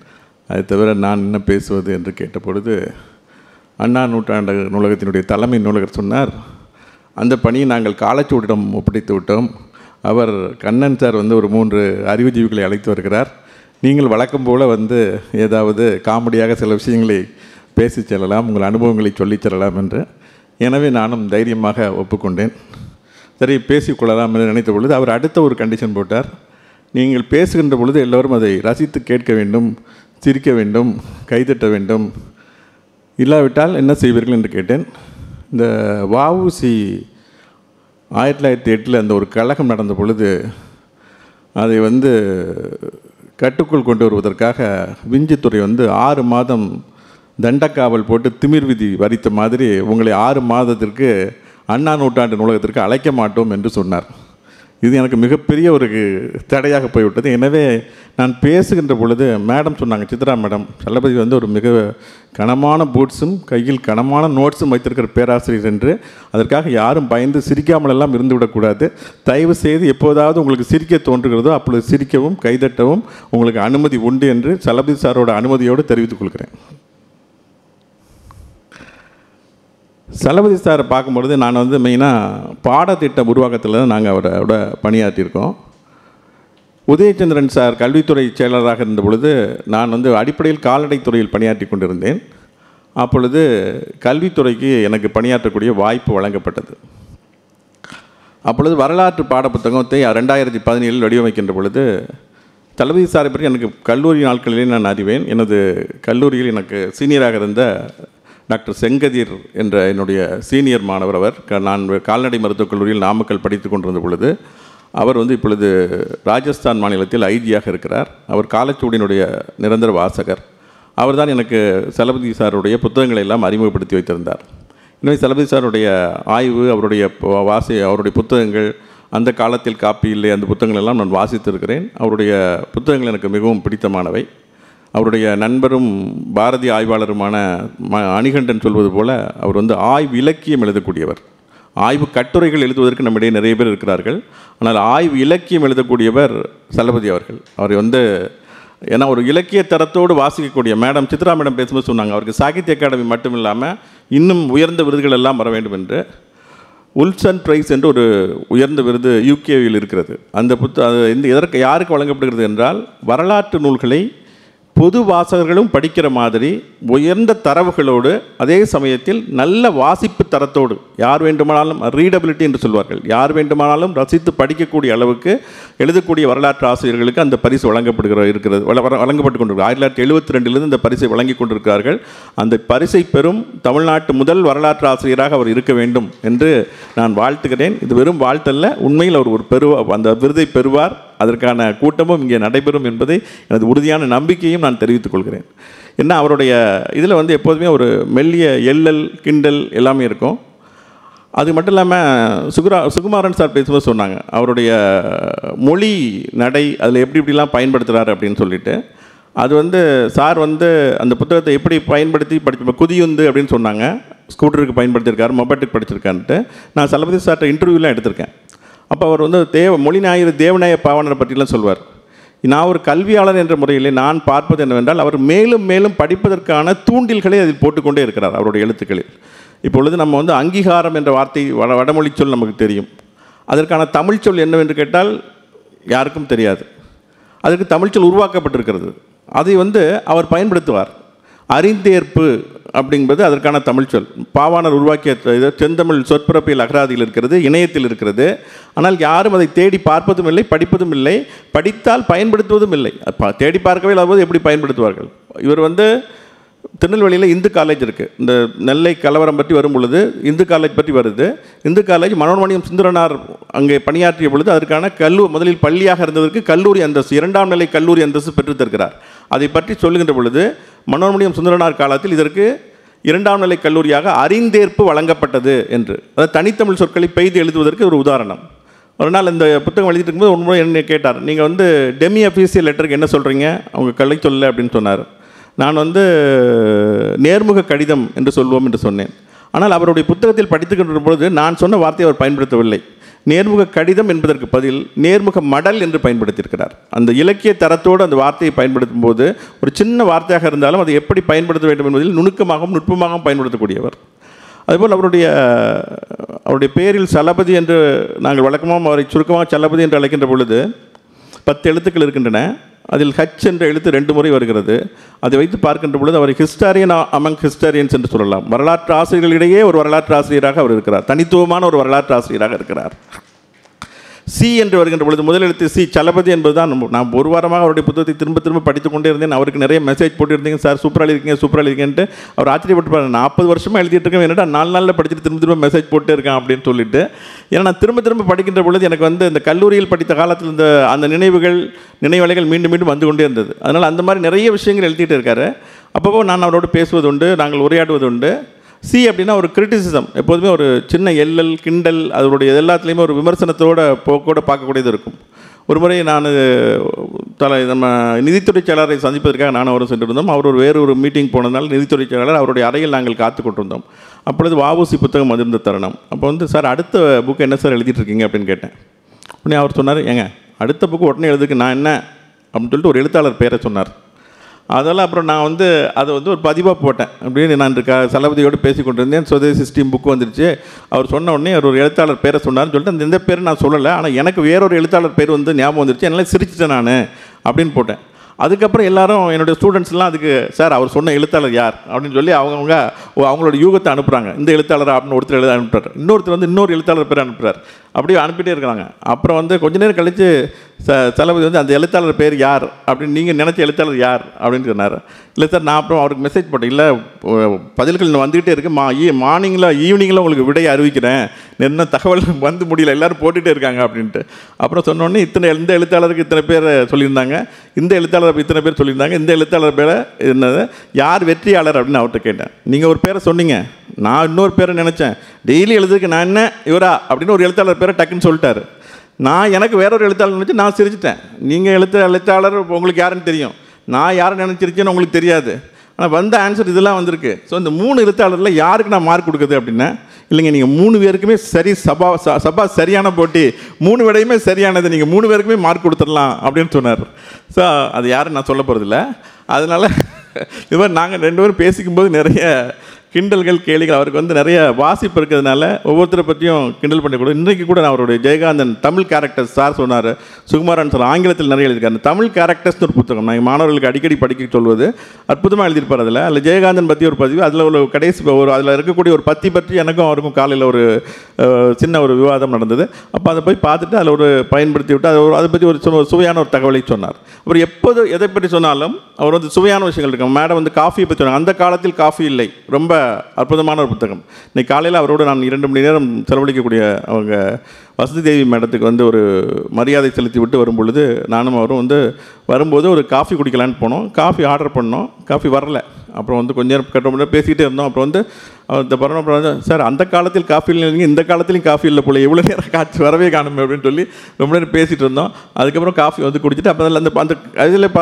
அதை தவிர நான் என்ன பேசுவது என்று கேட்ட பொழுது அண்ணா நூற்றாண்டு நூலகத்தினுடைய தலைமை நூலகர் சொன்னார், அந்த பணியை நாங்கள் காலச்சூடிடம் ஒப்படைத்து விட்டோம். அவர் கண்ணன் சார் வந்து ஒரு 3 அறிவுஜீவிகளை அழைத்து வருகிறார். நீங்கள் வழக்கம் போல் வந்து ஏதாவது காமெடியாக சில விஷயங்களை பேசி செல்லலாம், உங்கள் அனுபவங்களை சொல்லிச் செல்லலாம் என்று. எனவே நானும் தைரியமாக ஒப்புக்கொண்டேன். சரி, பேசிக்கொள்ளலாம் என்று நினைத்த பொழுது அவர் அடுத்த ஒரு கண்டிஷன் போட்டார். நீங்கள் பேசுகின்ற பொழுது எல்லோரும் அதை ரசித்து கேட்க வேண்டும், சிரிக்க வேண்டும், கைதட்ட வேண்டும், இல்லாவிட்டால் என்ன செய்வீர்கள் என்று கேட்டேன். இந்த வஉசி 1908 அந்த ஒரு கழகம் நடந்த பொழுது அதை வந்து கட்டுக்குள் கொண்டு வருவதற்காக விஞ்சித்துறை வந்து 6 மாதம் தண்டக்காவல் போட்டு திமிர் விதி வரித்த மாதிரி உங்களை 6 மாதத்திற்கு அண்ணா நூற்றாண்டு நூலகத்திற்கு அழைக்க மாட்டோம் என்று சொன்னார். இது எனக்கு மிகப்பெரிய ஒரு தடையாக போய்விட்டது. எனவே நான் பேசுகின்ற பொழுது மேடம் சொன்னாங்க, சித்ரா மேடம், சலபதி வந்து ஒரு மிக கனமான பூட்ஸும் கையில் கனமான நோட்ஸும் வைத்திருக்கிற பேராசிரியர் என்று, அதற்காக யாரும் பயந்து சிரிக்காமலெல்லாம் இருந்துவிடக்கூடாது. தயவு செய்து எப்போதாவது உங்களுக்கு சிரிக்க தோன்றுகிறதோ அப்பொழுது சிரிக்கவும் கைதட்டவும் உங்களுக்கு அனுமதி உண்டு என்று சலபதி சாரோட அனுமதியோடு தெரிவித்துக் கொள்கிறேன். சலபதி சாரை பார்க்கும்பொழுது நான் வந்து மெயினாக பாடத்திட்ட உருவாக்கத்தில் தான் நாங்கள் அவரோட பணியாற்றியிருக்கோம். உதயச்சந்திரன் சார் கல்வித்துறை செயலராக இருந்த பொழுது நான் வந்து அடிப்படையில் கால்நடைத்துறையில் பணியாற்றி கொண்டிருந்தேன். அப்பொழுது கல்வித்துறைக்கு எனக்கு பணியாற்றக்கூடிய வாய்ப்பு வழங்கப்பட்டது. அப்பொழுது வரலாற்று பாடப்புத்தகத்தை 2017 வடிவமைக்கின்ற பொழுது சலபதி சாரை பற்றி எனக்கு கல்லூரி நாட்களிலே நான் அறிவேன். எனது கல்லூரியில் எனக்கு சீனியராக இருந்த டாக்டர் செங்கதிர் என்ற என்னுடைய சீனியர் மாணவர் அவர். நான் கால்நடை மருத்துவக் கல்லூரியில் நாமக்கல் படித்து கொண்டிருந்த பொழுது அவர் வந்து இப்பொழுது ராஜஸ்தான் மாநிலத்தில் ஐஜியாக இருக்கிறார். அவர் காலச்சூடினுடைய நிரந்தர வாசகர். அவர் தான் எனக்கு சலபதி சாருடைய புத்தகங்களை எல்லாம் அறிமுகப்படுத்தி வைத்திருந்தார். எனவே சலபதி சாருடைய ஆய்வு, அவருடைய புத்தகங்கள், அந்த காலத்தில் காப்பி இல்லை, அந்த புத்தகங்கள் எல்லாம் நான் வாசித்திருக்கிறேன். அவருடைய புத்தகங்கள் எனக்கு மிகவும் பிடித்தமானவை. அவருடைய நண்பரும் பாரதிய ஆய்வாளருமான அணிகண்டன் சொல்வது போல் அவர் வந்து ஆய்வு இலக்கியம் எழுதக்கூடியவர். ஆய்வு கட்டுரைகள் எழுதுவதற்கு நம்மிடையே நிறைய பேர் இருக்கிறார்கள். ஆனால் ஆய்வு இலக்கியம் எழுதக்கூடியவர் சலபதி அவர்கள். அவர் வந்து ஏன்னா ஒரு இலக்கிய தரத்தோடு வாசிக்கக்கூடிய மேடம் சித்ரா மேடம் பேசும்போது சொன்னாங்க, அவருக்கு சாகித்ய அகாடமி மட்டும் இல்லாமல் இன்னும் உயர்ந்த விருதுகள் எல்லாம் வர வேண்டும் என்று. உல்சன் பிரைஸ் என்று ஒரு உயர்ந்த விருது யூகேவில் இருக்கிறது. அந்த எதற்கு யாருக்கு வழங்கப்படுகிறது என்றால், வரலாற்று நூல்களை பொது வாசகர்களும் படிக்கிற மாதிரி உயர்ந்த தரவுகளோடு அதே சமயத்தில் நல்ல வாசிப்பு தரத்தோடு, யார் வேண்டுமானாலும் ரீடபிலிட்டி என்று சொல்வார்கள், யார் வேண்டுமானாலும் ரசித்து படிக்கக்கூடிய அளவுக்கு எழுதக்கூடிய வரலாற்று ஆசிரியர்களுக்கு அந்த பரிசு வழங்கப்பட்டு கொண்டிருக்கிறது. 1972 இந்த பரிசை வழங்கி கொண்டிருக்கிறார்கள். அந்த பரிசை பெறும் தமிழ்நாட்டு முதல் வரலாற்று ஆசிரியராக அவர் இருக்க வேண்டும் என்று நான் வாழ்த்துகிறேன். இது வெறும் வாழ்த்தல்ல, உண்மையில் அவர் அந்த விருதை பெறுவார். அதற்கான கூட்டமும் இங்கே நடைபெறும் என்பதை எனது உறுதியான நம்பிக்கையும் நான் தெரிவித்துக் கொள்கிறேன். ஏன்னா அவருடைய இதில் வந்து எப்போதுமே ஒரு மெல்லிய எல்லல் கிண்டல் எல்லாமே இருக்கும். அது மட்டும் இல்லாமல் சுகுமாரன் சார் பேசும்போது சொன்னாங்க, அவருடைய மொழி நடை அதில் எப்படிலாம் பயன்படுத்துகிறார் அப்படின்னு சொல்லிட்டு. அது வந்து சார் வந்து அந்த புத்தகத்தை எப்படி பயன்படுத்தி குதியுந்து அப்படின்னு சொன்னாங்க. ஸ்கூட்டருக்கு பயன்படுத்தியிருக்காரு, மொபைட்டுக்கு படிச்சிருக்கான்ட்டு நான் சலபதி சார்ட்ட இன்டர்வியூலாம் எடுத்திருக்கேன். அப்போ அவர் வந்து மொழி ஞாயிறு தேவநாய பாவனரை பற்றிலாம் சொல்வார். நான் ஒரு கல்வியாளர் என்ற முறையில் நான் பார்ப்பது என்னவென்றால், அவர் மேலும் மேலும் படிப்பதற்கான தூண்டில்களை அதில் போட்டுக்கொண்டே இருக்கிறார் அவருடைய எழுத்துக்களில். இப்பொழுது நம்ம வந்து அங்கீகாரம் என்ற வார்த்தை வடமொழி சொல் நமக்கு தெரியும். அதற்கான தமிழ் சொல் என்னவென்று கேட்டால் யாருக்கும் தெரியாது. அதற்கு தமிழ் சொல் உருவாக்கப்பட்டிருக்கிறது. அதை வந்து அவர் பயன்படுத்துவார். அறிந்தேற்பு அப்படிங்கிறது அதற்கான தமிழ் சொல். பாவாணர் உருவாக்கிய செந்தமிழ் சொற்பிறப்பியல் அகராதியில் இருக்கிறது, இணையத்தில் இருக்கிறது. ஆனால் யாரும் அதை தேடி பார்ப்பதும் இல்லை, படிப்பதும் இல்லை, படித்தால் பயன்படுத்துவதும் இல்லை. தேடி பார்க்கவே இல்லாதபோது எப்படி பயன்படுத்துவார்கள்? இவர் வந்து திருநெல்வேலியில் இந்து காலேஜ் இருக்குது. இந்த நெல்லை கலவரம் பற்றி வரும் பொழுது இந்து காலேஜ் பற்றி வருது. இந்து காலேஜ் மனோன்மணியம் சுந்தரனார் அங்கே பணியாற்றிய பொழுது அதற்கான முதலில் பள்ளியாக இருந்ததற்கு கல்லூரி அந்தஸ்து, 2ஆம் நிலை கல்லூரி அந்தஸ்து பெற்றுத்தருக்கிறார். அதை பற்றி சொல்லுகின்ற பொழுது மனோன்மணியம் சுந்தரனார் காலத்தில் இதற்கு 2ஆம் நிலை கல்லூரியாக அறிந்தேற்பு வழங்கப்பட்டது என்று, அதாவது தனித்தமிழ் சொற்களை பெய்து எழுதுவதற்கு ஒரு உதாரணம். ஒரு நாள் இந்த புத்தகம் எழுதிட்டு இருக்கும்போது உண்மை என்ன கேட்டார், நீங்கள் வந்து டெமி அஃபீஷியல் லெட்டருக்கு என்ன சொல்கிறீங்க, அவங்க கலை சொல்ல அப்படின்னு சொன்னார். நான் வந்து நேர்முக கடிதம் என்று சொல்வோம் என்று சொன்னேன். ஆனால் அவருடைய புத்தகத்தில் படித்துக்கின்ற பொழுது நான் சொன்ன வார்த்தையை அவர் பயன்படுத்தவில்லை. நேர்முக கடிதம் என்பதற்கு பதில் நேர்முக மடல் என்று பயன்படுத்தியிருக்கிறார். அந்த இலக்கிய தரத்தோடு அந்த வார்த்தையை பயன்படுத்தும் போது ஒரு சின்ன வார்த்தையாக இருந்தாலும் அதை எப்படி பயன்படுத்த வேண்டும் என்பதில் நுணுக்கமாகவும் நுட்பமாகவும் பயன்படுத்தக்கூடியவர். அதுபோல் அவருடைய பேரில் சலபதி என்று நாங்கள் வழக்கமாக அவரை சுருக்கமாக சலபதி என்று அழைக்கின்ற பொழுது 10 எழுத்துக்கள் இருக்கின்றன. அதில் ஹச் என்ற எழுத்து 2 முறை வருகிறது. அதை வைத்து பார்க்கின்ற பொழுது அவர் ஹிஸ்டாரியன் அமங் ஹிஸ்டாரியன்ஸ் என்று சொல்லலாம். வரலாற்று ஆசிரியர்களிடையே ஒரு வரலாற்று ஆசிரியராக அவர் இருக்கிறார். தனித்துவமான ஒரு வரலாற்று ஆசிரியராக இருக்கிறார். சி என்று வருகின்ற பொழுது முதல் எழுத்து சி, சலபதி என்பது தான். நான் ஒரு வாரமாக அவருடைய புத்தகத்தை திரும்ப திரும்ப படித்து கொண்டே இருந்தேன். அவருக்கு நிறைய மெசேஜ் போட்டுருந்தீங்க, சார் சூப்பராக இருக்கீங்கன்ட்டு. அவர் ஆச்சரியப்பட்டு 40 வருஷமாக எழுதிட்டு இருக்கேன், என்னடா 4 நாளில் படிச்சுட்டு திரும்ப மெசேஜ் போட்டே இருக்கேன் அப்படின்னு சொல்லிட்டு. ஏன்னா நான் திரும்ப படிக்கின்ற பொழுது எனக்கு வந்து இந்த கல்லூரியில் படித்த காலத்தில் அந்த நினைவலைகள் மீண்டும் மீண்டும் வந்து கொண்டே இருந்தது. அதனால் அந்த மாதிரி நிறைய விஷயங்கள் எழுதிட்டு இருக்காரு. அப்போ நான் அவரோடு பேசுவது உண்டு, நாங்கள் உரையாடுவது உண்டு. சி அப்படின்னா ஒரு கிரிட்டிசிசம், எப்போதுமே ஒரு சின்ன எல்லல் கிண்டல், அதனுடைய எல்லாத்துலேயுமே ஒரு விமர்சனத்தோட போக்கோடு பார்க்கக்கூடியது இருக்கும். ஒரு முறை நான் நம்ம நிதித்துறை செயலாளரை சந்திப்பதற்காக நான் அவரும் சென்றிருந்தோம். அவர் வேறு ஒரு மீட்டிங் போனதுனால நிதித்துறை செயலாளர் அவருடைய அறையில் நாங்கள் காத்து கொண்டிருந்தோம். அப்பொழுது வஉசி புத்தகம் வந்திருந்த தருணம். அப்போ வந்து சார் அடுத்த புக்கு என்ன சார் எழுதிட்டு இருக்கீங்க அப்படின்னு கேட்டேன். உடனே அவர் சொன்னார், ஏங்க அடுத்த புக்கு உடனே எழுதுக்கு நான் என்ன அப்படின்னு சொல்லிட்டு ஒரு எழுத்தாளர் பேரை சொன்னார். அதெல்லாம் அப்புறம் நான் வந்து அதை வந்து ஒரு பதிவாக போட்டேன். அப்படின்னு நான் சலபதியோடு பேசி கொண்டிருந்தேன். சுதேசி ஸ்டீம் புக்கு வந்துருச்சு. அவர் சொன்ன உடனே அவர் ஒரு எழுத்தாளர் பேரை சொன்னார்னு சொல்லிட்டு அந்த எந்த பேர் நான் சொல்லலை, ஆனால் எனக்கு வேறொரு எழுத்தாளர் பேர் வந்து ஞாபகம் வந்துருச்சு, என்னால் சிரிச்சிட்டேன் நான் அப்படின்னு போட்டேன். அதுக்கப்புறம் எல்லாரும் என்னுடைய ஸ்டூடெண்ட்ஸ்லாம் அதுக்கு சார் அவர் சொன்ன எழுத்தாளர் யார் அப்படின்னு சொல்லி அவங்களோட யூகத்தை அனுப்புகிறாங்க. இந்த எழுத்தாளர் அப்படின்னு ஒருத்தர் அனுப்புகிறார், இன்னொருத்தர் வந்து இன்னொரு எழுத்தாளர் பேர் அனுப்புகிறார். அப்படியே அனுப்பிட்டே இருக்கிறாங்க. அப்புறம் வந்து கொஞ்ச நேரம் கழித்து சலபதி வந்து அந்த எழுத்தாளர் பேர் யார் அப்படின்னு நீங்கள் நினச்ச எழுத்தாளர் யார் அப்படின்னு சொன்னார். இல்லை சார் நான் அப்புறம் அவருக்கு மெசேஜ் போட்டேன், இல்லை பதில்கள் வந்துக்கிட்டே இருக்குது, ஈவினிங்கில் உங்களுக்கு விடையை அறிவிக்கிறேன், என்ன தகவல் வந்து முடியல, எல்லோரும் போட்டுகிட்டே இருக்காங்க அப்படின்ட்டு. அப்புறம் சொன்னோடனே இந்த எழுத்தாளருக்கு இத்தனை பேர் சொல்லியிருந்தாங்க, இந்த எழுத்தாளர் இத்தனை பேர் சொல்லியிருந்தாங்க, இந்த எழுத்தாளர் பேரை என்னது யார் வெற்றியாளர் அப்படின்னு அவர்கிட்ட கேட்டேன். நீங்கள் ஒரு பேரை சொன்னீங்க, நான் இன்னொரு பேரை நினச்சேன், டெய்லி எழுதுக்கு நான் என்ன இவரா அப்படின்னு ஒரு எழுத்தாளர் பேரை டக்குன்னு சொல்லிட்டாரு. நான் எனக்கு வேற ஒரு எழுத்தாளர் நினச்சி நான் சிரிச்சிட்டேன். நீங்கள் எழுத்தாளர் உங்களுக்கு யாருன்னு தெரியும், நான் யாரை நினச்சிருச்சேன்னு உங்களுக்கு தெரியாது, ஆனால் வந்த ஆன்சர் இதெல்லாம் வந்திருக்கு. ஸோ இந்த 3 எழுத்தாளரில் யாருக்கு நான் மார்க் கொடுக்குது அப்படின்னா, இல்லைங்க நீங்கள் 3 பேருக்குமே சரி, சபா சரியான போட்டி, 3 விடையுமே சரியானது, நீங்கள் 3 பேருக்குமே மார்க் கொடுத்துடலாம் அப்படின்னு சொன்னார். ஸோ அது யாரும் நான் சொல்ல போகிறதில்ல. அதனால் இது மாதிரி நாங்கள் 2 பேரும் பேசிக்கும்போது நிறைய கிண்டல்கள் கேலிகள், அவருக்கு வந்து நிறைய வாசிப்பு இருக்கிறதுனால ஒவ்வொருத்தரை பற்றியும் கிண்டல் பண்ணிக்கூடும். இன்றைக்கு கூட நான் அவருடைய ஜெயகாந்தன் தமிழ் கேரக்டர்ஸ் சார் சொன்னார், சுகுமாரன் சார் ஆங்கிலத்தில் நிறைய எழுதியிருக்காரு. தமிழ் கேரக்டர்ஸ்னு ஒரு புத்தகம் நான் மாணவர்களுக்கு அடிக்கடி படிக்க சொல்வது, அற்புதமாக எழுதியிருப்பார். அதில் ஜெயகாந்தன் பற்றி ஒரு பதிவு, அதில் ஒரு கடைசி அதில் இருக்கக்கூடிய ஒரு பத்தி பற்றி எனக்கும் அவருக்கும் காலையில் ஒரு சின்ன ஒரு விவாதம் நடந்தது. அப்போ அதை போய் பார்த்துட்டு அதில் ஒரு பயன்படுத்தி விட்டு அதை பற்றி ஒரு சுவையான ஒரு தகவலை சொன்னார். அவர் எப்போது எதை பற்றி சொன்னாலும் அவர் வந்து சுவையான விஷயங்கள் இருக்கும். மேடம் வந்து காஃபியை பற்றி சொன்னாங்க. அந்த காலத்தில் காஃபி இல்லை, ரொம்ப அற்புதமான ஒரு புத்தகம். இன்றைக்கி காலையில் அவரோடு நான் 2 மணி நேரம் செலவழிக்கக்கூடிய அவங்க வசதி தேவி மேடத்துக்கு வந்து ஒரு மரியாதை செலுத்தி விட்டு வரும்பொழுது நானும் அவரும் வந்து வரும்போது ஒரு காஃபி குடிக்கலான்னு போனோம். காஃபி ஆர்டர் பண்ணோம், காஃபி வரல. அப்புறம் வந்து கொஞ்ச நேரம் கட்ட முடியாது பேசிக்கிட்டே இருந்தோம். அப்புறம் வந்து இந்த பரவாயில்ல வந்து சார் அந்த காலத்தில் காஃபி இல்லைங்க, இந்த காலத்துலையும் காஃபி இல்லை போல, எவ்வளோ நேரம் காய்ச்சி வரவே காணுமே அப்படின்னு சொல்லி ரொம்ப நேரம் பேசிகிட்டு இருந்தோம். அதுக்கப்புறம் காஃபி வந்து குடிச்சிட்டு அப்போ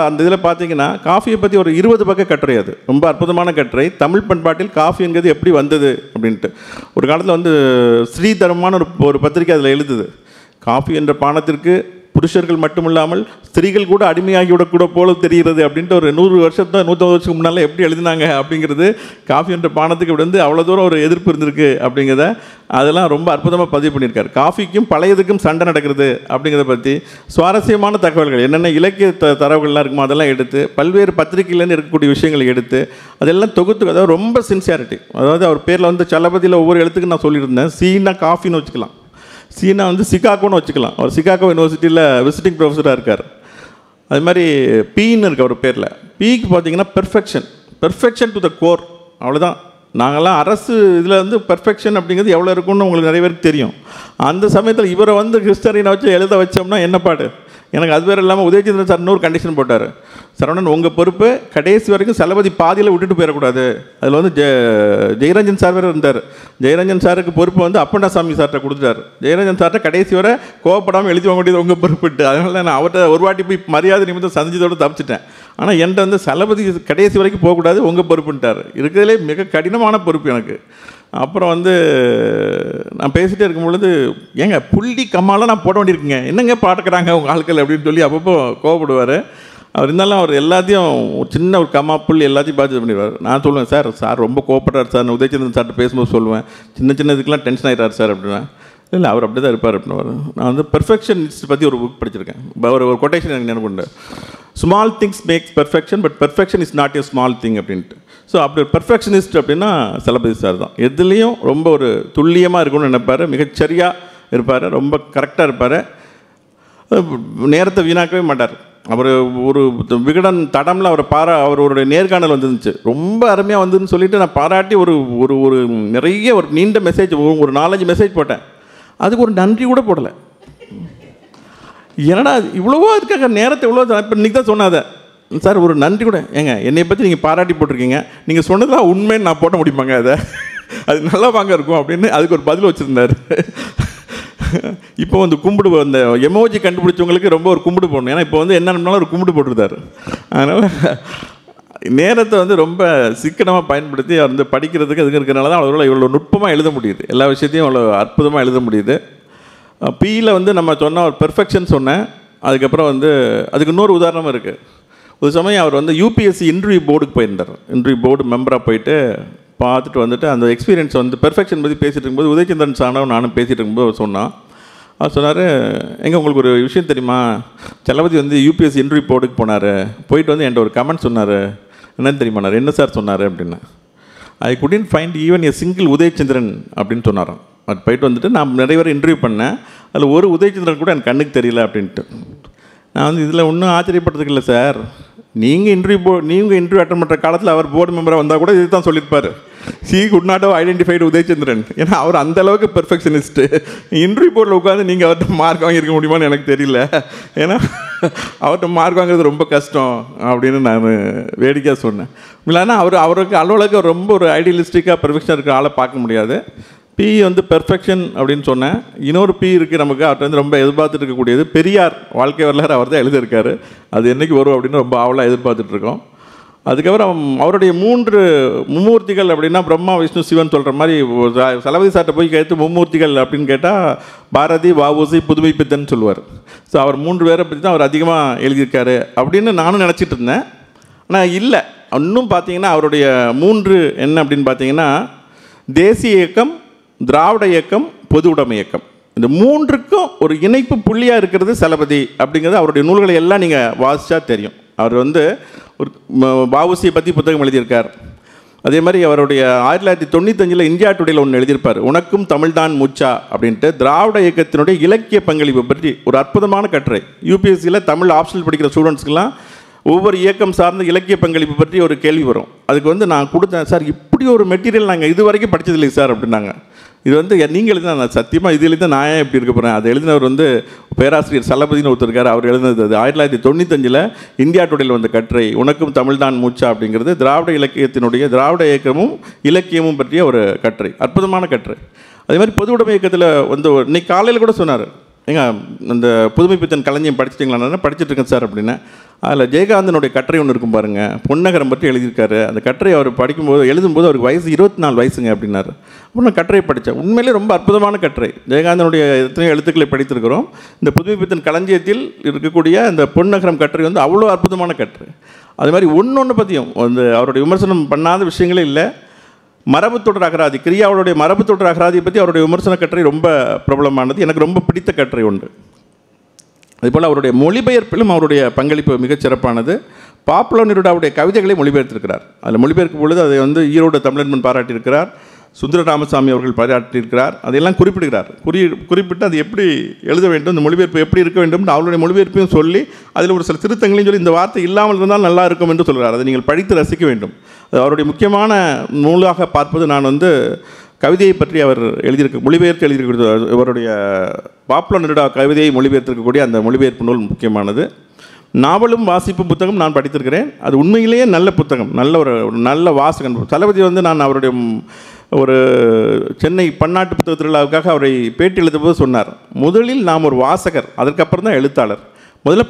அந்த இதில் பார்த்தீங்கன்னா காஃபியை பற்றி ஒரு 20 பக்கம் கட்டுரை, அது ரொம்ப அற்புதமான கட்டுரை. தமிழ் பண்பாட்டில் காஃபிங்கிறது எப்படி வந்தது அப்படின்ட்டு. ஒரு காலத்தில் வந்து ஸ்ரீதரமான ஒரு பத்திரிக்கை அதில் எழுதுது, காஃபி என்ற பானத்திற்கு புருஷர்கள் மட்டுமில்லாமல் ஸ்திரீகள் கூட அடிமையாகிவிடக்கூட போல தெரிகிறது அப்படின்ட்டு ஒரு 150 வருஷத்துக்கு முன்னால் எப்படி எழுதினாங்க அப்படிங்கிறது, காஃபி என்ற பானத்துக்கு வந்து அவ்வளோ தூரம் ஒரு எதிர்ப்பு இருந்திருக்கு அப்படிங்கிறத அதெல்லாம் ரொம்ப அற்புதமாக பதிவு பண்ணியிருக்காரு. காஃபிக்கும் பழையதுக்கும் சண்டை நடக்கிறது அப்படிங்கிறத பற்றி சுவாரஸ்யமான தகவல்கள் என்னென்ன இலக்கிய தரவுகள்லாம் இருக்குமோ அதெல்லாம் எடுத்து, பல்வேறு பத்திரிகையிலேருந்து இருக்கக்கூடிய விஷயங்களை எடுத்து அதெல்லாம் தொகுத்து, அதாவது ரொம்ப சின்சியாரிட்டி. அதாவது அவர் பேரில் வந்து சலபதியில் ஒவ்வொரு எழுத்துக்கு நான் சொல்லியிருந்தேன், சீனா காஃபின்னு வச்சுக்கலாம், சீனா வந்து சிகாகோன்னு வச்சுக்கலாம். அவர் சிகாகோ யூனிவர்சிட்டியில் விசிட்டிங் ப்ரொஃபஸராக இருக்கார். அது மாதிரி பீன்னு இருக்குது அவர் பேரில். பீக்கு பார்த்தீங்கன்னா பெர்ஃபெக்ஷன் டு த கோர், அவ்வளோதான். நாங்கள்லாம் அரசு இதில் வந்து பெர்ஃபெக்ஷன் அப்படிங்கிறது எவ்வளோ இருக்குன்னு உங்களுக்கு நிறைய பேருக்கு தெரியும். அந்த சமயத்தில் இவரை வந்து ஹிஸ்டரியை வச்சு எழுத வச்சோம்னா என்ன பாடு. எனக்கு அது வேறு இல்லாமல் உதயச்சந்திரன் சார் இன்னொரு கண்டிஷன் போட்டார், சரவணன் உங்கள் பொறுப்பு கடைசி வரைக்கும் சலபதி பாதியில் விட்டுட்டு போயிடக்கூடாது. அதில் வந்து ஜெயரஞ்சன் சார் வேறு இருந்தார். ஜெயரஞ்சன் சாருக்கு பொறுப்பு வந்து அப்பண்ணாசாமி சார்கிட்ட கொடுத்துட்டார். ஜெயரஞ்சன் சார்கிட்ட கடைசி வரை கோவப்படாமல் எழுதி வாங்க வேண்டியது உங்கள் பொறுப்புட்டு. அதனால் நான் அவர்கிட்ட ஒரு வாட்டி போய் மரியாதை நிமித்தம் சந்திச்சதோடு தப்பிச்சிட்டேன். ஆனால் என்கிட்ட வந்து சலபதி கடைசி வரைக்கும் போகக்கூடாது, உங்கள் பொறுப்புன்ட்டார். இருக்கிறதுலே மிக கடினமான பொறுப்பு எனக்கு. அப்புறம் வந்து நான் பேசிகிட்டே இருக்கும் பொழுது, ஏங்க புள்ளி கம்மாலாம் நான் போட வேண்டியிருக்குங்க, என்னங்க பாட்டுக்கிறாங்க உங்கள் ஆட்கள் அப்படின்னு சொல்லி அப்பப்போ கோவப்படுவார். அவர் இருந்தாலும் அவர் எல்லாத்தையும் சின்ன ஒரு கம்மாப்புள் எல்லாத்தையும் பார்த்து பண்ணிடுவார். நான் சொல்லுவேன், சார் ரொம்ப கோபப்படுறாரு சார். நான் உதயச்சந்திரன் சார்கிட்ட பேசும்போது சொல்லுவேன், சின்ன இதுக்கெல்லாம் டென்ஷன் ஆகிட்டார் சார் அப்படின்னா. இல்லை அவர் அப்படி தான் இருப்பார் அப்படின்னுவார். நான் வந்து பெர்ஃபெக்ஷனிஸ்ட் பற்றி ஒரு புக் படிச்சிருக்கேன். ஒரு கொட்டேஷன் எனக்கு நினைவுண்டு, small things makes perfection, but perfection is not a small thing அப்படின்ட்டு. ஸோ அப்படி ஒரு பெர்ஃபெக்ஷனிஸ்ட் அப்படின்னா சலபதி சார் தான். எதுலேயும் ரொம்ப ஒரு துல்லியமாக இருக்கணும்னு நினைப்பார், மிகச்சரியாக இருப்பார், ரொம்ப கரெக்டாக இருப்பார், நேரத்தை வீணாக்கவே மாட்டார். அவர் ஒரு விகடன் தடம்ல அவருடைய நேர்காணல் வந்துருந்துச்சு, ரொம்ப அருமையாக வந்ததுன்னு சொல்லிட்டு நான் பாராட்டி ஒரு ஒரு ஒரு நிறைய ஒரு நீண்ட மெசேஜ், ஒரு 4-5 மெசேஜ் போட்டேன். அதுக்கு ஒரு நன்றி கூட போடலை. ஏன்னா இவ்வளவோ அதுக்காக நேரத்தை இவ்வளோ இப்போ இன்றைக்கி தான் சொன்னாத சார், ஒரு நன்றி கூட ஏங்க என்னை பற்றி நீங்கள் பாராட்டி போட்டிருக்கீங்க, நீங்கள் சொன்னதெல்லாம் உண்மைன்னு நான் போட்ட முடியுமாங்க, அதை அது நல்லா வாங்க இருக்கும் அப்படின்னு அதுக்கு ஒரு பதில் வச்சுருந்தார். இப்போ வந்து கும்பிடு அந்த எமோஜி கண்டுபிடிச்சவங்களுக்கு ரொம்ப ஒரு கும்பிடு போடணும். ஏன்னா இப்போ வந்து என்னன்னாலும் ஒரு கும்பிடு போட்டுருந்தார். அதனால் நேரத்தை வந்து ரொம்ப சிக்கனமாக பயன்படுத்தி அவர் வந்து படிக்கிறதுக்கு அதுக்கு இருக்கிறனால தான் அவரால் இவ்வளோ நுட்பமாக எழுத முடியுது, எல்லா விஷயத்தையும் அவ்வளோ அற்புதமாக எழுத முடியுது. பியில் வந்து நம்ம சொன்ன ஒரு பெர்ஃபெக்ஷன் சொன்னேன். அதுக்கப்புறம் வந்து அதுக்கு இன்னொரு உதாரணமும் இருக்குது. ஒரு சமயம் அவர் வந்து யூபிஎஸ்சி இன்டர்வியூ போர்டுக்கு போயிருந்தார். இன்டர்வியூ போர்டு மெம்பராக போயிட்டு பார்த்துட்டு வந்துட்டு அந்த எக்ஸ்பீரியன்ஸ் வந்து பெர்ஃபெக்ஷன் பற்றி பேசிகிட்டு இருக்கும்போது உதயச்சந்திரன் சாணம் நானும் பேசிகிட்டு இருக்கும்போது அவர் சொன்னான். அவர் சொன்னார், எங்கே உங்களுக்கு ஒரு விஷயம் தெரியுமா, சலபதி வந்து யூபிஎஸ்சி இன்டர்வியூ போர்டுக்கு போனார், போயிட்டு வந்து என்கிட்ட ஒரு கமெண்ட் சொன்னார், என்னன்னு தெரியுமாண்ணார், என்ன சார் சொன்னார் அப்படின்னா, ஐ குடன்ட் ஃபைண்ட் ஈவன் ஏ சிங்கிள் உதயச்சந்திரன் அப்படின்னு சொன்னாராம். அது போயிட்டு வந்துட்டு நான் நிறைய பேர் இன்டர்வியூ பண்ணேன், அதில் ஒரு உதயச்சந்திரன் கூட எனக்கு கண்ணுக்கு தெரியல அப்படின்ட்டு. நான் வந்து இதில் ஒன்றும் ஆச்சரியப்படுறதுக்கு இல்லை சார், நீங்கள் இன்டர்வியூ அட்டன் பண்ணுற காலத்தில் அவர் போர்டு மெம்பராக வந்தால் கூட இது தான் சொல்லியிருப்பார், she could not have identified Udayachandran. ஏன்னா அவர் அந்தளவுக்கு பெர்ஃபெக்ஷனிஸ்ட்டு. இன்டர்வியூ போர்டில் உட்காந்து நீங்கள் அவர்கிட்ட மார்க் வாங்கியிருக்க முடியுமான்னு எனக்கு தெரியல, ஏன்னா அவர்கிட்ட மார்க் வாங்குறது ரொம்ப கஷ்டம் அப்படின்னு நான் வேடிக்கையாக சொன்னேன். இல்லைன்னா அவருக்கு அலுவலகம் ரொம்ப ஒரு ஐடியலிஸ்டிக்காக பெர்ஃபெக்ஷனாக இருக்கிற ஆளை பார்க்க முடியாது. பி வந்து பெர்ஃபெக்ஷன் அப்படின்னு சொன்னேன். இன்னொரு பி இருக்குது நமக்கு, அவர்கிட்ட வந்து ரொம்ப எதிர்பார்த்துட்டு இருக்கக்கூடியது பெரியார் வாழ்க்கை வரலாறு அவர் தான் எழுதியிருக்காரு. அது என்றைக்கு வரும் அப்படின்னு ரொம்ப ஆவலாக எதிர்பார்த்துட்ருக்கோம். அதுக்கப்புறம் அவருடைய 3 மும்மூர்த்திகள் அப்படின்னா பிரம்மா விஷ்ணு சிவன் சொல்கிற மாதிரி சலபதி சார்ட்ட போய் கேட்டு மும்மூர்த்திகள் அப்படின்னு கேட்டால் பாரதி, வஉசி, புதுமைப்பித்தன் சொல்லுவார். ஸோ அவர் 3 பேரை பற்றி தான் அவர் அதிகமாக எழுதியிருக்காரு அப்படின்னு நானும் நினச்சிட்டு இருந்தேன். ஆனால் இல்லை, இன்னும் பார்த்தீங்கன்னா அவருடைய 3 என்ன அப்படின்னு பார்த்தீங்கன்னா தேசிய இயக்கம், திராவிட இயக்கம், பொது உடைமை இயக்கம், இந்த 3க்கும் ஒரு இணைப்பு புள்ளியாக இருக்கிறது சலபதி அப்படிங்கிறது அவருடைய நூல்களை எல்லாம் நீங்கள் வாசித்தா தெரியும். அவர் வந்து ஒரு வஉசியை பற்றி புத்தகம் எழுதியிருக்கார். அதே மாதிரி அவருடைய 1995 இந்தியா டுடேயில் ஒன்று எழுதியிருப்பார், உனக்கும் தமிழ்தான் மூச்சா அப்படின்ட்டு, திராவிட இயக்கத்தினுடைய இலக்கிய பங்களிப்பு பற்றி ஒரு அற்புதமான கட்டுரை. யூபிஎஸ்சியில் தமிழ் ஆப்ஷனல் படிக்கிற ஸ்டூடெண்ட்ஸ்க்கெலாம் ஒவ்வொரு இயக்கம் சார்ந்த இலக்கிய பங்களிப்பு பற்றி ஒரு கேள்வி வரும். அதுக்கு வந்து நான் கொடுத்தேன், சார் இப்படி ஒரு மெட்டீரியல் நாங்கள் இது வரைக்கும் படித்ததில்லை சார் அப்படின்னாங்க. இது வந்து நீங்கள் எழுதினா, நான் சத்தியமாக இது எழுதினா நான் ஏன் எப்படி இருக்க போகிறேன், அது எழுதினவர் வந்து பேராசிரியர் சலபதினு ஒருத்தர் இருக்கார், அவர் எழுதினது. அது 1995 இந்தியா டுடேயில் வந்த கட்டுரை உனக்கும் தமிழ்தான் மூச்சா அப்படிங்கிறது திராவிட இயக்கமும் இலக்கியமும் பற்றிய ஒரு கட்டுரை, அற்புதமான கட்டுரை. அதே மாதிரி பொது உடைமை இயக்கத்தில் வந்து இன்னைக்கு காலையில் கூட சொன்னார், ஏங்க அந்த புதுமைப்பித்தன் களஞ்சியம் படிச்சிட்டிங்களா, படிச்சுட்டு இருக்கேன் சார் அப்படின்னு. அதில் ஜெயகாந்தனுடைய கட்டுரை ஒன்று இருக்கும் பாருங்கள், பொன்னகரம் பற்றி எழுதியிருக்காரு. அந்த கட்டுரை அவர் எழுதும்போது அவருக்கு வயசு 24 வயசுங்க அப்படின்னாரு. அப்புறம் நான் கட்டுரை படித்தேன், உண்மையிலே ரொம்ப அற்புதமான கட்டுரை. ஜெயகாந்தனுடைய எத்தனையோ எழுத்துக்களை படித்திருக்கிறோம். இந்த புதுமைப்பித்தன் களஞ்சியத்தில் இருக்கக்கூடிய அந்த பொன்னகரம் கட்டுரை வந்து அவ்வளோ அற்புதமான கட்டுரை. அது மாதிரி ஒன்று பற்றியும் வந்து அவருடைய விமர்சனம் பண்ணாத விஷயங்களே இல்லை. மரபுத்தொடர் அகராதி, கிரியாவுடைய மரபுத்தொடர் அகராதியை பற்றி அவருடைய விமர்சன கட்டுரை ரொம்ப பிரபலமானது, எனக்கு ரொம்ப பிடித்த கட்டுரை உண்டு. அதுபோல் அவருடைய மொழிபெயர்ப்பிலும் அவருடைய பங்களிப்பு மிகச் சிறப்பானது. பாப்புலர் நிருடாவுடைய கவிதைகளை மொழிபெயர்த்திருக்கிறார். அதில் மொழிபெயர்க்கும் பொழுது அதை வந்து ஈரோடு தமிழன்பன் பாராட்டியிருக்கிறார், சுந்தர ராமசாமி அவர்கள் பாராட்டியிருக்கிறார். அதையெல்லாம் குறிப்பிடுகிறார். குறிப்பிட்டு அது எப்படி எழுத வேண்டும், இந்த மொழிபெயர்ப்பு எப்படி இருக்க வேண்டும், அவருடைய மொழிபெயர்ப்பையும் சொல்லி அதில் ஒரு சில திருத்தங்களையும் சொல்லி இந்த வார்த்தை இல்லாமல் இருந்தால் நல்லா இருக்கும் என்று சொல்கிறார். அதை நீங்கள் படித்து ரசிக்க வேண்டும். அது அவருடைய முக்கியமான நூலாக பார்ப்பது. நான் வந்து கவிதையை பற்றி அவர் மொழிபெயர்த்து எழுதியிருக்க இவருடைய பாப்புலர் நிருடா கவிதையை மொழிபெயர்த்திருக்கக்கூடிய அந்த மொழிபெயர்ப்பு நூல் முக்கியமானது. நாவலும் வாசிப்பு புத்தகம் நான் படித்திருக்கிறேன். அது உண்மையிலேயே நல்ல புத்தகம், நல்ல வாசகன். தளபதி வந்து நான் அவருடைய ஒரு சென்னை பன்னாட்டு புத்தக திருவிழாவுக்காக அவரை பேட்டி எழுதும்போது சொன்னார், முதலில் நாம் ஒரு வாசகர், அதுக்கப்புறம் தான் எழுத்தாளர். முதல்ல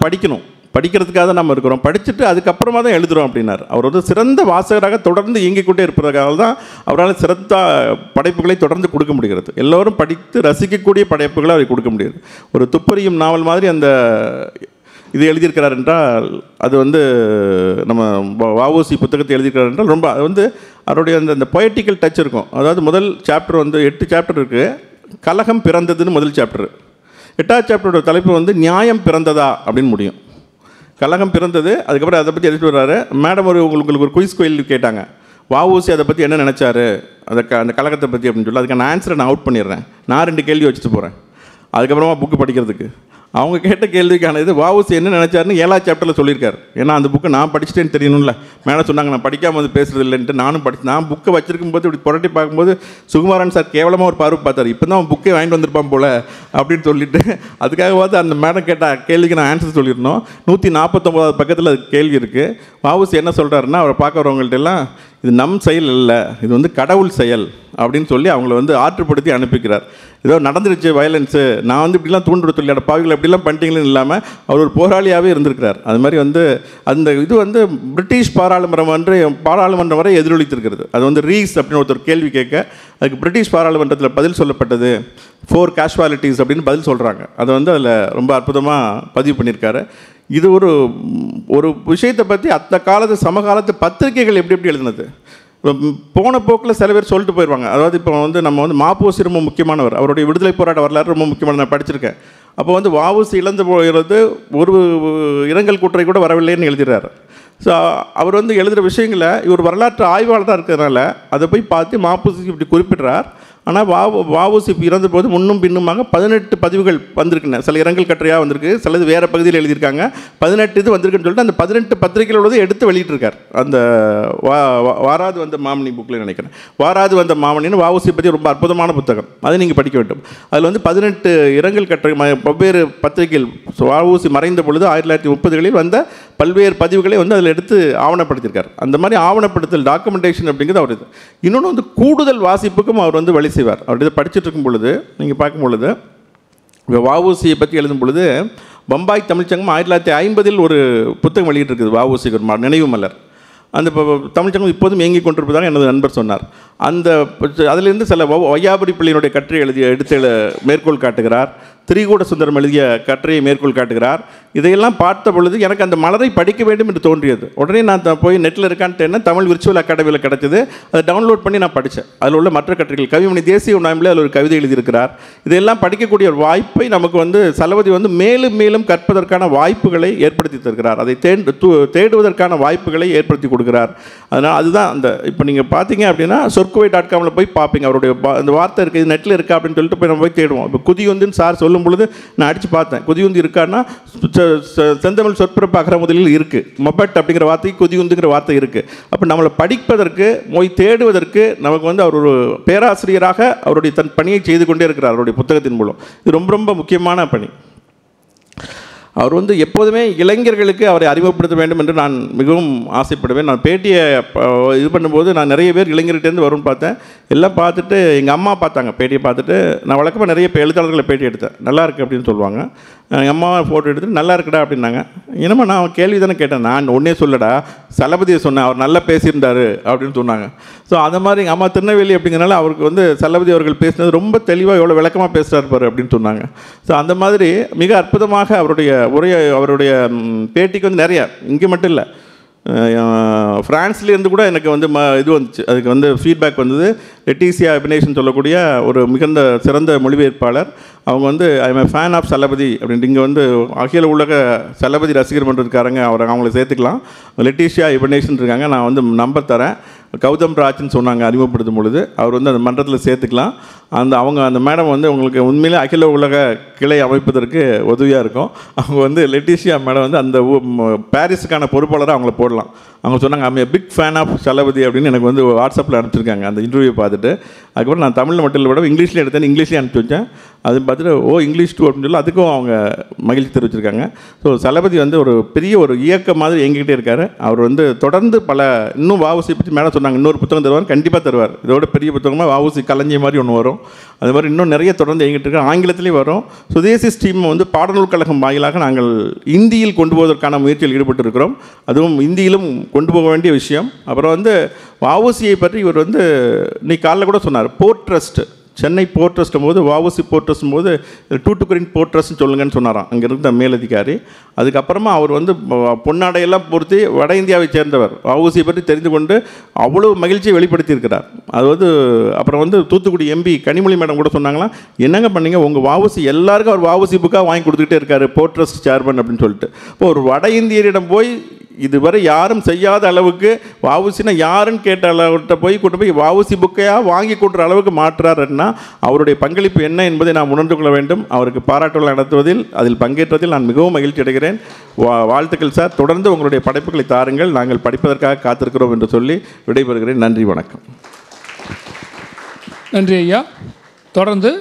படிக்கிறதுக்காக தான் நம்ம இருக்கிறோம், படிச்சுட்டு அதுக்கப்புறமா தான் எழுதுகிறோம் அப்படின்னார். அவர் வந்து சிறந்த வாசகராக தொடர்ந்து இயங்கிக்கொண்டே இருப்பதற்காக தான் அவரால் சிறந்த படைப்புகளை தொடர்ந்து கொடுக்க முடிகிறது. எல்லோரும் படித்து ரசிக்கக்கூடிய படைப்புகளை அவரை கொடுக்க முடியாது. ஒரு துப்பறியும் நாவல் மாதிரி அந்த இது எழுதியிருக்கிறார் என்றால் அது வந்து நம்ம வஉசி புத்தகத்தை எழுதியிருக்கிறார் என்றால் ரொம்ப அது வந்து அவருடைய அந்த பொயட்டிக்கல் டச் இருக்கும். அதாவது முதல் சாப்டர் வந்து 8 சாப்டர் இருக்குது. கலகம் பிறந்ததுன்னு முதல் சாப்டர். 8ஆவது சாப்டரோட தலைப்பு வந்து நியாயம் பிறந்ததா அப்படின்னு முடியும். கலகம் பிறந்தது. அதுக்கப்புறம் அதை பற்றி எழுதிட்டு வர்றாரு. மேடம் உங்களுக்கு ஒரு குயிஸ் கோயில் கேட்டாங்க, வஉசி அதை பற்றி என்ன நினச்சாரு, அந்த கலகத்தை பற்றி அப்படின்னு சொல்லி அதுக்கான ஆன்சரை நான் அவுட் பண்ணிடுறேன். நான் 2 கேள்வி வச்சுட்டு போகிறேன் அதுக்கப்புறமா புக்கு படிக்கிறதுக்கு. அவங்க கேட்ட கேள்விக்கான இது வஉசி என்ன நினச்சாருன்னு 7ஆவது சாப்டரில் சொல்லியிருக்காரு. ஏன்னா அந்த புக்கை நான் படிச்சுட்டேன்னு தெரியணும்ல. மேடம் சொன்னாங்க நான் படிக்காமல் வந்து பேசுகிறது இல்லைன்ட்டு. நானும் நான் புக்கை வச்சிருக்கும் போது இப்படி புரட்டி பார்க்கும்போது சுகுமாரன் சார் கேவலமாக ஒரு பார்வை பார்த்தார். இப்போ தான் அவன் புக்கே வாங்கிட்டு வந்திருப்பான் போல் அப்படின்னு சொல்லிட்டு அதுக்காகவாது அந்த மேடம் கேட்ட கேள்விக்கு நான் ஆன்சர் சொல்லியிருந்தோம். 149வது பக்கத்தில் அது கேள்வி இருக்குது. வஉசி என்ன சொல்கிறாருன்னா, அவரை பார்க்க வரவங்கள்ட்ட எல்லாம் இது நம் செயல் இல்லை, இது வந்து கடவுள் செயல் அப்படின்னு சொல்லி அவங்கள வந்து ஆற்றுப்படுத்தி அனுப்பிக்கிறார். ஏதோ நடந்துருச்சு வயலன்ஸு, நான் வந்து இப்படிலாம் தூண்டுற சொல்லி பாவிகளை இப்படிலாம் பண்ணிட்டீங்களேன்னு இல்லாமல் அவர் ஒரு போராளியாகவே இருந்திருக்கிறார். அது மாதிரி வந்து அந்த இது வந்து பிரிட்டிஷ் பாராளுமன்றம் வரை எதிரொலித்திருக்கிறது. அது வந்து ரீஸ் அப்படின்னு ஒருத்தர் கேள்வி கேட்க அதுக்கு பிரிட்டிஷ் பாராளுமன்றத்தில் பதில் சொல்லப்பட்டது 4 கேஷுவாலிட்டிஸ் அப்படின்னு பதில் சொல்கிறாங்க. அதை வந்து அதில் ரொம்ப அற்புதமாக பதிவு பண்ணியிருக்காரு. இது ஒரு விஷயத்தை பற்றி அந்த காலத்து சமகாலத்து பத்திரிகைகள் எப்படி எழுதுனது போன போக்கில் சில பேர் சொல்லிட்டு போயிடுவாங்க. அதாவது இப்போ வந்து நம்ம வந்து மாப்போசி ரொம்ப முக்கியமானவர், அவருடைய விடுதலை போராட்ட வரலாறு ரொம்ப முக்கியமான நான் படிச்சிருக்கேன். அப்போ வந்து வஉசி இழந்து போகிறது ஒரு இரங்கல் கூற்றை கூட வரவில்லைன்னு எழுதுகிறார். ஸோ அவர் வந்து எழுதுகிற விஷயங்களை இவர் வரலாற்று ஆய்வாளர் தான் இருக்கிறதுனால அதை போய் பார்த்து மாப்போசி இப்படி குறிப்பிட்றார். ஆனால் வஉசி இறந்த போது முன்னும் பின்னுமாக 18 பதிவுகள் வந்திருக்குன்னு, சில இரங்கல் கட்டுரையாக வந்திருக்கு, சிலது வேறு பகுதியில் எழுதியிருக்காங்க. 18 இது வந்திருக்குன்னு சொல்லிட்டு அந்த 18 பத்திரிகைகளோடு எடுத்து வெளியிட்டிருக்கார். அந்த வாராது வந்த மாமணி புக்கில் நினைக்கிறேன். வாராது வந்த மாமணின்னு வஉசி பற்றி ரொம்ப அற்புதமான புத்தகம், அதை நீங்கள் படிக்க வேண்டும். அதில் வந்து 18 இரங்கல் கட்டுரை பல்வேறு பத்திரிகைகள் வஉசி மறைந்த பொழுது 1930களில் வந்த பல்வேறு பதிவுகளை வந்து அதில் எடுத்து ஆவணப்படுத்தியிருக்கார். அந்த மாதிரி ஆவணப்படுத்தல் டாக்குமெண்டேஷன் அப்படிங்கிறது அவர் இது. இன்னொன்று வந்து கூடுதல் வாசிப்புக்கும் அவர் வந்து வழி செய்வார். அவர் இதை படிச்சுட்டு இருக்கும் பொழுது நீங்கள் பார்க்கும் பொழுது இப்போ வஉசியை பற்றி எழுதும் பொழுது பம்பாய் தமிழ்ச்சங்கம் 1950 ஒரு புத்தகம் வெளியிட்டிருக்குது வஉசிக்கு ஒரு நினைவு மலர். அந்த தமிழ்ச்சங்கம் இப்போதும் இயங்கி கொண்டிருப்பதாக எனது நண்பர் சொன்னார். அந்த அதிலிருந்து சில வையாபுரி பிள்ளையினுடைய கட்டுரை எடுத்து மேற்கோள் காட்டுகிறார். திரிகூட சுந்தரம் எழுதிய கட்டுரையை மேற்கோள் காட்டுகிறார். இதையெல்லாம் பார்த்த பொழுது எனக்கு அந்த மலரை படிக்க வேண்டும் என்று தோன்றியது. உடனே நான் போய் நெட்டில் இருக்கான்ட்டு தமிழ் விர்ச்சுவல் அகாடமியில் கிடச்சிது. அதை டவுன்லோட் பண்ணி நான் படித்தேன். அதில் உள்ள மற்ற கட்டுரைகள் கவிமணி தேசிய உண்ணாமலே அதில் ஒரு கவிதை எழுதியிருக்கிறார். இதெல்லாம் படிக்கக்கூடிய ஒரு வாய்ப்பை நமக்கு வந்து சலபதி வந்து மேலும் மேலும் கற்பதற்கான வாய்ப்புகளை ஏற்படுத்தி தருகிறார். அதை தேடுவதற்கான வாய்ப்புகளை ஏற்படுத்தி கொடுக்கிறார். அதனால் அதுதான் அந்த இப்போ நீங்கள் பார்த்தீங்க அப்படின்னா சொற்குவை.comல போய் பார்ப்பீங்க. அவருடைய அந்த வார்த்தை இருக்குது, இது நெட்டில் இருக்கா அப்படின்னு சொல்லிட்டு போய் நம்ம போய் தேடுவோம். இப்போ குதியுந்துன்னு சார் சொல்லும் பொழுது நான் அடித்து பார்த்தேன். குதியுந்து இருக்கான்னா செந்தமிழ் சொற்பிறப்பு அகர முதலில் இருக்குது. மொபட் அப்படிங்கிற வார்த்தைக்கு குதியுந்துங்கிற வார்த்தை இருக்குது. அப்போ நம்மளை படிப்பதற்கு போய் தேடுவதற்கு நமக்கு வந்து அவர் ஒரு பேராசிரியராக அவருடைய தன் பணியை செய்து கொண்டே இருக்கிறார் அவருடைய புத்தகத்தின் மூலம். இது ரொம்ப ரொம்ப முக்கியமான பணி. அவர் வந்து எப்போதுமே இளைஞர்களுக்கு அவரை அறிமுகப்படுத்த வேண்டும் என்று நான் மிகவும் ஆசைப்படுவேன். நான் பேட்டியை இது பண்ணும்போது நான் நிறைய பேர் இளைஞர்கிட்டேருந்து வரும்னு பார்த்தேன். எல்லாம் பார்த்துட்டு எங்கள் அம்மா பார்த்தாங்க. பேட்டியை பார்த்துட்டு நான் வழக்கமாக நிறைய எழுத்தாளர்களை பேட்டி எடுத்தேன். நல்லா இருக்குது அப்படின்னு சொல்லுவாங்க. எங்கள் அம்மாவை ஃபோட்டோ எடுத்துட்டு நல்லா இருக்குடா அப்படின்னாங்க. என்னம்மா நான் கேள்வி தானே கேட்டேன், நான் ஒன்றே சொல்லடா சலபதியை சொன்னேன், அவர் நல்லா பேசியிருந்தார் அப்படின்னு சொன்னாங்க. ஸோ அந்த மாதிரி எங்கள் அம்மா திருநெல்வேலி அப்படிங்கிறனால அவருக்கு வந்து சலபதி அவர்கள் பேசினது ரொம்ப தெளிவாக எவ்வளோ விளக்கமாக பேசுகிறார் பாரு அப்படின்னு சொன்னாங்க. ஸோ அந்த மாதிரி மிக அற்புதமாக அவருடைய பேட்டிக்கு வந்து நிறைய இங்கே மட்டும் இல்லை, ஃப்ரான்ஸ்லேருந்து கூட எனக்கு வந்து இது வந்துச்சு. அதுக்கு வந்து ஃபீட்பேக் வந்தது. லெட்டிசியா எபினேஷன் சொல்லக்கூடிய ஒரு மிகுந்த சிறந்த மொழிபெயர்ப்பாளர். அவங்க வந்து I am fan of Chalapathi அப்படின்ட்டு இங்கே வந்து அகில உலக சலபதி ரசிகர் மன்றம் இருக்காருங்க, அவங்களை சேர்த்துக்கலாம். லெட்டிசியா எபினேஷன் இருக்காங்க, நான் வந்து நம்பர் தரேன். கௌதம் ராஜ்னு சொன்னாங்க அறிமுகப்படுத்தும் பொழுது. அவர் வந்து அந்த மன்றத்தில் சேர்த்துக்கலாம். அவங்க அந்த மேடம் வந்து உங்களுக்கு உண்மையிலே அகில உலக கிளை அமைப்பதற்கு உதவியாக இருக்கும். அவங்க வந்து லெட்டிசியா மேடம் வந்து அந்த பாரிஸுக்கான பொறுப்பாளராக அவங்கள போடலாம். அவங்க சொன்னாங்க I'm a big fan of Chalapathi அப்படின்னு எனக்கு வந்து வாட்ஸ்அப்பில் அனுப்பிச்சிருக்காங்க அந்த இன்டர்வியூ பார்த்துட்டு. அதுக்கப்புறம் நான் தமிழில் மட்டும் இல்லை விட இங்கிலீஷ்லேயே எடுத்தேன், இங்கிலீஷ்லேயே அனுப்பிச்சி வச்சேன். அது பார்த்துட்டு இங்கிலீஷ் டூ அப்படின்னு சொல்லி அதுக்கும் அவங்க மகிழ்ச்சி தெரிவிச்சிருக்காங்க. ஸோ சலபதி வந்து ஒரு பெரிய ஒரு இயக்கம் மாதிரி இயங்கிக்கிட்டே இருக்கார். அவர் வந்து தொடர்ந்து இன்னும் வஉசி பற்றி மேலே சொன்னாங்க, இன்னொரு புத்தகம் தருவார், கண்டிப்பாக தருவார். இதோட பெரிய புத்தகமாக வஉசி கலைஞர் மாதிரி ஒன்று வரும். அது மாதிரி இன்னும் நிறைய தொடர்ந்து இயங்கிட்டு இருக்கார். ஆங்கிலத்திலேயே வரும். சுதேசி ஸ்ட்ரீம் வந்து பாடநூல் கழகம் வாயிலாக நாங்கள் இந்தியில் கொண்டு போவதற்கான முயற்சியில் ஈடுபட்டு இருக்கிறோம். அதுவும் இந்தியிலும் கொண்டு போக வேண்டிய விஷயம். அப்புறம் வந்து வஉசியை பற்றி இவர் வந்து இன்னைக்கு காலையில் கூட சொன்னார், போர்ட் ட்ரஸ்ட் சென்னை போர்ட் ட்ரஸ்ட்டும் போது வஉசி போர்ட் ட்ரஸ்ட்டும் போது டூட்டுக்குரின் போர்ட் ட்ரஸ்ட்னு சொல்லுங்கன்னு சொன்னாராம் அங்கே இருந்த மேலதிகாரி. அதுக்கப்புறமா அவர் வந்து பொன்னாடையெல்லாம் பொருத்தி வட இந்தியாவை சேர்ந்தவர், வஉசியை பற்றி தெரிந்து கொண்டு அவ்வளோ மகிழ்ச்சியை வெளிப்படுத்தியிருக்கிறார். அது வந்து அப்புறம் வந்து தூத்துக்குடி எம்பி கனிமொழி மேடம் கூட சொன்னாங்களாம், என்னங்க பண்ணீங்க, உங்கள் வஉசி எல்லாருக்கும் அவர் வஉசி புக்காக வாங்கி கொடுத்துக்கிட்டே இருக்காரு போர்ட் ட்ரஸ்ட் சேர்மன் அப்படின்னு சொல்லிட்டு. இப்போ ஒரு வட இந்தியரிடம் போய் இதுவரை யாரும் செய்யாத அளவுக்கு வஉசினா யாருன்னு கேட்ட அளவுகிட்ட போய் கொண்டு போய் வஉசி புக்கையாக வாங்கி கொடுக்குற அளவுக்கு மாற்றுறாருன்னா அவருடைய பங்களிப்பு என்ன என்பதை நாம் உணர்ந்து கொள்ள வேண்டும். அவருக்கு பாராட்டுகள் நடத்துவதில், அதில் பங்கேற்றதில் நான் மிகவும் மகிழ்ச்சி அடைகிறேன். வாழ்த்துக்கள் சார். தொடர்ந்து உங்களுடைய படைப்புகளை தாருங்கள், நாங்கள் படிப்பதற்காக காத்திருக்கிறோம் என்று சொல்லி விடைபெறுகிறேன். நன்றி, வணக்கம். நன்றி ஐயா. தொடர்ந்து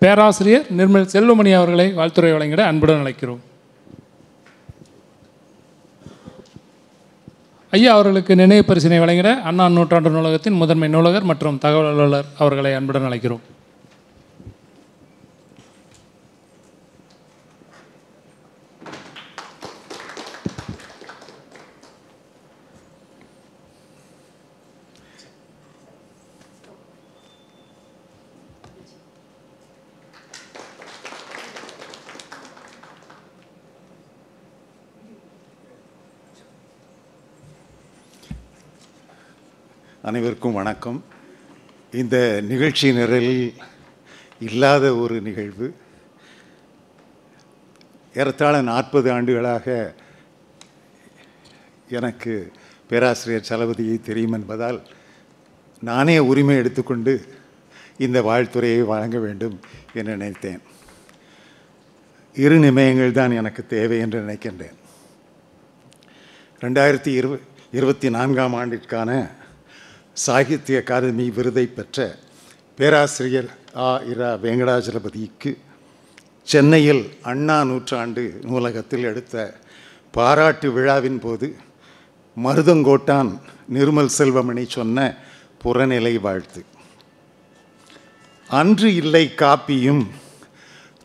பேராசிரியர் நிர்மல் செல்வமணி அவர்களை வாழ்த்துரை வழங்கிட அன்புடன் அழைக்கிறோம். ஐயா அவர்களுக்கு நினைவு பரிசினை வழங்கிட அண்ணா நூற்றாண்டு நூலகத்தின் முதன்மை நூலகர் மற்றும் தகவல் அலுவலர் அவர்களை அன்புடன் அழைக்கிறோம். அனைவருக்கும் வணக்கம். இந்த நிகழ்ச்சி நிரலில் இல்லாத ஒரு நிகழ்வு. ஏறத்தாழ 40 ஆண்டுகளாக எனக்கு பேராசிரியர் சலபதியை தெரியும் என்பதால் நானே உரிமை எடுத்துக்கொண்டு இந்த வாழ்த்துரையை வழங்க வேண்டும் என்று நினைத்தேன். 2 நிமிடங்கள் தான் எனக்கு தேவை என்று நினைக்கின்றேன். 2024ஆம் ஆண்டிற்கான சாகித்ய அகாதமி விருதை பெற்ற பேராசிரியர் இரா வெங்கடாஜலபதிக்கு சென்னையில் அண்ணா நூற்றாண்டு நூலகத்தில் எடுத்த பாராட்டு விழாவின் போது மருதங்கோட்டான் நிர்மல் செல்வமணி சொன்ன புறநிலை வாழ்த்து. அன்று இல்லை காப்பியும்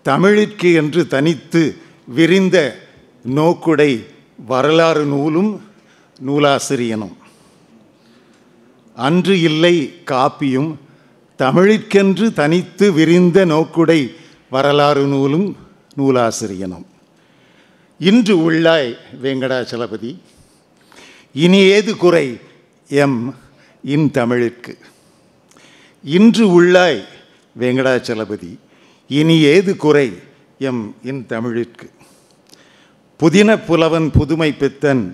தமிழுக்கு என்று தனித்து விரிந்த நோக்குடை வரலாறு நூலும் நூலாசிரியனும். அன்று இல்லை காப்பியும் தமிழுக்கென்று தனித்து விரிந்த நோக்குடை வரலாறு நூலும் நூலாசிரியனும். இன்று உள்ளாய் வெங்கடாச்சலபதி, இனி ஏது குறை எம் இன் தமிழுக்கு. இன்று உள்ளாய் வெங்கடாச்சலபதி, இனி ஏது குறை எம் இன் தமிழுக்கு. புதின புலவன் புதுமை பித்தன்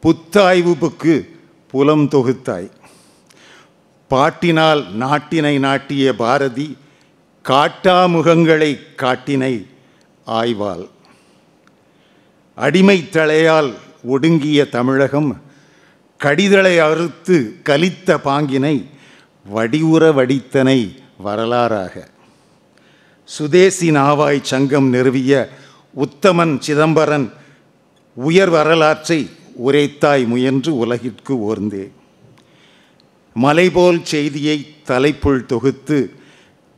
புத்தாய்வு புக்கு புலம் தொகுத்தாய். பாட்டினால் நாட்டினை நாட்டிய பாரதி காட்டாமுகங்களை காட்டினை ஆய்வாள். அடிமை தலையால் ஒடுங்கிய தமிழகம் கடிதளை அறுத்து கலித்த பாங்கினை வடிவுற வடித்தனை வரலாறாக. சுதேசி நாவாய் சங்கம் நிறுவிய உத்தமன் சிதம்பரன் உயர் வரலாற்றை உரைத்தாய் முயன்று உலகிற்கு ஓர்ந்தே. மலைபோல் செய்தியை தலைப்புள் தொகுத்து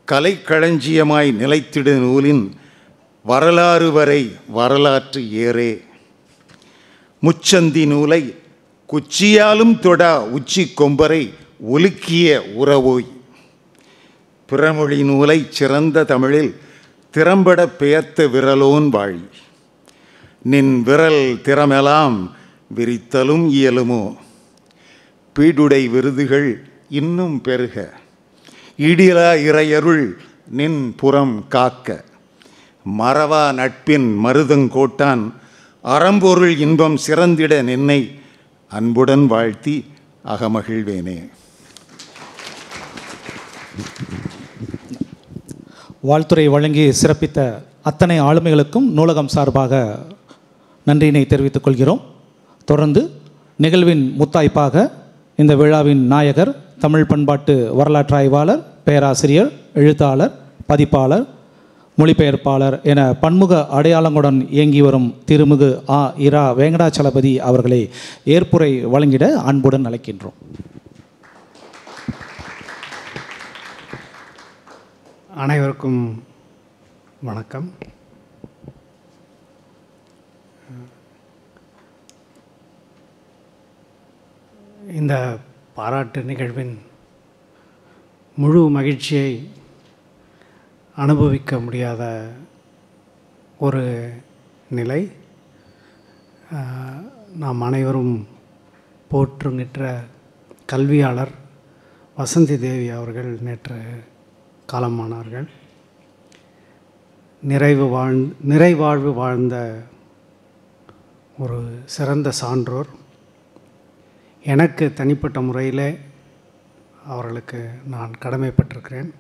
கலைக்களஞ்சியமாய் நிலைத்திடு நூலின் வரலாறு வரை வரலாற்று ஏறே. முச்சந்தி நூலை குச்சியாலும் தொடா உச்சி கொம்பரை ஒலுக்கிய உறவோய். பிறமொழி நூலை சிறந்த தமிழில் திறம்பட பெயர்த்த விரலோன் வாழி. நின் விரல் திறமெலாம் விரித்தலும் இயலுமோ. பீடுடை விருதுகள் இன்னும் பெருக. இடிலா இறையருள் நின் புறம் காக்க. மறவா நட்பின் மருதங்கோட்டான் அறம்பொருள் இன்பம் சிறந்திட நின்னை அன்புடன் வாழ்த்தி அகமகிழ்வேனே. வாழ்த்துரை வழங்கி சிறப்பித்த அத்தனை ஆளுமைகளுக்கும் நூலகம் சார்பாக நன்றியினை தெரிவித்துக் கொள்கிறோம். தொடர்ந்து நிகழ்வின் முத்தாய்ப்பாக இந்த விழாவின் நாயகர், தமிழ் பண்பாட்டு வரலாற்று ஆய்வாளர், பேராசிரியர், எழுத்தாளர், பதிப்பாளர், மொழிபெயர்ப்பாளர் என பன்முக அடையாளங்களுடன் இயங்கி வரும் திருமிகு இரா வெங்கடாச்சலபதி அவர்களை ஏற்புரை வழங்கிட அன்புடன் அழைக்கின்றோம். அனைவருக்கும் வணக்கம். இந்த பாராட்டு நிகழ்வின் முழு மகிழ்ச்சியை அனுபவிக்க முடியாத ஒரு நிலை. நாம் அனைவரும் போற்றுகின்ற கல்வியாளர் வசந்தி தேவி அவர்கள் நேற்று காலமானார்கள். நிறைவாழ்வு வாழ்ந்த ஒரு சிறந்த சான்றோர். எனக்கு தனிப்பட்ட முறையில் அவர்களுக்கு நான் கடமைப்பட்டிருக்கிறேன்.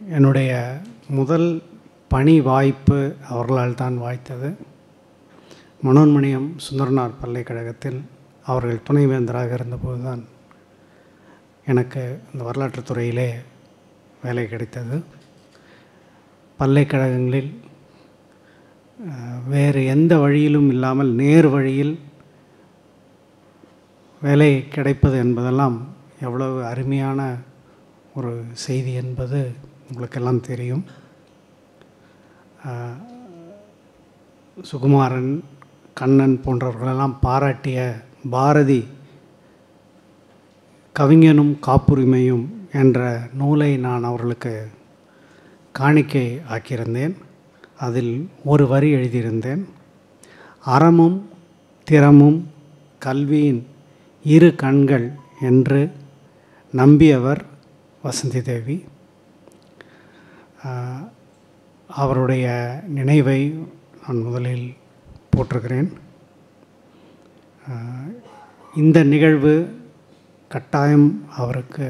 என்னுடைய முதல் பணி வாய்ப்பு அவர்களால் தான் வாய்த்தது. மனோன்மணியம் சுந்தரனார் பல்கலைக்கழகத்தில் அவர்கள் துணைவேந்தராக இருந்தபோது தான் எனக்கு இந்த வரலாற்றுத் துறையிலே வேலை கிடைத்தது. பல்கலைக்கழகங்களில் வேறு எந்த வழியிலும் இல்லாமல் நேர் வழியில் வேலை கிடைப்பது என்பதெல்லாம் எவ்வளவு அருமையான ஒரு செய்தி என்பது உங்களுக்கெல்லாம் தெரியும். சுகுமாரன், கண்ணன் போன்றவர்களெல்லாம் பாராட்டிய பாரதி கவிஞனும் காப்புரிமையும் என்ற நூலை நான் அவர்களுக்கு காணிக்கை ஆக்கியிருந்தேன். அதில் ஒரு வரி எழுதியிருந்தேன். அறமும் திறமும் கல்வியின் இரு கண்கள் என்று நம்பியவர் வசந்தி தேவி. அவருடைய நினைவை நான் முதலில் போற்றுகிறேன். இந்த நிகழ்வு கட்டாயம் அவருக்கு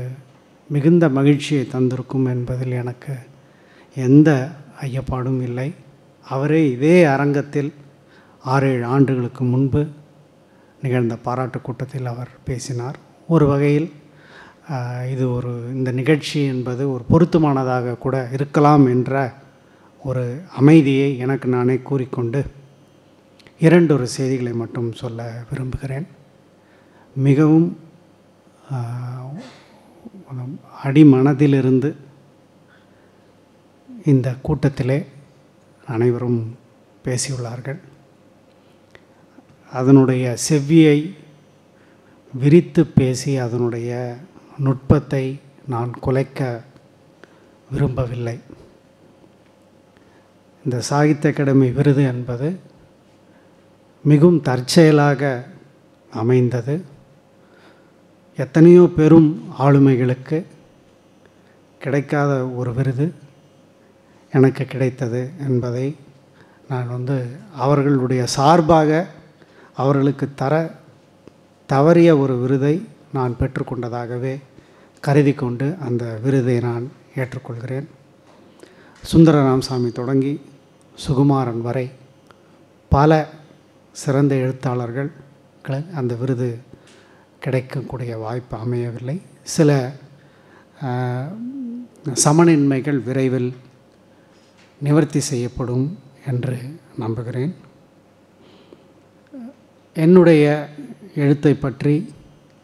மிகுந்த மகிழ்ச்சியை தந்திருக்கும் என்பதில் எனக்கு எந்த ஐயப்பாடும் இல்லை. அவரே இதே அரங்கத்தில் 6-7 ஆண்டுகளுக்கு முன்பு நிகழ்ந்த பாராட்டு கூட்டத்தில் அவர் பேசினார். ஒரு வகையில் இந்த நிகழ்ச்சி என்பது ஒரு பொருத்தமானதாக கூட இருக்கலாம் என்ற ஒரு அமைதியை எனக்கு நானே கூறிக்கொண்டு 2 செய்திகளை மட்டும் சொல்ல விரும்புகிறேன். மிகவும் அடிமனதிலிருந்து இந்த கூட்டத்திலே அனைவரும் பேசியுள்ளார்கள். அதனுடைய செவ்வியை விரித்து பேசி அதனுடைய நுட்பத்தை நான் குலைக்க விரும்பவில்லை. இந்த சாகித்ய அகாடமி விருது என்பது மிகவும் தற்செயலாக அமைந்தது. எத்தனையோ பெரும் ஆளுமைகளுக்கு கிடைக்காத ஒரு விருது எனக்கு கிடைத்தது என்பதை நான் அவர்களுடைய சார்பாக அவர்களுக்கு தவறிய ஒரு விருதை நான் பெற்றுக்கொண்டதாகவே கருதி கொண்டு அந்த விருதை நான் ஏற்றுக்கொள்கிறேன். சுந்தர ராமசாமி தொடங்கி சுகுமாரன் வரை பல சிறந்த எழுத்தாளர்கள் அந்த விருது கிடைக்கக்கூடிய வாய்ப்பு அமையவில்லை. சில சமனின்மைகள் விரைவில் நிவர்த்தி செய்யப்படும் என்று நம்புகிறேன். என்னுடைய எழுத்தை பற்றி,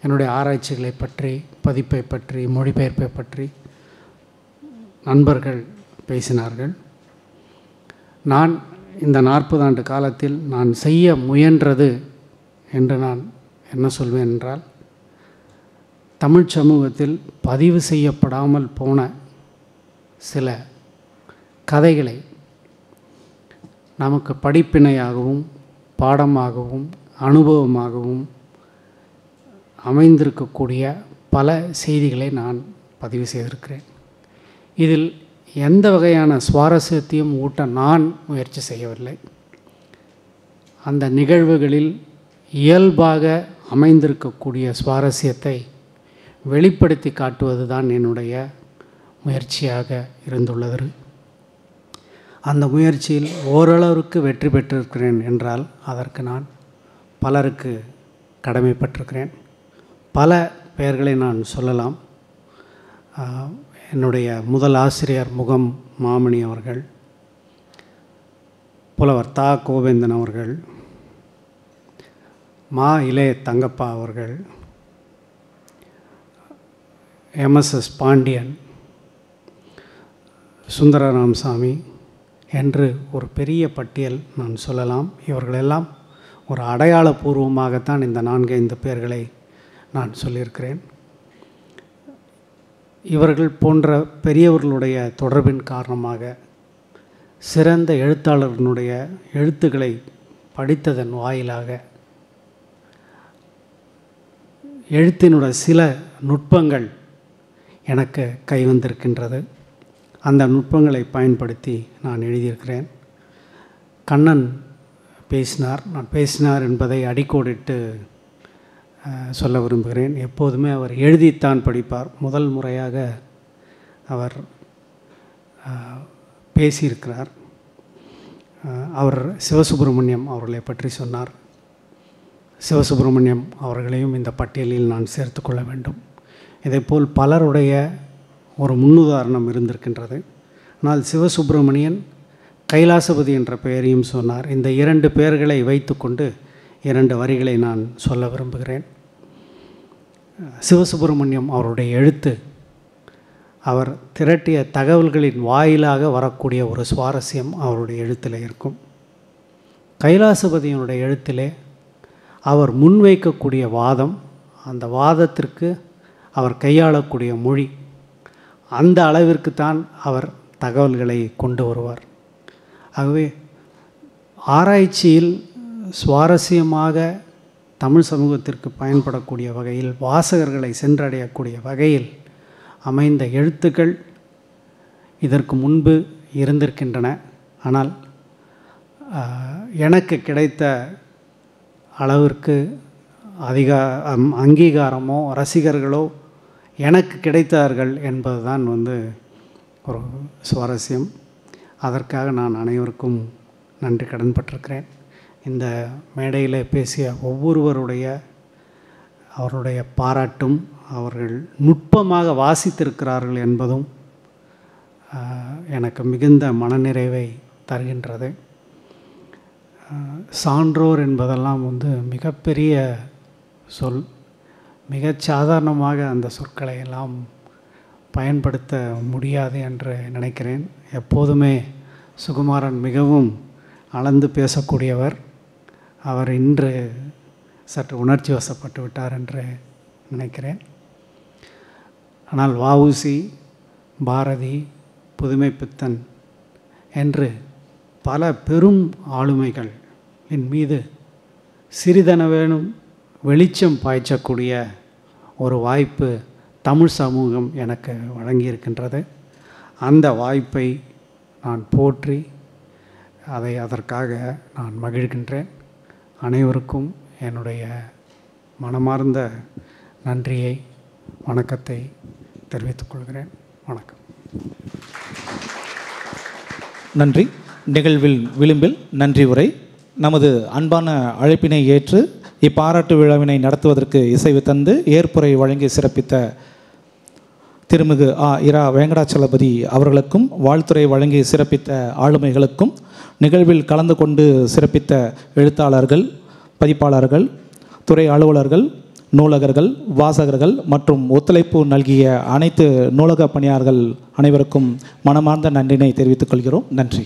என்னுடைய ஆராய்ச்சிகளை பற்றி, பதிப்பை பற்றி, மொழிபெயர்ப்பை பற்றி நண்பர்கள் பேசினார்கள். நான் இந்த 40 ஆண்டு காலத்தில் நான் செய்ய முயன்றது என்று நான் என்ன சொல்வேன் என்றால், தமிழ் சமூகத்தில் பதிவு செய்யப்படாமல் போன சில கதைகளை நமக்கு படிப்பினையாகவும் பாடமாகவும் அனுபவமாகவும் அமைந்திருக்கக்கூடிய பல செய்திகளை நான் பதிவு செய்திருக்கிறேன். இதில் எந்த வகையான சுவாரஸ்யத்தையும் ஊட்ட நான் முயற்சி செய்யவில்லை. அந்த நிகழ்வுகளில் இயல்பாக அமைந்திருக்கக்கூடிய சுவாரஸ்யத்தை வெளிப்படுத்தி காட்டுவது தான் என்னுடைய முயற்சியாக இருந்துள்ளது. அந்த முயற்சியில் ஓரளவுக்கு வெற்றி பெற்றிருக்கிறேன் என்றால் அதற்கு நான் பலருக்கு கடமைப்பட்டிருக்கிறேன். பல பெயர்களை நான் சொல்லலாம். என்னுடைய முதல் ஆசிரியர் முகம் மாமணி அவர்கள், புலவர் தா கோவேந்தன் அவர்கள், மா இளைய தங்கப்பா அவர்கள், எம்எஸ்எஸ் பாண்டியன், சுந்தர ராமசாமி என்று ஒரு பெரிய பட்டியல் நான் சொல்லலாம். இவர்களெல்லாம் ஒரு அடையாளபூர்வமாகத்தான் இந்த 4-5 பேர்களை நான் சொல்லியிருக்கிறேன். இவர்கள் போன்ற பெரியவர்களுடைய தொடர்பின் காரணமாக சிறந்த எழுத்தாளர்களுடைய எழுத்துக்களை படித்ததன் வாயிலாக எழுத்தினுடைய சில நுட்பங்கள் எனக்கு கைவந்திருக்கின்றது. அந்த நுட்பங்களை பயன்படுத்தி நான் எழுதியிருக்கிறேன். கண்ணன் பேசினார், நான் பேசினார் என்பதை அடிக்கோடிட்டு சொல்ல விரும்புகிறேன். எப்போதுமே அவர் எழுதித்தான் படிப்பார். முதல் முறையாக அவர் பேசியிருக்கிறார். அவர் சிவசுப்பிரமணியம் அவர்களை பற்றி சொன்னார். சிவசுப்பிரமணியம் அவர்களையும் இந்த பட்டியலில் நான் சேர்த்து கொள்ள வேண்டும். இதேபோல் பலருடைய ஒரு முன்னுதாரணம் இருந்திருக்கின்றது. ஆனால் சிவசுப்பிரமணியன் கைலாசபதி என்ற பெயரையும் சொன்னார். இந்த 2 பெயர்களை வைத்துக்கொண்டு 2 வரிகளை நான் சொல்ல விரும்புகிறேன். சிவசுப்பிரமணியம் அவருடைய எழுத்து, அவர் திரட்டிய தகவல்களின் வாயிலாக வரக்கூடிய ஒரு சுவாரஸ்யம் அவருடைய எழுத்தில் இருக்கும். கைலாசபதியினுடைய எழுத்திலே அவர் முன்வைக்கக்கூடிய வாதம், அந்த வாதத்திற்கு அவர் கையாளக்கூடிய மொழி, அந்த அளவிற்குத்தான் அவர் தகவல்களை கொண்டு வருவார். ஆகவே ஆராய்ச்சியில் சுவாரஸ்யமாக தமிழ் சமூகத்திற்கு பயன்படக்கூடிய வகையில், வாசகர்களை சென்றடையக்கூடிய வகையில் அமைந்த எழுத்துக்கள் இதற்கு முன்பு இருந்திருக்கின்றன. ஆனால் எனக்கு கிடைத்த அளவிற்கு அங்கீகாரமோ ரசிகர்களோ எனக்கு கிடைத்தார்கள் என்பதுதான் ஒரு சுவாரஸ்யம். அதற்காக நான் அனைவருக்கும் நன்றி கடன்பட்டிருக்கிறேன். இந்த மேடையில் பேசிய ஒவ்வொருவருடைய அவருடைய பாராட்டும், அவர்கள் நுட்பமாக வாசித்திருக்கிறார்கள் என்பதும் எனக்கு மிகுந்த மனநிறைவை தருகின்றது. சான்றோர் என்பதெல்லாம் மிகப்பெரிய சொல். மிகச் சாதாரணமாக அந்த சொற்களை எல்லாம் பயன்படுத்த முடியாது என்று நினைக்கிறேன். எப்போதுமே சுகுமாரன் மிகவும் அளந்து பேசக்கூடியவர். அவர் இன்று சற்று உணர்ச்சி வசப்பட்டு விட்டார் என்று நினைக்கிறேன். ஆனால் வ.உ.சி., பாரதி, புதுமைப்பித்தன் என்று பல பெரும் ஆளுமைகளின் மீது சிறிதனவேனும் வெளிச்சம் பாய்ச்சக்கூடிய ஒரு வாய்ப்பு தமிழ் சமூகம் எனக்கு வழங்கியிருக்கின்றது. அந்த வாய்ப்பை நான் போற்றி அதற்காக நான் மகிழ்கின்றேன். அனைவருக்கும் என்னுடைய மனமார்ந்த நன்றியை, வணக்கத்தை தெரிவித்துக் கொள்கிறேன். வணக்கம். நன்றி. நிகழ்வில் விளிம்பில் நன்றி உரை. நமது அன்பான அழைப்பினை ஏற்று இப்பாராட்டு விழாவினை நடத்துவதற்கு இசைவு தந்து ஏற்புரை வழங்கி சிறப்பித்த திருமிகு இரா வெங்கடாச்சலபதி அவர்களுக்கும், வாழ்த்துறை வழங்கி சிறப்பித்த ஆளுமைகளுக்கும், நிகழ்வில் கலந்து கொண்டு சிறப்பித்த எழுத்தாளர்கள், பதிப்பாளர்கள், துறை அலுவலர்கள், நூலகர்கள், வாசகர்கள் மற்றும் ஒத்துழைப்பு நல்கிய அனைத்து நூலக பணியாளர்கள் அனைவருக்கும் மனமார்ந்த நன்றினை தெரிவித்துக் கொள்கிறோம். நன்றி.